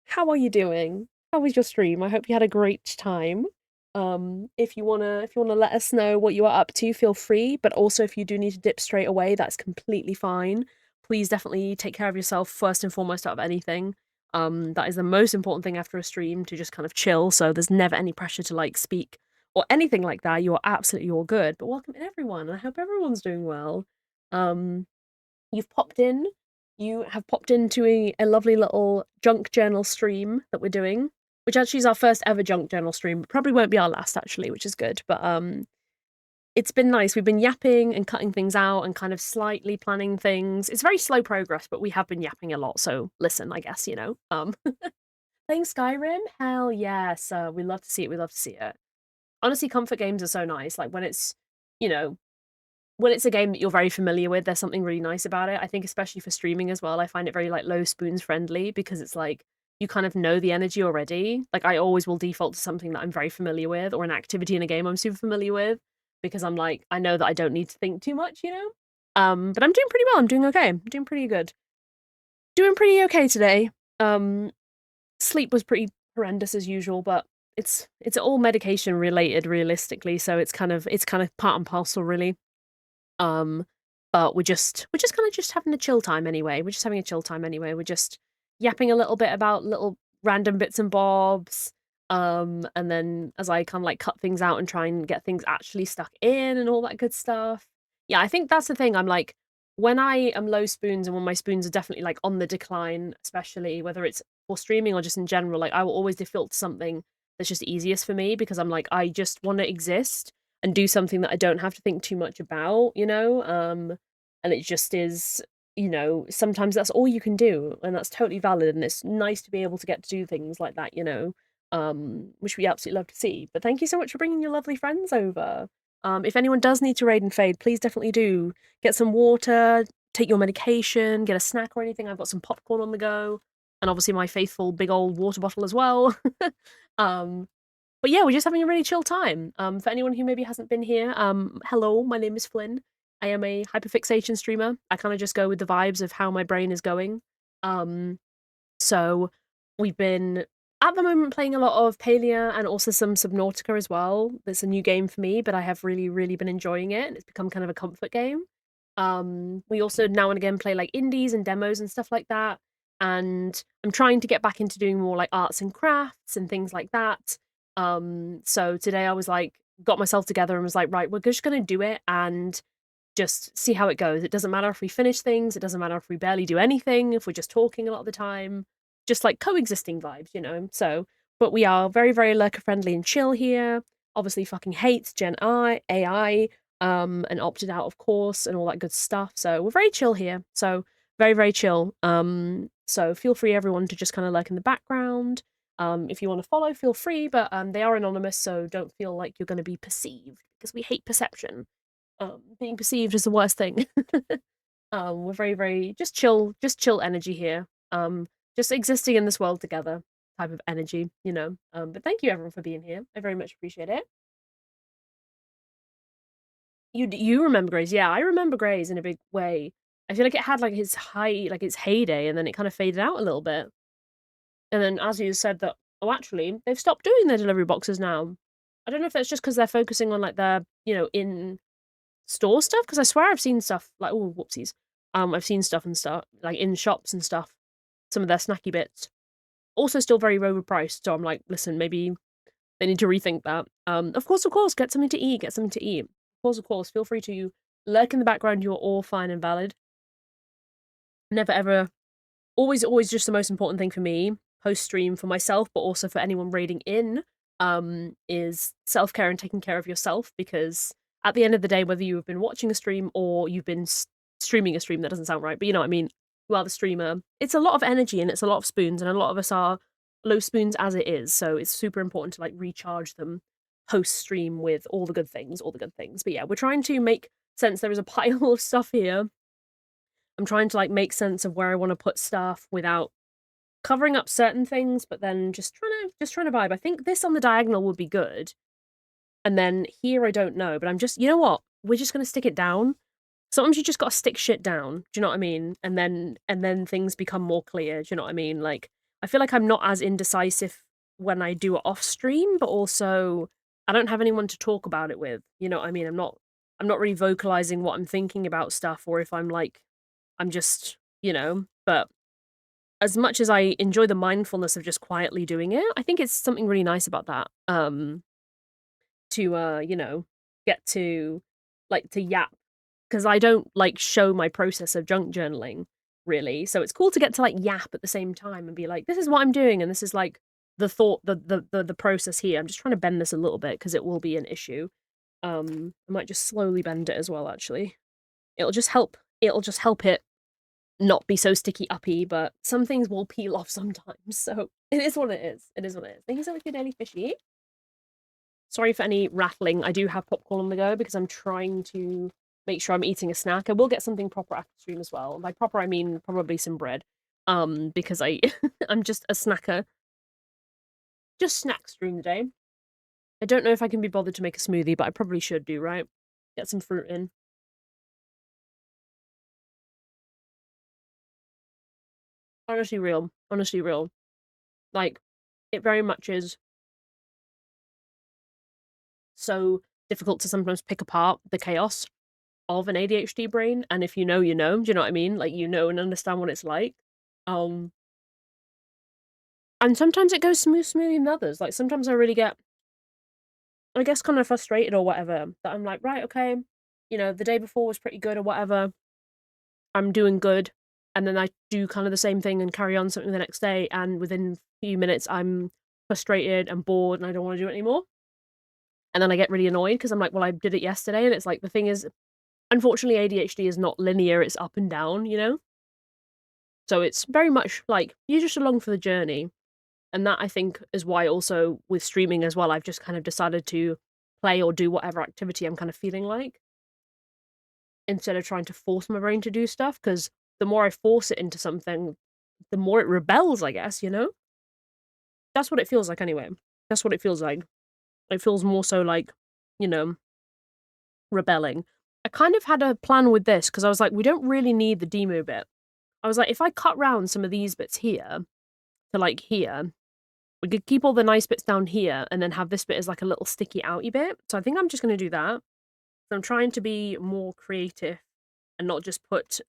How are you doing? How was your stream? I hope you had a great time. If you wanna let us know what you are up to, feel free. But also, if you do need to dip straight away, that's completely fine. Please definitely take care of yourself first and foremost out of anything. That is the most important thing after a stream to just kind of chill. So there's never any pressure to like speak or anything like that. You are absolutely all good. But welcome in everyone. I hope everyone's doing well. Um, You've popped in. You have popped into a lovely little junk journal stream that we're doing, which actually is our first ever junk journal stream. But probably won't be our last actually, which is good. But it's been nice. We've been yapping and cutting things out and kind of slightly planning things. It's very slow progress, but we have been yapping a lot. So listen, I guess, you know. Playing Skyrim? Hell yes. We love to see it. We love to see it. Honestly, comfort games are so nice. Like you know, when it's a game that you're very familiar with, there's something really nice about it. I think especially for streaming as well, I find it very like low spoons friendly because it's like you kind of know the energy already. Like I always will default to something that I'm very familiar with or an activity in a game I'm super familiar with because I'm like I know that I don't need to think too much, you know? But I'm doing pretty well. I'm doing okay. I'm doing pretty good. Doing pretty okay today. Um Sleep was pretty horrendous as usual, but it's all medication related realistically, so it's kind of part and parcel really. Um, but we're just kind of just having a chill time anyway. We're just having a chill time anyway. We're just yapping a little bit about little random bits and bobs. And then as I kind of like cut things out and try and get things actually stuck in and all that good stuff. Yeah, I think that's the thing. I'm like, when I am low spoons and when my spoons are definitely like on the decline, especially whether it's for streaming or just in general, like I will always default to something that's just easiest for me because I'm like, I just want to exist and do something that I don't have to think too much about, you know? And it just is, you know, sometimes that's all you can do, and that's totally valid. And it's nice to be able to get to do things like that, you know, which we absolutely love to see. But thank you so much for bringing your lovely friends over. If anyone does need to raid and fade, please definitely do get some water, take your medication, get a snack or anything. I've got some popcorn on the go, and obviously my faithful big old water bottle as well. um, but yeah, we're just having a really chill time. For anyone who maybe hasn't been here, hello, my name is Flynn. I am a hyperfixation streamer. I kind of just go with the vibes of how my brain is going. Um, so we've been at the moment playing a lot of Palia and also some Subnautica as well. That's a new game for me, but I have really, really been enjoying it, and it's become kind of a comfort game. We also now and again play like indies and demos and stuff like that. And I'm trying to get back into doing more like arts and crafts and things like that. So today I was like, got myself together and was like, right, we're just gonna do it and just see how it goes. It doesn't matter if we finish things, it doesn't matter if we barely do anything, if we're just talking a lot of the time, just like coexisting vibes, you know? So, but we are very, very lurker friendly and chill here. Obviously, fucking hates Gen AI, and opted out, of course, and all that good stuff. So we're very chill here. So very, very chill. So feel free, everyone, to just kind of lurk in the background. If you want to follow, feel free, but they are anonymous, so don't feel like you're going to be perceived because we hate perception. Being perceived is the worst thing. We're very, very just chill energy here. Just existing in this world together type of energy, you know. But thank you everyone for being here. I very much appreciate it. You remember Grays? Yeah, I remember Grays in a big way. I feel like it had like its heyday, and then it kind of faded out a little bit. And then as you said that, oh, actually, they've stopped doing their delivery boxes now. I don't know if that's just because they're focusing on like their, you know, in store stuff because I swear I've seen stuff like oh whoopsies. I've seen stuff and stuff like in shops and stuff. Some of their snacky bits also still very overpriced. So I'm like, listen, maybe they need to rethink that. Of course, get something to eat. Get something to eat. Of course, feel free to lurk in the background. You're all fine and valid. Never ever. Always just the most important thing for me post stream for myself, but also for anyone raiding in. Is self care and taking care of yourself because at the end of the day, whether you have been watching a stream or you've been streaming a stream, that doesn't sound right, but you know what I mean. You are the streamer. It's a lot of energy and it's a lot of spoons, and a lot of us are low spoons as it is. So it's super important to like recharge them post stream with all the good things, all the good things. But yeah, we're trying to make sense. There is a pile of stuff here. I'm trying to like make sense of where I want to put stuff without covering up certain things, but then just trying to vibe. I think this on the diagonal would be good. And then here I don't know, but I'm just you know what? We're just gonna stick it down. sometimes you just gotta stick shit down, do you know what I mean? And then things become more clear, do you know what I mean? Like, I feel like I'm not as indecisive when I do it off stream, but also I don't have anyone to talk about it with, you know what I mean? I'm not really vocalizing what I'm thinking about stuff, or if I'm like I'm just, but as much as I enjoy the mindfulness of just quietly doing it, I think it's something really nice about that. To get to to yap, because I don't like show my process of junk journaling really. So it's cool to get to like yap at the same time and be like, this is what I'm doing, and this is like the thought, the process here. I'm just trying to bend this a little bit because it will be an issue. I might just slowly bend it as well, actually. It'll just help it not be so sticky uppy, but some things will peel off sometimes. So it is what it is. It is what it is. Thank you so much for your daily fishy. Sorry for any rattling. I do have popcorn on the go because I'm trying to make sure I'm eating a snack. I will get something proper after stream as well. By proper, I mean probably some bread. Because I'm just a snacker. Just snacks during the day. I don't know if I can be bothered to make a smoothie, but I probably should do, right? Get some fruit in. Honestly real. Honestly real. Like, it very much is so difficult to sometimes pick apart the chaos of an ADHD brain, and if you know, you know. Do you know what I mean? Like, you know and understand what it's like. Um, and sometimes it goes smoothly in others. Like, sometimes I really get, I guess, kind of frustrated or whatever, that I'm like, right, okay, the day before was pretty good or whatever. I'm doing good. And then I do kind of the same thing and carry on something the next day, and within a few minutes, I'm frustrated and bored and I don't want to do it anymore. And then I get really annoyed because I'm like, well, I did it yesterday. And it's like, the thing is, unfortunately, ADHD is not linear, it's up and down, you know? So it's very much like you're just along for the journey. And that, I think, is why also with streaming as well, I've just kind of decided to play or do whatever activity I'm kind of feeling like, instead of trying to force my brain to do stuff. Because the more I force it into something, the more it rebels, I guess, you know? That's what it feels like anyway. That's what it feels like. It feels more so like, you know, rebelling. I kind of had a plan with this because I was like, we don't really need the demo bit. I was like, if I cut round some of these bits here to like here, we could keep all the nice bits down here and then have this bit as like a little sticky outy bit. So I think I'm just going to do that. So I'm trying to be more creative and not just put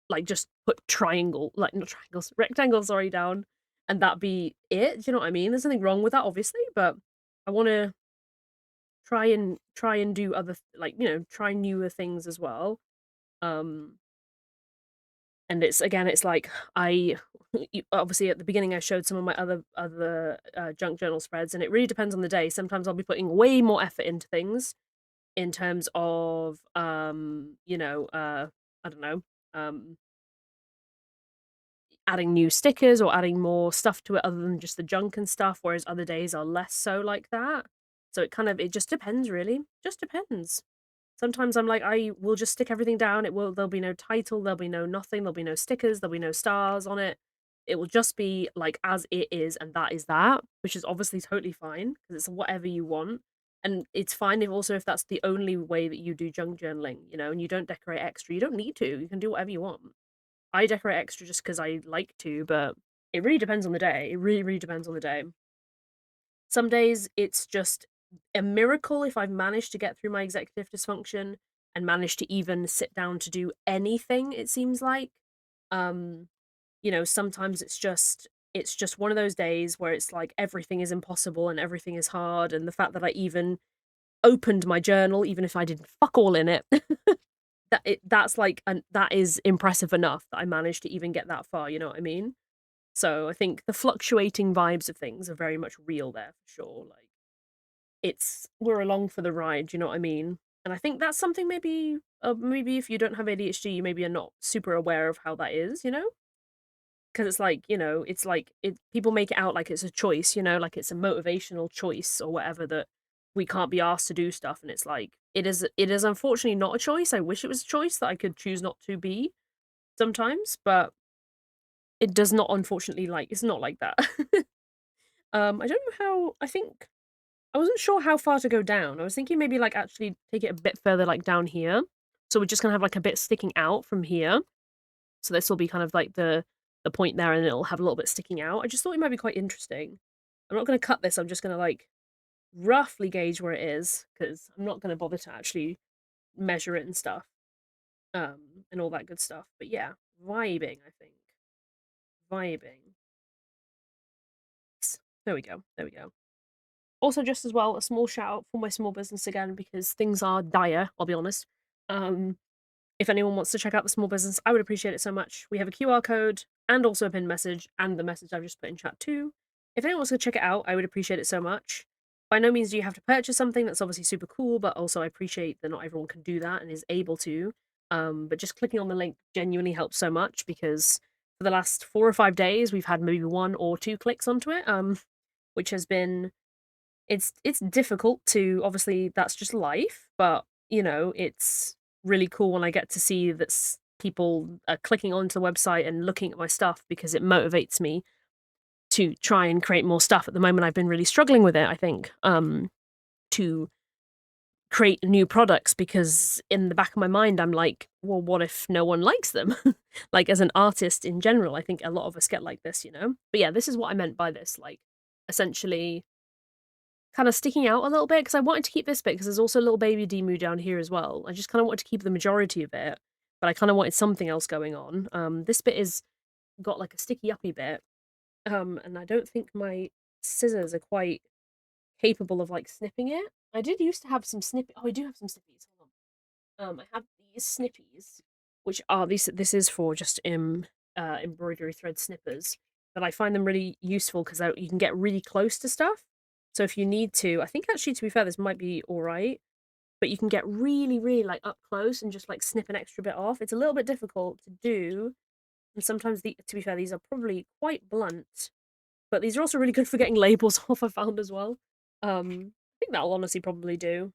triangle, like not triangles, rectangles, sorry, down, and that be it. Do you know what I mean? There's nothing wrong with that, obviously, but I want to try and do other try newer things as well. Um, and it's like obviously at the beginning I showed some of my other junk journal spreads, and it really depends on the day. Sometimes I'll be putting way more effort into things in terms of I don't know, um adding new stickers or adding more stuff to it other than just the junk and stuff, whereas other days are less so like that. So it just depends, really. Just depends. Sometimes I'm like, I will just stick everything down. There'll be no title, there'll be no nothing, there'll be no stickers, there'll be no stars on it. It will just be like as it is, and that is that, which is obviously totally fine because it's whatever you want. And it's fine if that's the only way that you do junk journaling, and you don't decorate extra. You don't need to. You can do whatever you want. I decorate extra just because I like to, but it really depends on the day. It really, really depends on the day. Some days it's just a miracle if I've managed to get through my executive dysfunction and managed to even sit down to do anything, it seems like. Um, sometimes it's just one of those days where it's like everything is impossible and everything is hard, and the fact that I even opened my journal, even if I didn't fuck all in it, that is impressive enough that I managed to even get that far, you know what I mean? So I think the fluctuating vibes of things are very much real there for sure. Like, we're along for the ride, you know what I mean? And I think that's something maybe if you don't have ADHD, you maybe are not super aware of how that is, you know? Because people make it out like it's a choice, like it's a motivational choice or whatever, that we can't be asked to do stuff, and it's like it is unfortunately not a choice. I wish it was a choice that I could choose not to be sometimes, but it does not, unfortunately, like it's not like that. I don't know how. I wasn't sure how far to go down. I was thinking maybe like actually take it a bit further, like down here. So we're just gonna have like a bit sticking out from here. So this will be kind of like the point there, and it'll have a little bit sticking out. I just thought it might be quite interesting. I'm not gonna cut this. I'm just gonna like roughly gauge where it is because I'm not gonna bother to actually measure it and stuff, and all that good stuff. But yeah, vibing. I think vibing. There we go. There we go. Also, just as well, a small shout out for my small business again because things are dire. I'll be honest. Um, if anyone wants to check out the small business, I would appreciate it so much. We have a QR code and also a pinned message and the message I've just put in chat too. If anyone wants to check it out, I would appreciate it so much. By no means do you have to purchase something. That's obviously super cool, but also I appreciate that not everyone can do that and is able to. But just clicking on the link genuinely helps so much because for the last 4 or 5 days we've had maybe 1 or 2 clicks onto it, which has been it's difficult to obviously that's just life, but it's really cool when I get to see that people are clicking onto the website and looking at my stuff because it motivates me to try and create more stuff. At the moment, I've been really struggling with it, I think, to create new products because in the back of my mind, I'm like, well, what if no one likes them? Like, as an artist in general, I think a lot of us get like this. But yeah, this is what I meant by this. Like, essentially, kind of sticking out a little bit because I wanted to keep this bit because there's also a little baby Demu down here as well. I just kind of wanted to keep the majority of it, but I kind of wanted something else going on. This bit is got like a sticky uppy bit, and I don't think my scissors are quite capable of like snipping it. I did used to have some snip. Oh, I do have some snippies. Hold on. I have these snippies, which are these. This is for just embroidery thread snippers, but I find them really useful because you can get really close to stuff. So if you need to, I think actually to be fair, this might be all right, but you can get really, really like up close and just like snip an extra bit off. It's a little bit difficult to do, and sometimes to be fair, these are probably quite blunt, but these are also really good for getting labels off. I found as well. I think that'll honestly probably do.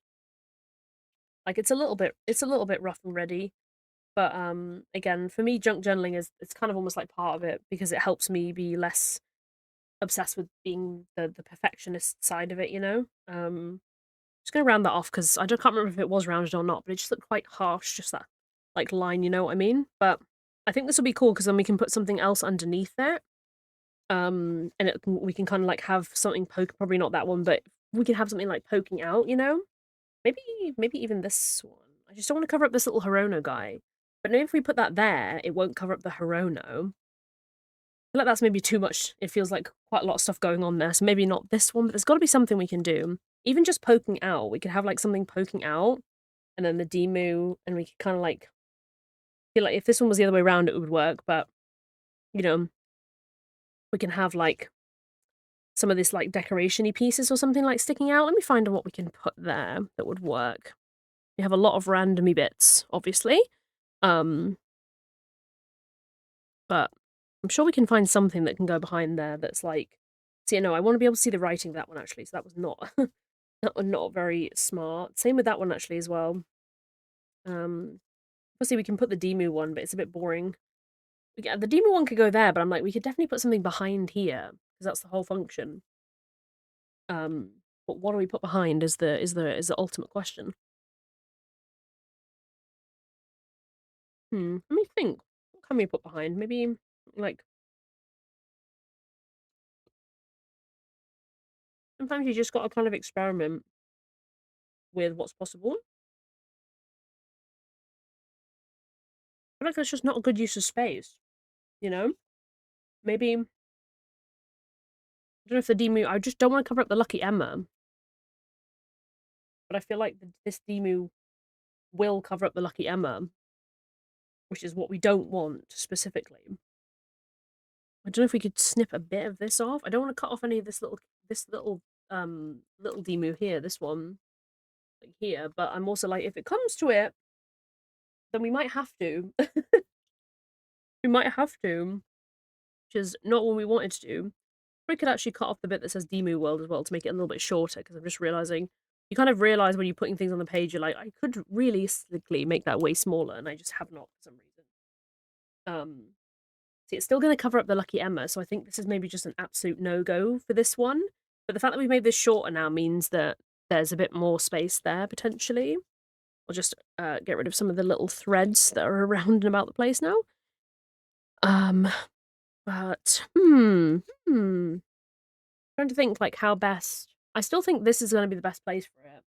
Like it's a little bit rough and ready, but again, for me, junk journaling is it's kind of almost like part of it because it helps me be less obsessed with being the perfectionist side of it. Just gonna round that off because can't remember if it was rounded or not, but it just looked quite harsh, just that like line, you know what I mean? But I think this will be cool because then we can put something else underneath it. And we can kind of like have something probably not that one, but we can have something like poking out. Maybe maybe even this one. I just don't want to cover up this little Hirono guy. But maybe if we put that there, it won't cover up the Hirono. I feel like that's maybe too much. It feels like quite a lot of stuff going on there. So maybe not this one, but there's got to be something we can do. Even just poking out. We could have like something poking out and then the Demu, and we could kind of like feel like if this one was the other way around, it would work. But, you know, we can have like some of this like decoration-y pieces or something like sticking out. Let me find what we can put there that would work. We have a lot of randomy bits, obviously. Um, but I'm sure we can find something that can go behind there that's like, see, no, I want to be able to see the writing of that one actually. So that was not that was not very smart. Same with that one actually as well. Obviously we can put the Demu one, but it's a bit boring. The Demu one could go there, but I'm like, we could definitely put something behind here because that's the whole function. But what do we put behind is the ultimate question. Let me think. What can we put behind? Maybe like sometimes you just got to kind of experiment with what's possible. I feel like that's just not a good use of space. You know, maybe I don't know if the Demu. I just don't want to cover up the Lucky Emma, but I feel like this Demu will cover up the Lucky Emma, which is what we don't want specifically. I don't know if we could snip a bit of this off. I don't want to cut off any of this little Demu here. This one, like here. But I'm also like, if it comes to it, then we might have to. We might have to, which is not what we wanted to do. We could actually cut off the bit that says Demu World as well to make it a little bit shorter, because I'm just realizing you kind of realize when you're putting things on the page, you're like, I could realistically make that way smaller, and I just have not for some reason. See, it's still going to cover up the Lucky Emma, so I think this is maybe just an absolute no-go for this one. But the fact that we've made this shorter now means that there's a bit more space there, potentially. I'll just get rid of some of the little threads that are around and about the place now. Um, but trying to think like how best. I still think this is going to be the best place for it,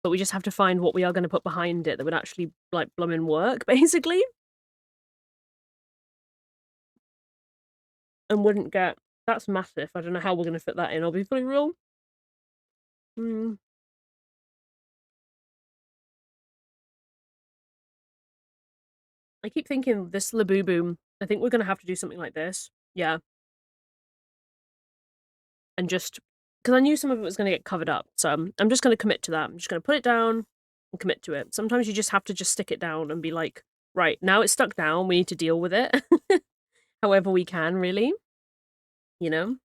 but we just have to find what we are going to put behind it that would actually like bloomin' work, basically, and wouldn't get. That's massive. I don't know how we're going to fit that in. I'll be fully real. Hmm. I keep thinking this Labubu. I think we're going to have to do something like this. Yeah, and just because I knew some of it was going to get covered up, so I'm just going to commit to that. I'm just going to put it down and commit to it. Sometimes you just have to just stick it down and be like, right, now it's stuck down. We need to deal with it, however we can. Really, you know,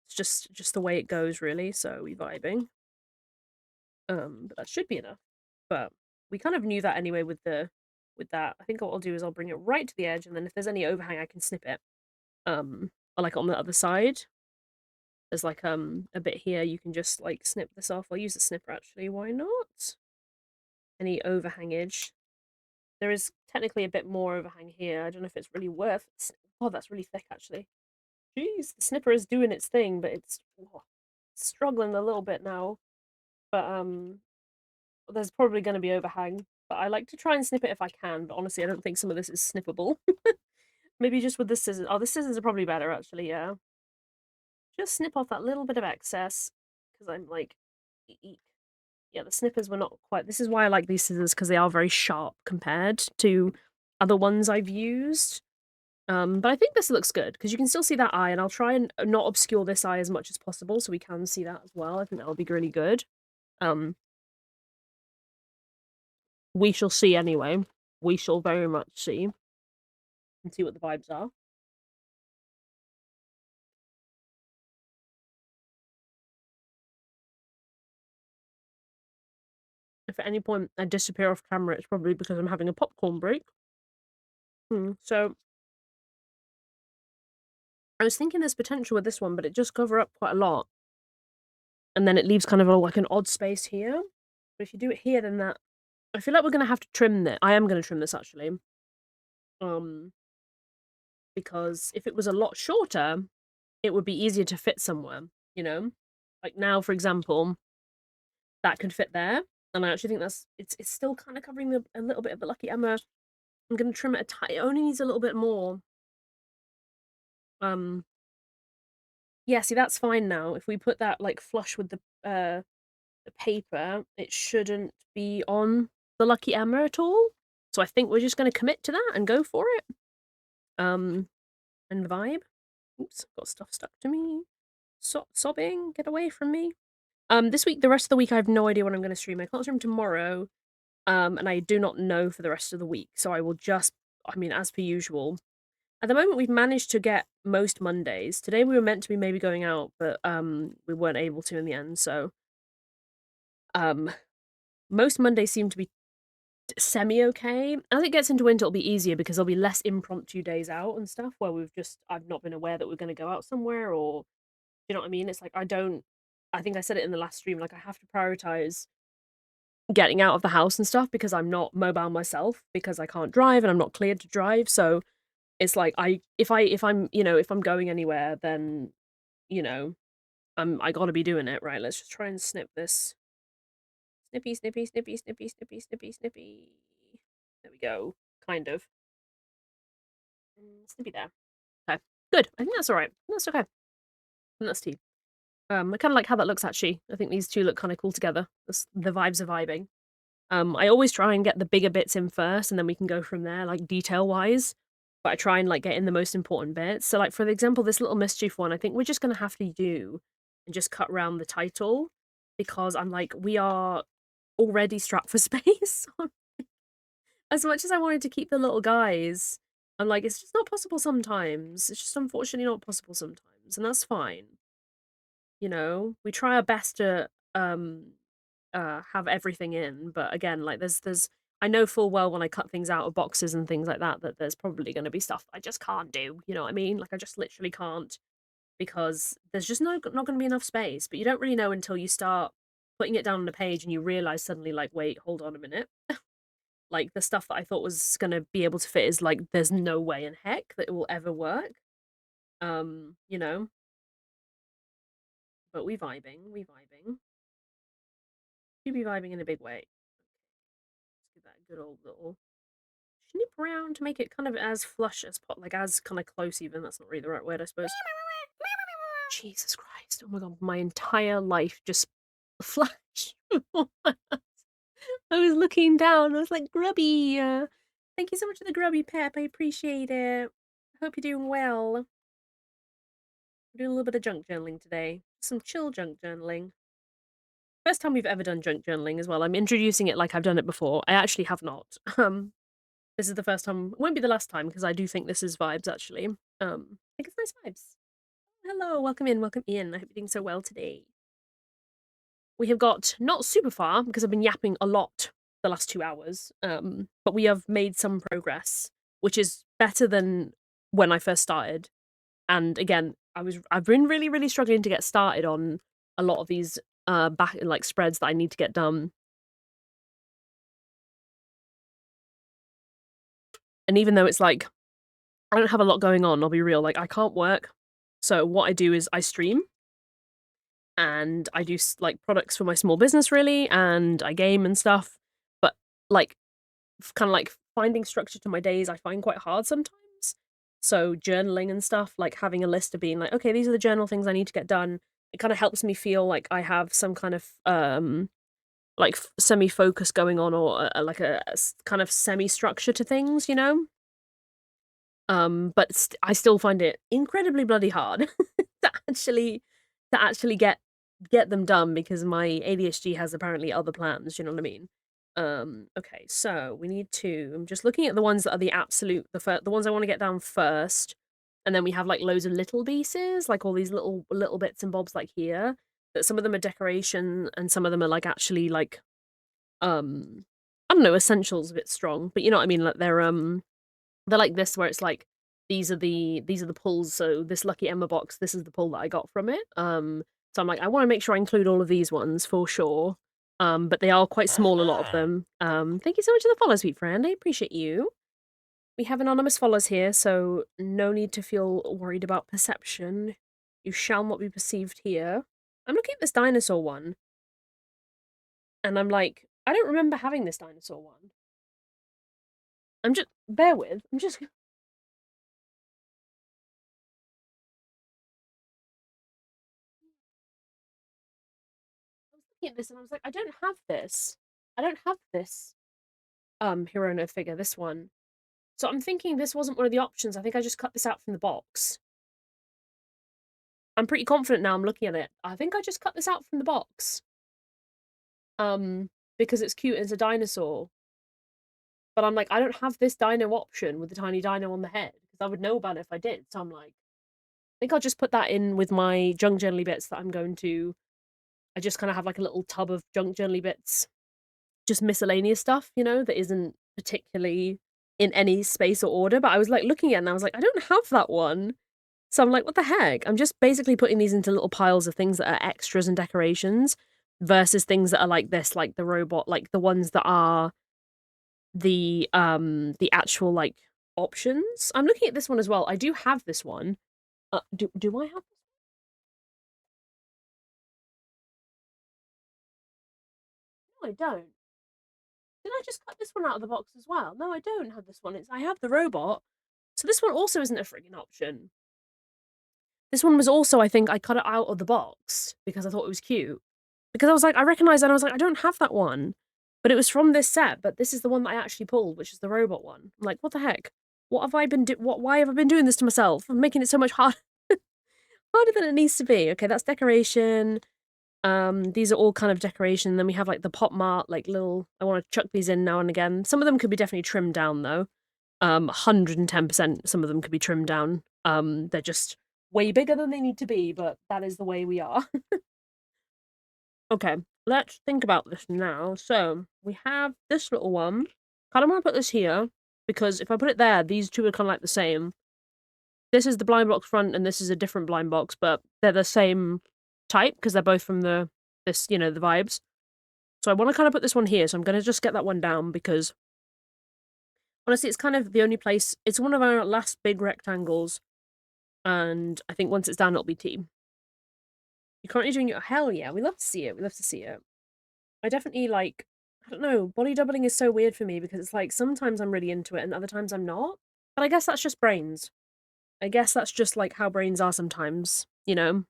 it's just the way it goes. Really, so we vibing. But that should be enough. But we kind of knew that anyway with that. I think what I'll do is I'll bring it right to the edge, and then if there's any overhang, I can snip it. Or like on the other side. There's like a bit here you can just like snip this off. I'll use the snipper actually. Why not? Any overhangage. There is technically a bit more overhang here. I don't know if it's really worth it. Oh, that's really thick actually. Jeez, the snipper is doing its thing, but it's struggling a little bit now. But there's probably going to be overhang. But I like to try and snip it if I can. But honestly, I don't think some of this is snippable. Maybe just with the scissors. Oh, the scissors are probably better actually. Yeah, just snip off that little bit of excess because I'm like, eek. Yeah, the snippers were not quite. This is why I like these scissors because they are very sharp compared to other ones I've used. But I think this looks good because you can still see that eye, and I'll try and not obscure this eye as much as possible so we can see that as well. I think that will be really good. Um, we shall see anyway. We shall very much see and see what the vibes are. If at any point I disappear off camera, it's probably because I'm having a popcorn break. So I was thinking there's potential with this one, but it just cover up quite a lot. And then it leaves kind of like an odd space here. But if you do it here, then that I feel like we're gonna have to trim this. I am gonna trim this actually. Um, because if it was a lot shorter, it would be easier to fit somewhere, you know? Like now, for example, that could fit there. And I actually think it's still kind of covering a little bit of the Lucky Emma. I'm gonna trim it a tiny. It only needs a little bit more. Um, yeah, see that's fine now. If we put that like flush with the paper, it shouldn't be on the Lucky Emma at all. So I think we're just gonna commit to that and go for it. And vibe. Oops, got stuff stuck to me. Sobbing, get away from me. This week, the rest of the week, I have no idea when I'm going to stream. I can't stream tomorrow, and I do not know for the rest of the week. So I will just, I mean, as per usual. At the moment, we've managed to get most Mondays. Today, we were meant to be maybe going out, but we weren't able to in the end. So, most Mondays seem to be semi okay. As it gets into winter, it'll be easier because there'll be less impromptu days out and stuff where I've not been aware that we're going to go out somewhere, or you know what I mean? It's like I think I said it in the last stream, like I have to prioritize getting out of the house and stuff because I'm not mobile myself because I can't drive and I'm not cleared to drive. So it's like if I'm going anywhere, then you know I gotta be doing it right. Let's just try and snip this. Snippy, snippy, snippy, snippy, snippy, snippy, snippy. There we go. Kind of. Snippy there. Okay. Good. I think that's alright. That's okay. And that's tea. I kind of like how that looks actually. I think these two look kind of cool together. The vibes are vibing. I always try and get the bigger bits in first, and then we can go from there, like detail wise. But I try and like get in the most important bits. So, like for example, this little mischief one, I think we're just gonna have to do and just cut around the title because I'm like we are already strapped for space. As much as I wanted to keep the little guys, I'm like it's just not possible sometimes. It's just unfortunately not possible sometimes, and that's fine. You know, we try our best to have everything in, but again, like there's I know full well when I cut things out of boxes and things like that that there's probably going to be stuff I just can't do. You know what I mean? Like I just literally can't because there's just not going to be enough space. But you don't really know until you start putting it down on a page and you realize suddenly, like, wait, hold on a minute. Like, the stuff that I thought was gonna be able to fit is like, there's no way in heck that it will ever work. You know, but we vibing, we vibing. We be vibing in a big way. Let's give that a good old little snip around to make it kind of as flush as like as kind of close even. That's not really the right word, I suppose. Jesus Christ. Oh my god, my entire life just flashed. I was looking down. I was like, Grubby. Thank you so much for the Grubby Pep. I appreciate it. I hope you're doing well. We're doing a little bit of junk journaling today. Some chill junk journaling. First time we've ever done junk journaling as well. I'm introducing it like I've done it before. I actually have not. This is the first time. It won't be the last time because I do think this is vibes actually. I think it's nice vibes. Hello, welcome in, welcome in. I hope you're doing so well today. We have got not super far because I've been yapping a lot the last 2 hours, but we have made some progress, which is better than when I first started. And again, I've been really, really struggling to get started on a lot of these back like spreads that I need to get done. And even though it's like I don't have a lot going on, I'll be real, like I can't work. So what I do is I stream and I do like products for my small business really, and I game and stuff. But like kind of like finding structure to my days, I find quite hard sometimes. So journaling and stuff, like having a list of being like, okay, these are the journal things I need to get done. It kind of helps me feel like I have some kind of like semi focus going on, or like a kind of semi structure to things, you know. But I still find it incredibly bloody hard to actually get them done because my ADHD has apparently other plans, you know what I mean? Okay, so we need to I'm just looking at the ones that are the absolute the ones I want to get down first. And then we have like loads of little pieces, like all these little bits and bobs like here. That some of them are decoration and some of them are like actually like I don't know, essentials a bit strong, but you know what I mean? Like they're like this where it's like these are the pulls, so this Lucky Emma box, this is the pull that I got from it. So I'm like, I want to make sure I include all of these ones for sure. But they are quite small, a lot of them. Thank you so much for the follow, sweet friend. I appreciate you. We have anonymous followers here, so no need to feel worried about perception. You shall not be perceived here. I'm looking at this dinosaur one, and I'm like, I don't remember having this dinosaur one. Bear with, I'm just looking at this and I was like, I don't have this. I don't have this Hirono figure, this one. So I'm thinking this wasn't one of the options. I think I just cut this out from the box. I'm pretty confident now I'm looking at it. I think I just cut this out from the box. Because it's cute and it's a dinosaur. But I'm like, I don't have this dino option with the tiny dino on the head. Because I would know about it if I did. So I'm like, I think I'll just put that in with my junk journaly bits that I'm going to. I just kind of have like a little tub of junk journaly bits. Just miscellaneous stuff, you know, that isn't particularly in any space or order. But I was like looking at it and I was like, I don't have that one. So I'm like, what the heck? I'm just basically putting these into little piles of things that are extras and decorations versus things that are like this, like the robot, like the ones that are the actual like options. I'm looking at this one as well. I do have this one. Do I have this? No, I don't. Did I just cut this one out of the box as well? No, I don't have this one. I have the robot. So this one also isn't a friggin' option. This one was also, I think, I cut it out of the box because I thought it was cute. Because I was like, I recognized it and I was like, I don't have that one. But it was from this set, but this is the one that I actually pulled, which is the robot one. I'm like, what the heck? What have I been why have I been doing this to myself? I'm making it so much harder than it needs to be. Okay, that's decoration. These are all kind of decoration. Then we have like the pop mart, like little I want to chuck these in now and again. Some of them could be definitely trimmed down though. 110% some of them could be trimmed down. They're just way bigger than they need to be, but that is the way we are. Okay, let's think about this now. So we have this little one. Kind of want to put this here because if I put it there, these two are kind of like the same. This is the blind box front, and this is a different blind box, but they're the same type because they're both from the vibes. So I want to kind of put this one here. So I'm going to just get that one down because honestly, it's kind of the only place. It's one of our last big rectangles. And I think once it's down, it'll be team. You're currently doing your... Hell yeah, we love to see it. We love to see it. I definitely like... I don't know. Body doubling is so weird for me because it's like sometimes I'm really into it and other times I'm not. But I guess that's just brains. I guess that's just like how brains are sometimes, you know?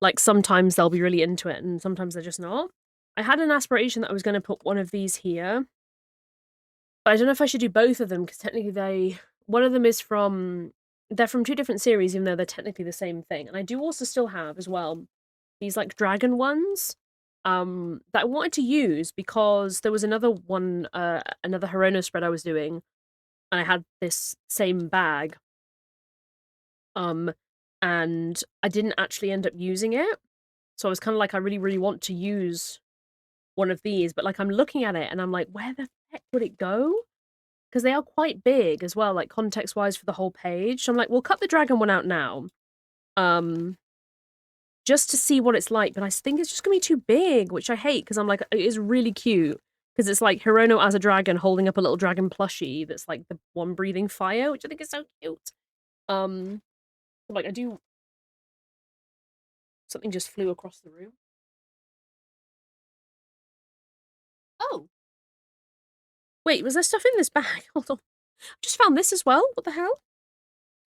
Like sometimes they'll be really into it and sometimes they're just not. I had an aspiration that I was going to put one of these here. But I don't know if I should do both of them because technically one of them is from... They're from 2 different series even though they're technically the same thing. And I do also still have as well these like dragon ones that I wanted to use because there was another one, another Hirono spread I was doing, and I had this same bag. And I didn't actually end up using it. So I was kind of like, I really, really want to use one of these, but like I'm looking at it and I'm like, where the heck would it go? Because they are quite big as well, like context wise for the whole page. So I'm like, we'll cut the dragon one out now. Just to see what it's like, but I think it's just gonna be too big, which I hate because I'm like, it is really cute because it's like Hirono as a dragon holding up a little dragon plushie that's like the one breathing fire, which I think is so cute. Like I do. Something just flew across the room. Oh, wait, was there stuff in this bag? Hold on, I just found this as well. What the hell?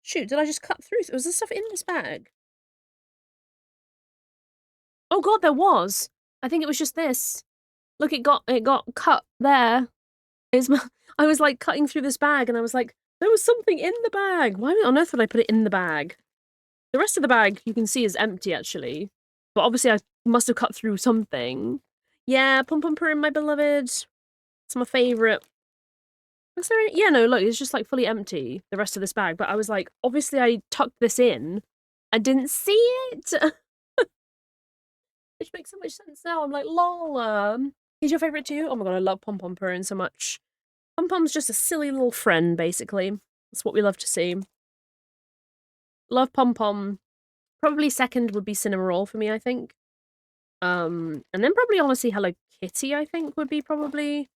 Shoot, did I just cut through? Was there stuff in this bag? Oh god, there was. I think it was just this. Look, it got cut there. It's I was like cutting through this bag and I was like, there was something in the bag. Why on earth would I put it in the bag? The rest of the bag you can see is empty actually. But obviously I must have cut through something. Yeah, Pom Pom Purin, my beloved. It's my favourite. Was there any... Yeah, no, look, it's just like fully empty, the rest of this bag. But I was like, obviously I tucked this in. I didn't see it. Which makes so much sense now. I'm like, lol. He's your favourite too? Oh my god, I love Pom Pom Purin so much. Pom Pom's just a silly little friend, basically. That's what we love to see. Love Pom Pom. Probably second would be Cinnamoroll for me, I think. And then probably honestly Hello Kitty, I think, would be probably...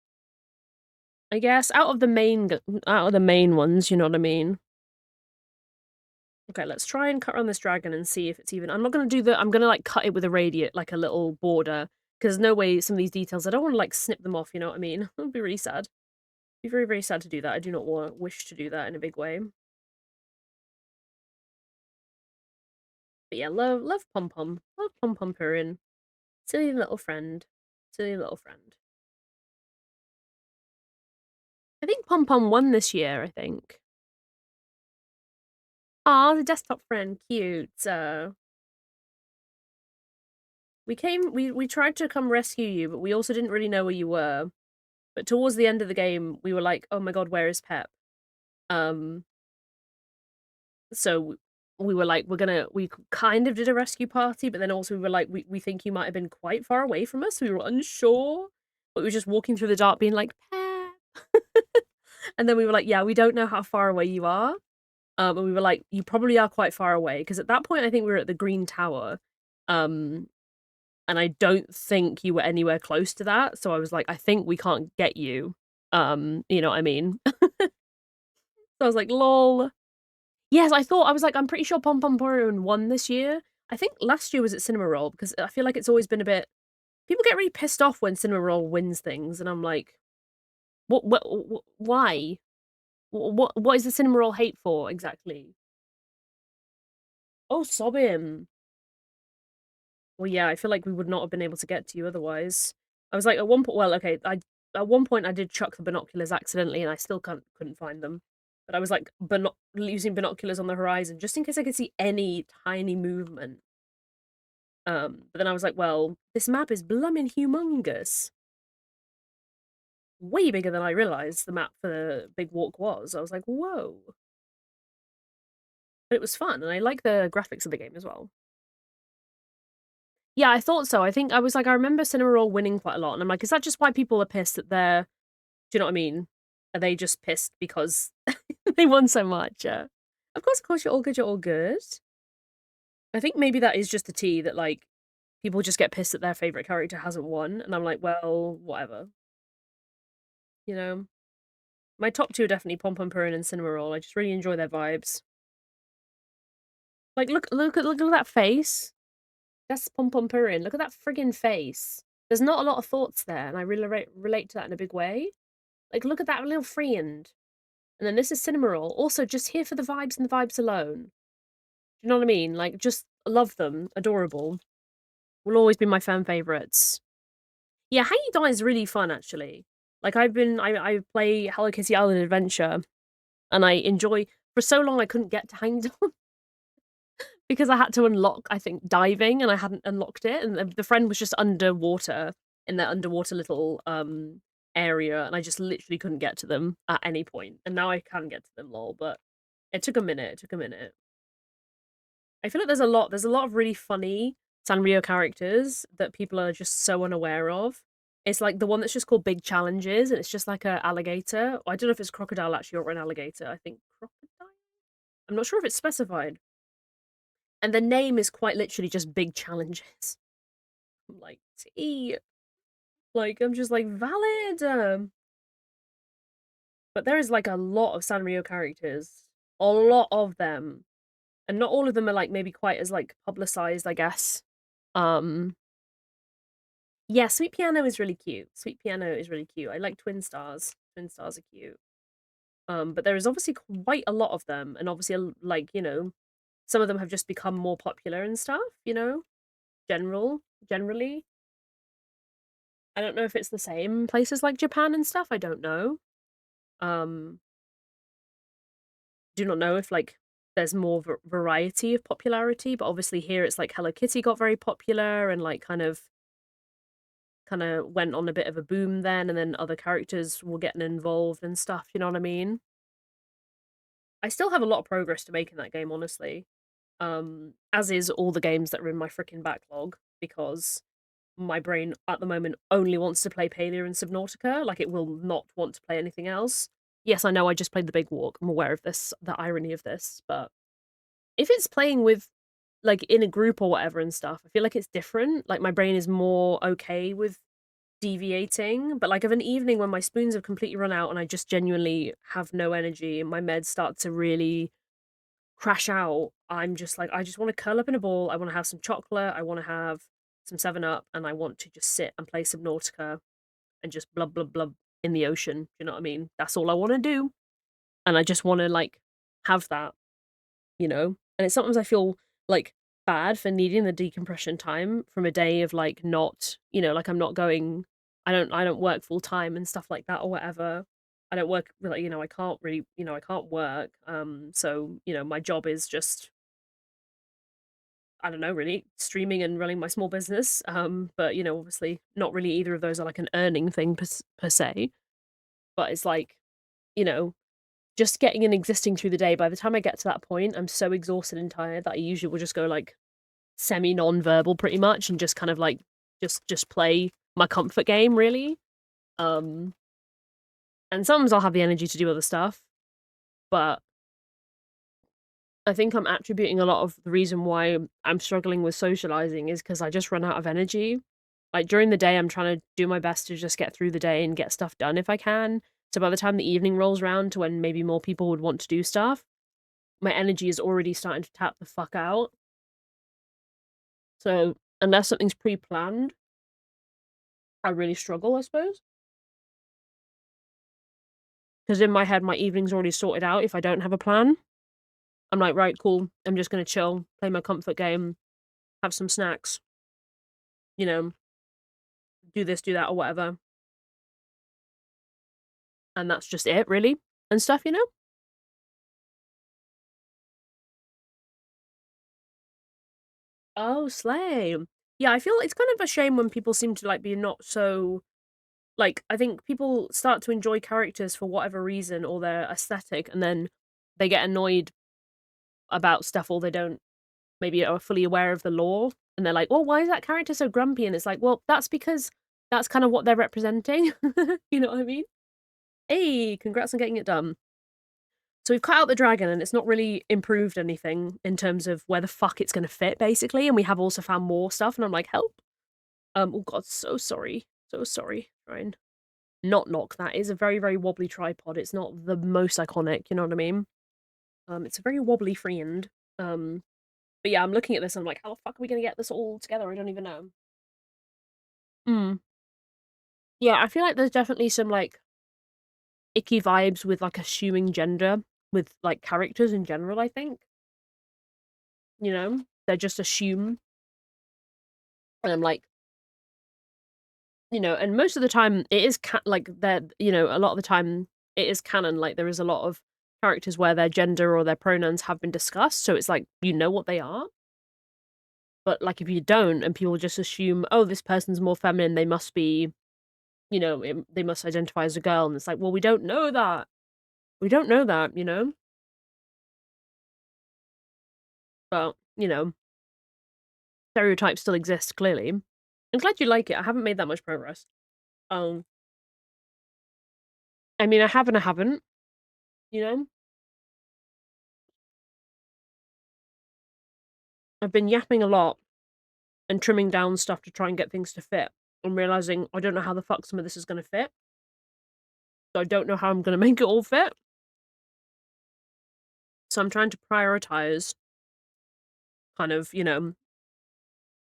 I guess, out of the main ones, you know what I mean? Okay, let's try and cut around this dragon and see if it's even... I'm not going to do the... I'm going to, like, cut it with a radius, like a little border. Because there's no way some of these details... I don't want to, like, snip them off, you know what I mean? It would be really sad. It'd be very, very sad to do that. I do not wish to do that in a big way. But yeah, love Pom Pom. Love Pom Pom Purin. Silly little friend. Silly little friend. I think Pom Pom won this year, I think. Aw, the desktop friend. Cute. We tried to come rescue you, but we also didn't really know where you were. But towards the end of the game, we were like, oh my god, where is Pep? So we were like, we kind of did a rescue party, but then also we were like, we think you might have been quite far away from us. We were unsure. But we were just walking through the dark being like, Pep. And then we were like, yeah, we don't know how far away you are. And we were like, you probably are quite far away. Because at that point, I think we were at the Green Tower. And I don't think you were anywhere close to that. So I was like, I think we can't get you. You know what I mean? So I was like, lol. Yes, I was like, I'm pretty sure Pom Pom Purin won this year. I think last year was at Cinnamoroll because I feel like it's always been a bit... People get really pissed off when Cinnamoroll wins things. And I'm like, why? What is the Cinnamoroll hate for exactly? Oh, sob him. Well, yeah, I feel like we would not have been able to get to you otherwise. I was like, at one point, well, okay, at one point I did chuck the binoculars accidentally and I still couldn't find them. But I was like, using binoculars on the horizon just in case I could see any tiny movement. But then I was like, well, this map is blummin' humongous. Way bigger than I realised the map for the Big Walk was. I was like, whoa. But it was fun, and I like the graphics of the game as well. Yeah, I thought so. I think I was like, I remember Cinnamoroll winning quite a lot, and I'm like, is that just why people are pissed that they're... Do you know what I mean? Are they just pissed because they won so much? Of course, you're all good, you're all good. I think maybe that is just the tea that, like, people just get pissed that their favorite character hasn't won, and I'm like, well, whatever. You know, my top two are definitely Pom Pom Purin and Cinnamoroll. I just really enjoy their vibes. Like, look at that face. That's Pom Pom Purin. Look at that friggin' face. There's not a lot of thoughts there, and I really relate to that in a big way. Like, look at that little friend. And then this is Cinnamoroll. Also, just here for the vibes and the vibes alone. Do you know what I mean? Like, just love them. Adorable. Will always be my fan favorites. Yeah, Hang Die is really fun, actually. Like, I play Hello Kitty Island Adventure, and I enjoy. For so long, I couldn't get to Hang Die because I had to unlock, I think, diving, and I hadn't unlocked it, and the friend was just underwater in their underwater little area, and I just literally couldn't get to them at any point. And now I can get to them, lol. But it took a minute. It took a minute. I feel like there's a lot of really funny Sanrio characters that people are just so unaware of. It's like the one that's just called Big Challenges, and it's just like a alligator. I don't know if it's crocodile actually or an alligator. I think crocodile. I'm not sure if it's specified. And the name is quite literally just Big Challenges. I'm like, T. Like, I'm just like, valid. But there is like a lot of Sanrio characters. A lot of them. And not all of them are like maybe quite as like publicized, I guess. Um Yeah, Sweet Piano is really cute. Sweet Piano is really cute. I like Twin Stars. Twin Stars are cute. But there is obviously quite a lot of them, and obviously, like, some of them have just become more popular and stuff. Generally. I don't know if it's the same in places like Japan and stuff. I don't know. Um, do not know if like there's more variety of popularity, but obviously here it's like Hello Kitty got very popular and like kind of went on a bit of a boom then, and then other characters were getting involved and stuff, you know what I mean? I still have a lot of progress to make in that game, honestly. As is all the games that are in my freaking backlog, because my brain at the moment only wants to play Palia and Subnautica, like it will not want to play anything else. Yes, I know I just played the Big Walk. I'm aware of this, the irony of this, but if it's playing with like in a group or whatever and stuff, I feel like it's different. Like my brain is more okay with deviating, but like of an evening when my spoons have completely run out and I just genuinely have no energy and my meds start to really crash out, I'm just like, I just want to curl up in a ball. I want to have some chocolate. I want to have some 7 Up, and I want to just sit and play Subnautica and just blub, blub, blub in the ocean. Do you know what I mean? That's all I want to do. And I just want to like have that, you know? And it's sometimes I feel like bad for needing the decompression time from a day of like not, like I'm not going, I don't work full time and stuff like that or whatever. I don't work like, I can't really, I can't work. So, my job is just, I don't know, really streaming and running my small business. But obviously not really either of those are like an earning thing per se. But it's like, you know, just getting and existing through the day. By the time I get to that point, I'm so exhausted and tired that I usually will just go like semi non-verbal pretty much and just kind of like just play my comfort game really. Um and sometimes I'll have the energy to do other stuff, but I think I'm attributing a lot of the reason why I'm struggling with socializing is because I just run out of energy. Like during the day, I'm trying to do my best to just get through the day and get stuff done if I can. So by the time the evening rolls around to when maybe more people would want to do stuff, my energy is already starting to tap the fuck out. So unless something's pre-planned, I really struggle, I suppose. Because in my head, my evening's already sorted out if I don't have a plan. I'm like, right, cool. I'm just gonna chill, play my comfort game, have some snacks, you know, do this, do that, or whatever. And that's just it, really, and stuff. Oh, slay. Yeah, I feel it's kind of a shame when people seem to like be not so like I think people start to enjoy characters for whatever reason or their aesthetic, and then they get annoyed about stuff or they don't maybe are fully aware of the lore, and they're like, "Well, why is that character so grumpy?" And it's like, "Well, that's because that's kind of what they're representing." You know what I mean? Hey, congrats on getting it done. So we've cut out the dragon, and it's not really improved anything in terms of where the fuck it's gonna fit, basically. And we have also found more stuff, and I'm like, help. Oh god, so sorry. So sorry. Try and not knock that. It's a very, very wobbly tripod. It's not the most iconic, you know what I mean? It's a very wobbly friend. But yeah, I'm looking at this and I'm like, how the fuck are we gonna get this all together? I don't even know. Mm. Yeah, I feel like there's definitely some like icky vibes with like assuming gender with like characters in general, I think. You know? They just assume. And I'm like, and most of the time it is like they're, a lot of the time it is canon. Like there is a lot of characters where their gender or their pronouns have been discussed. So it's like, you know what they are. But like if you don't and people just assume, oh, this person's more feminine, they must be, they must identify as a girl. And it's like, well, we don't know that. We don't know that, But, stereotypes still exist, clearly. I'm glad you like it. I haven't made that much progress. Um, I mean, I have and I haven't, you know? I've been yapping a lot and trimming down stuff to try and get things to fit. I'm realizing I don't know how the fuck some of this is going to fit. So I don't know how I'm going to make it all fit. So I'm trying to prioritize kind of,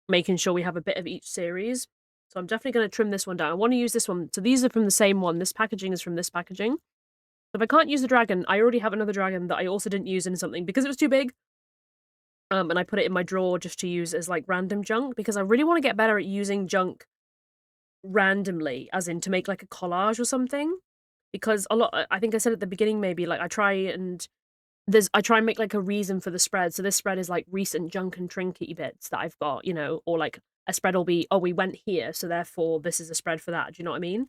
making sure we have a bit of each series. So I'm definitely going to trim this one down. I want to use this one. So these are from the same one. This packaging is from this packaging. So if I can't use the dragon, I already have another dragon that I also didn't use in something because it was too big. And I put it in my drawer just to use as like random junk because I really want to get better at using junk randomly, as in to make like a collage or something. Because a lot, I think I said at the beginning, maybe like I try and make like a reason for the spread. So this spread is like recent junk and trinket bits that I've got, or like a spread will be, oh, we went here, so therefore this is a spread for that. Do you know what I mean?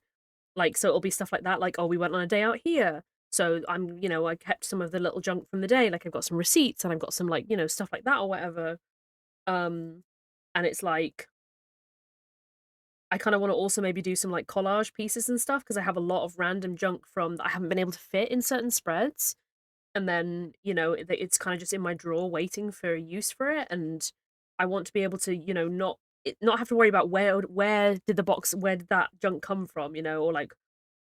Like, so it'll be stuff like that, like, oh, we went on a day out here. So I kept some of the little junk from the day, like I've got some receipts and I've got some like, stuff like that or whatever. Um, and it's like I kind of want to also maybe do some like collage pieces and stuff because I have a lot of random junk from that I haven't been able to fit in certain spreads. And then, it's kind of just in my drawer waiting for use for it. And I want to be able to, not have to worry about where did that junk come from, or like,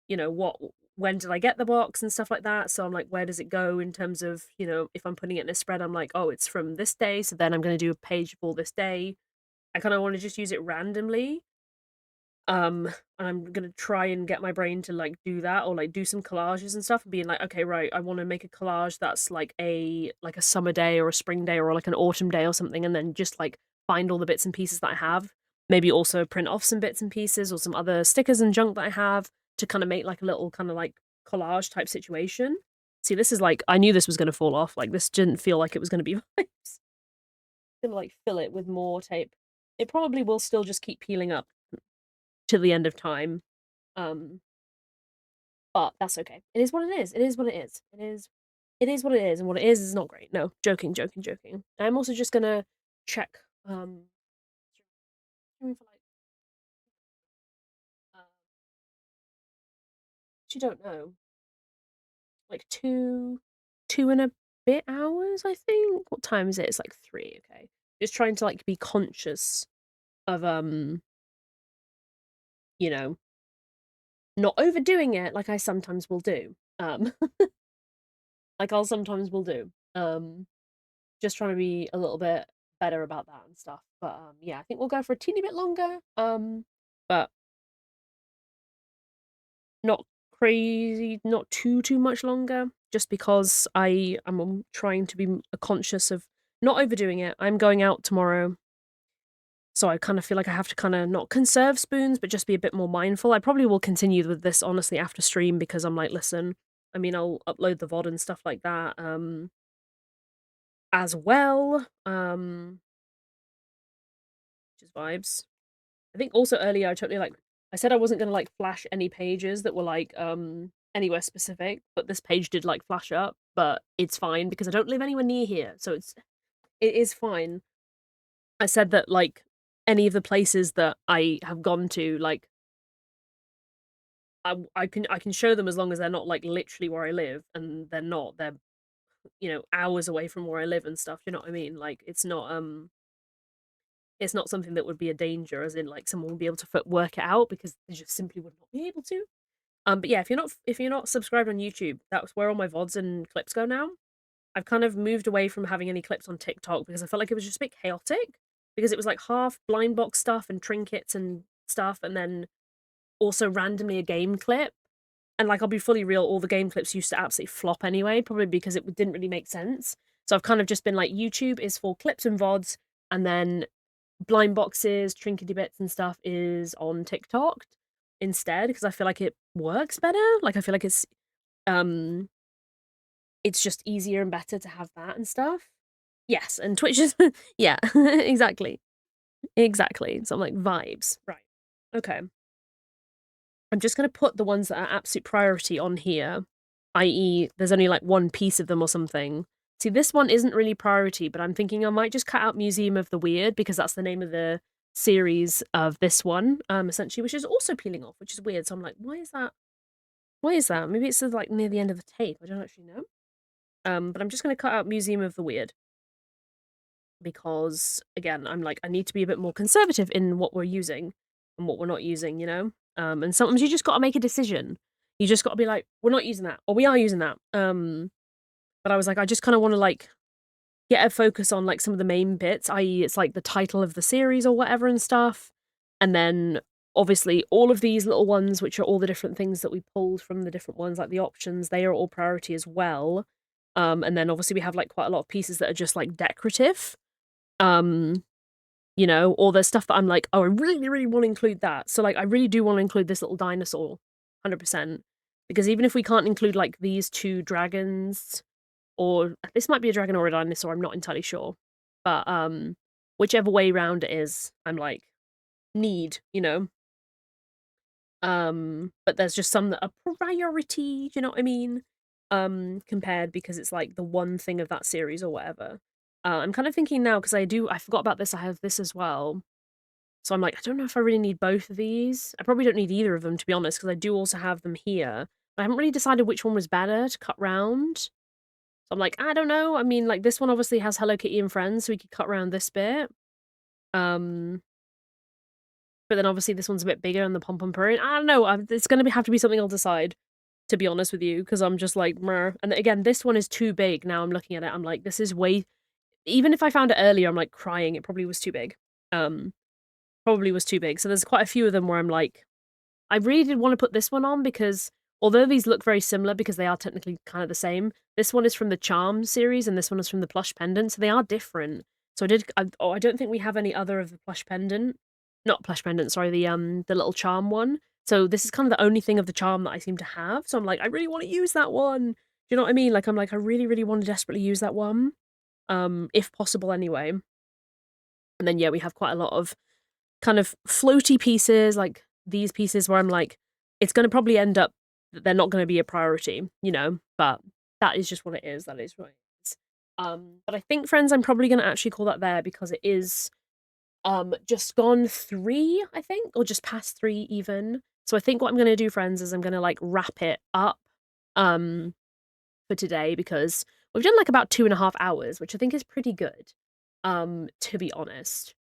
what when did I get the box and stuff like that. So I'm like, where does it go in terms of, if I'm putting it in a spread, I'm like, oh, it's from this day. So then I'm going to do a page for this day. I kind of want to just use it randomly. And I'm gonna try and get my brain to like do that or like do some collages and stuff and being like, okay, right, I want to make a collage that's like a summer day or a spring day or like an autumn day or something, and then just like find all the bits and pieces that I have. Maybe also print off some bits and pieces or some other stickers and junk that I have to kind of make like a little kind of like collage type situation. See, this is like I knew this was gonna fall off. Like this didn't feel like it was gonna be vibes. Gonna like fill it with more tape. It probably will still just keep peeling up to the end of time. Um, but that's okay. It is what it is. It is what it is. It is what it is, and what it is not great. No, joking, joking, joking. I'm also just gonna check for like you don't know. Like two and a bit hours, I think. What time is it? It's like 3, okay. Just trying to like be conscious of you know, not overdoing it like I sometimes will do. Like I'll sometimes will do. Just trying to be a little bit better about that and stuff. But yeah, I think we'll go for a teeny bit longer. But not crazy, not too much longer. Just because I am trying to be conscious of not overdoing it. I'm going out tomorrow, so I kind of feel like I have to kind of not conserve spoons, but just be a bit more mindful. I probably will continue with this honestly after stream because I'm like, listen, I mean, I'll upload the VOD and stuff like that. As well. Which is vibes. I think also earlier I totally like I said I wasn't gonna like flash any pages that were like anywhere specific, but this page did like flash up, but it's fine because I don't live anywhere near here, so it is fine. I said that like any of the places that I have gone to, like I can show them as long as they're not like literally where I live, and they're not. They're you know, hours away from where I live and stuff. Do you know what I mean? Like it's not something that would be a danger, as in like someone would be able to work it out because they just simply would not be able to. But yeah, if you're not subscribed on YouTube, that's where all my VODs and clips go now. I've kind of moved away from having any clips on TikTok because I felt like it was just a bit chaotic because it was like half blind box stuff and trinkets and stuff, and then also randomly a game clip. And like I'll be fully real, all the game clips used to absolutely flop anyway, probably because it didn't really make sense. So I've kind of just been like, YouTube is for clips and VODs, and then blind boxes, trinkety bits and stuff is on TikTok instead, because I feel like it works better. Like I feel like um it's just easier and better to have that and stuff. Yes, and Twitch is yeah, exactly. Exactly. So I'm like vibes. Right. Okay. I'm just gonna put the ones that are absolute priority on here, i.e. there's only like one piece of them or something. See, this one isn't really priority, but I'm thinking I might just cut out Museum of the Weird because that's the name of the series of this one, essentially, which is also peeling off, which is weird. So I'm like, why is that? Why is that? Maybe it's like near the end of the tape. I don't actually know. But I'm just gonna cut out Museum of the Weird because again, I'm like, I need to be a bit more conservative in what we're using and what we're not using, you know? And sometimes you just gotta make a decision. You just gotta be like, we're not using that, or we are using that. But I was like, I just kinda wanna like get a focus on like some of the main bits, i.e. it's like the title of the series or whatever and stuff. And then obviously all of these little ones, which are all the different things that we pulled from the different ones, like the options, they are all priority as well. And then obviously we have like quite a lot of pieces that are just like decorative. Um, you know, or there's stuff that I'm like, oh, I really, really want to include that. So like I really do want to include this little dinosaur, 100%. Because even if we can't include like these two dragons, or this might be a dragon or a dinosaur, I'm not entirely sure. But whichever way round it is, I'm like, need, you know. But there's just some that are priority, do you know what I mean? Compared because it's like the one thing of that series or whatever. I'm kind of thinking now because I forgot about this. I have this as well. So I'm like, I don't know if I really need both of these. I probably don't need either of them, to be honest, because I do also have them here. But I haven't really decided which one was better to cut round. So I'm like, I don't know. I mean, like this one obviously has Hello Kitty and Friends, so we could cut around this bit. But then obviously this one's a bit bigger and the pom pom parade. I don't know. It's gonna have to be something I'll decide, to be honest with you, because I'm just like, meh. And again, this one is too big. Now I'm looking at it, I'm like, this is way. Even if I found it earlier, I'm like crying. It probably was too big. Probably was too big. So there's quite a few of them where I'm like, I really did want to put this one on because although these look very similar because they are technically kind of the same, this one is from the Charm series and this one is from the Plush Pendant, so they are different. So I don't think we have any other of the Plush Pendant, not Plush Pendant, sorry, the little Charm one. So this is kind of the only thing of the Charm that I seem to have. So I'm like, I really want to use that one. Do you know what I mean? Like I'm like, I really, really want to desperately use that one, if possible, anyway. And then yeah, we have quite a lot of kind of floaty pieces, like these pieces where I'm like, it's going to probably end up that they're not going to be a priority, you know, but that is just what it is. That is what it is. But I think, friends, I'm probably going to actually call that there because it is just gone 3, I think, or just past 3 even. So I think what I'm going to do, friends, is I'm going to like wrap it up for today because we've done like about 2.5 hours, which I think is pretty good, to be honest.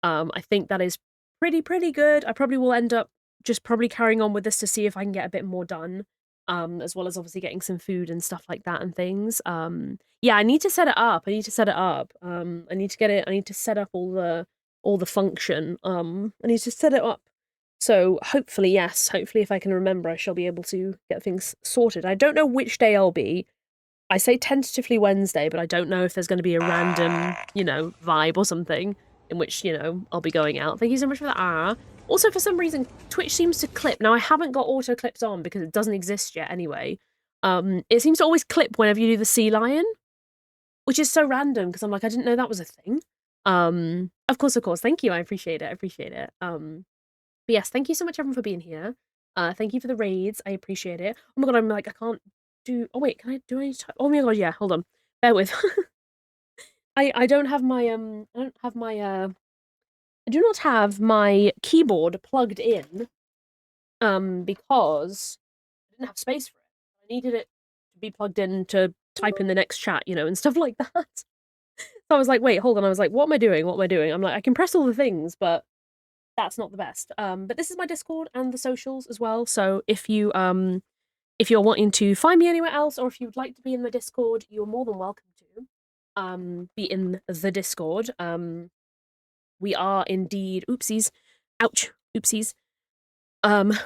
I think that is pretty good. I probably will end up just probably carrying on with this to see if I can get a bit more done, as well as obviously getting some food and stuff like that and things. Yeah, I need to set it up. I need to set it up. I need to get it. I need to set up all the function. I need to set it up. So hopefully, yes, hopefully if I can remember, I shall be able to get things sorted. I don't know which day I'll be. I say tentatively Wednesday, but I don't know if there's going to be a random, you know, vibe or something in which, you know, I'll be going out. Thank you so much for that. Also, for some reason, Twitch seems to clip. Now, I haven't got auto clips on because it doesn't exist yet anyway. It seems to always clip whenever you do the sea lion, which is so random because I'm like, I didn't know that was a thing. Of course. Thank you. I appreciate it. But yes, thank you so much, everyone, for being here. Thank you for the raids. I appreciate it. Oh my god, I'm like, I can't do. Oh wait, can I do any? Oh my god, yeah. Hold on. Bear with. I don't have my I do not have my keyboard plugged in. Because I didn't have space for it. I needed it to be plugged in to type in the next chat, you know, and stuff like that. So I was like, wait, hold on. I was like, what am I doing? What am I doing? I'm like, I can press all the things, but that's not the best. But this is my Discord and the socials as well. So if you're wanting to find me anywhere else, or if you'd like to be in the Discord, you're more than welcome to be in the Discord. We are indeed oopsies. Ouch. Oopsies.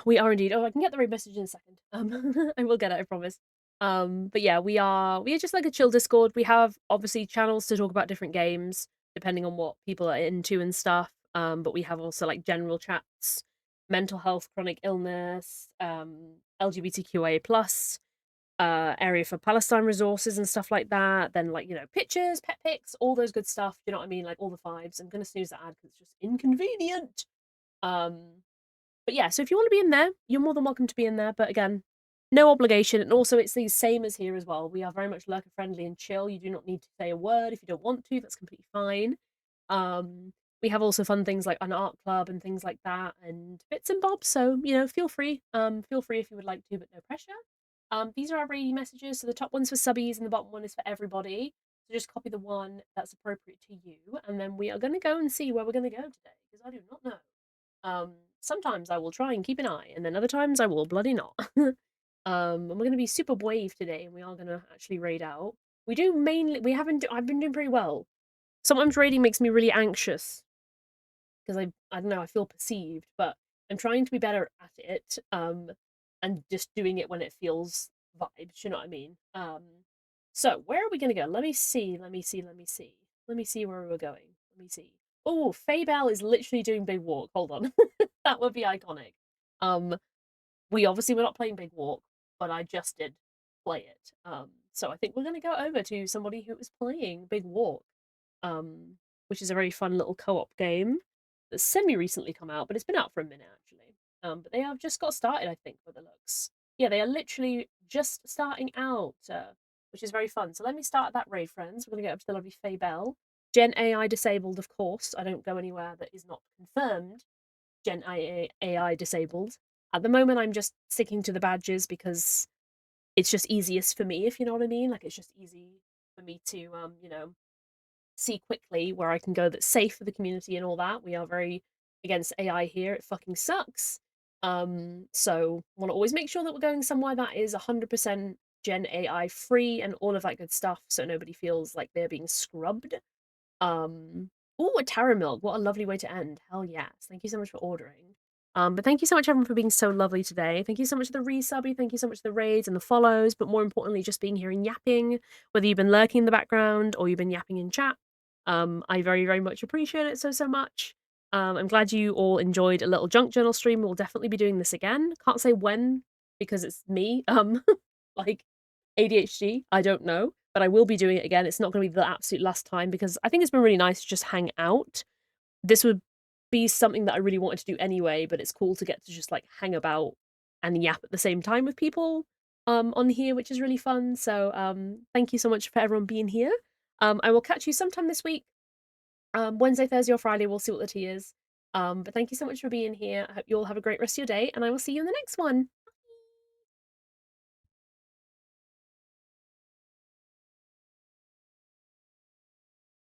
We are indeed. Oh, I can get the right message in a second. I will get it, I promise. But yeah, we are just like a chill Discord. We have obviously channels to talk about different games, depending on what people are into and stuff. But we have also like general chats, mental health, chronic illness, LGBTQIA plus, area for Palestine resources and stuff like that. Then like, you know, pictures, pet pics, all those good stuff. Do you know what I mean? Like all the fives. I'm gonna snooze that ad because it's just inconvenient. Um, but yeah, so if you want to be in there, you're more than welcome to be in there. But again, no obligation. And also, it's the same as here as well. We are very much lurker friendly and chill. You do not need to say a word if you don't want to. That's completely fine. Um, we have also fun things like an art club and things like that, and bits and bobs. So you know, feel free. Feel free if you would like to, but no pressure. These are our rating messages. So the top one's for subbies and the bottom one is for everybody. So just copy the one that's appropriate to you, and then we are going to go and see where we're going to go today because I do not know. Sometimes I will try and keep an eye, and then other times I will bloody not. And we're gonna be super brave today, and we are gonna actually raid out. We do mainly. We haven't. I've been doing pretty well. Sometimes raiding makes me really anxious because I don't know. I feel perceived, but I'm trying to be better at it. And just doing it when it feels vibes. You know what I mean? So where are we gonna go? Let me see. Let me see. Let me see. Let me see where we're going. Let me see. Oh, Faybell is literally doing Big Walk. Hold on. That would be iconic. Um, we obviously were not playing Big Walk, but I just did play it. So I think we're gonna go over to somebody who is playing Big Walk, um, which is a very fun little co-op game that's semi-recently come out, but it's been out for a minute actually. But they have just got started, I think, with the looks. Yeah, they are literally just starting out, which is very fun. So let me start that raid, friends. We're gonna get up to the lovely Faye Bell. Gen AI disabled, of course. I don't go anywhere that is not confirmed. Gen AI disabled. At the moment, I'm just sticking to the badges because it's just easiest for me, if you know what I mean. Like it's just easy for me to, you know, see quickly where I can go that's safe for the community and all that. We are very against AI here. It fucking sucks. So want to always make sure that we're going somewhere that is 100% Gen AI free and all of that good stuff, so nobody feels like they're being scrubbed. Oh, a Tara milk. What a lovely way to end. Hell yes. Thank you so much for ordering. But thank you so much, everyone, for being so lovely today. Thank you so much for the resubby. Thank you so much for the raids and the follows. But more importantly, just being here and yapping, whether you've been lurking in the background or you've been yapping in chat. I very, very much appreciate it so much. I'm glad you all enjoyed a little junk journal stream. We'll definitely be doing this again. Can't say when because it's me. Like ADHD. I don't know, but I will be doing it again. It's not going to be the absolute last time because I think it's been really nice to just hang out. This would be something that I really wanted to do anyway, but it's cool to get to just like hang about and yap at the same time with people on here, which is really fun. So thank you so much for everyone being here. I will catch you sometime this week. Wednesday, Thursday, or Friday. We'll see what the tea is. But thank you so much for being here. I hope you all have a great rest of your day, and I will see you in the next one.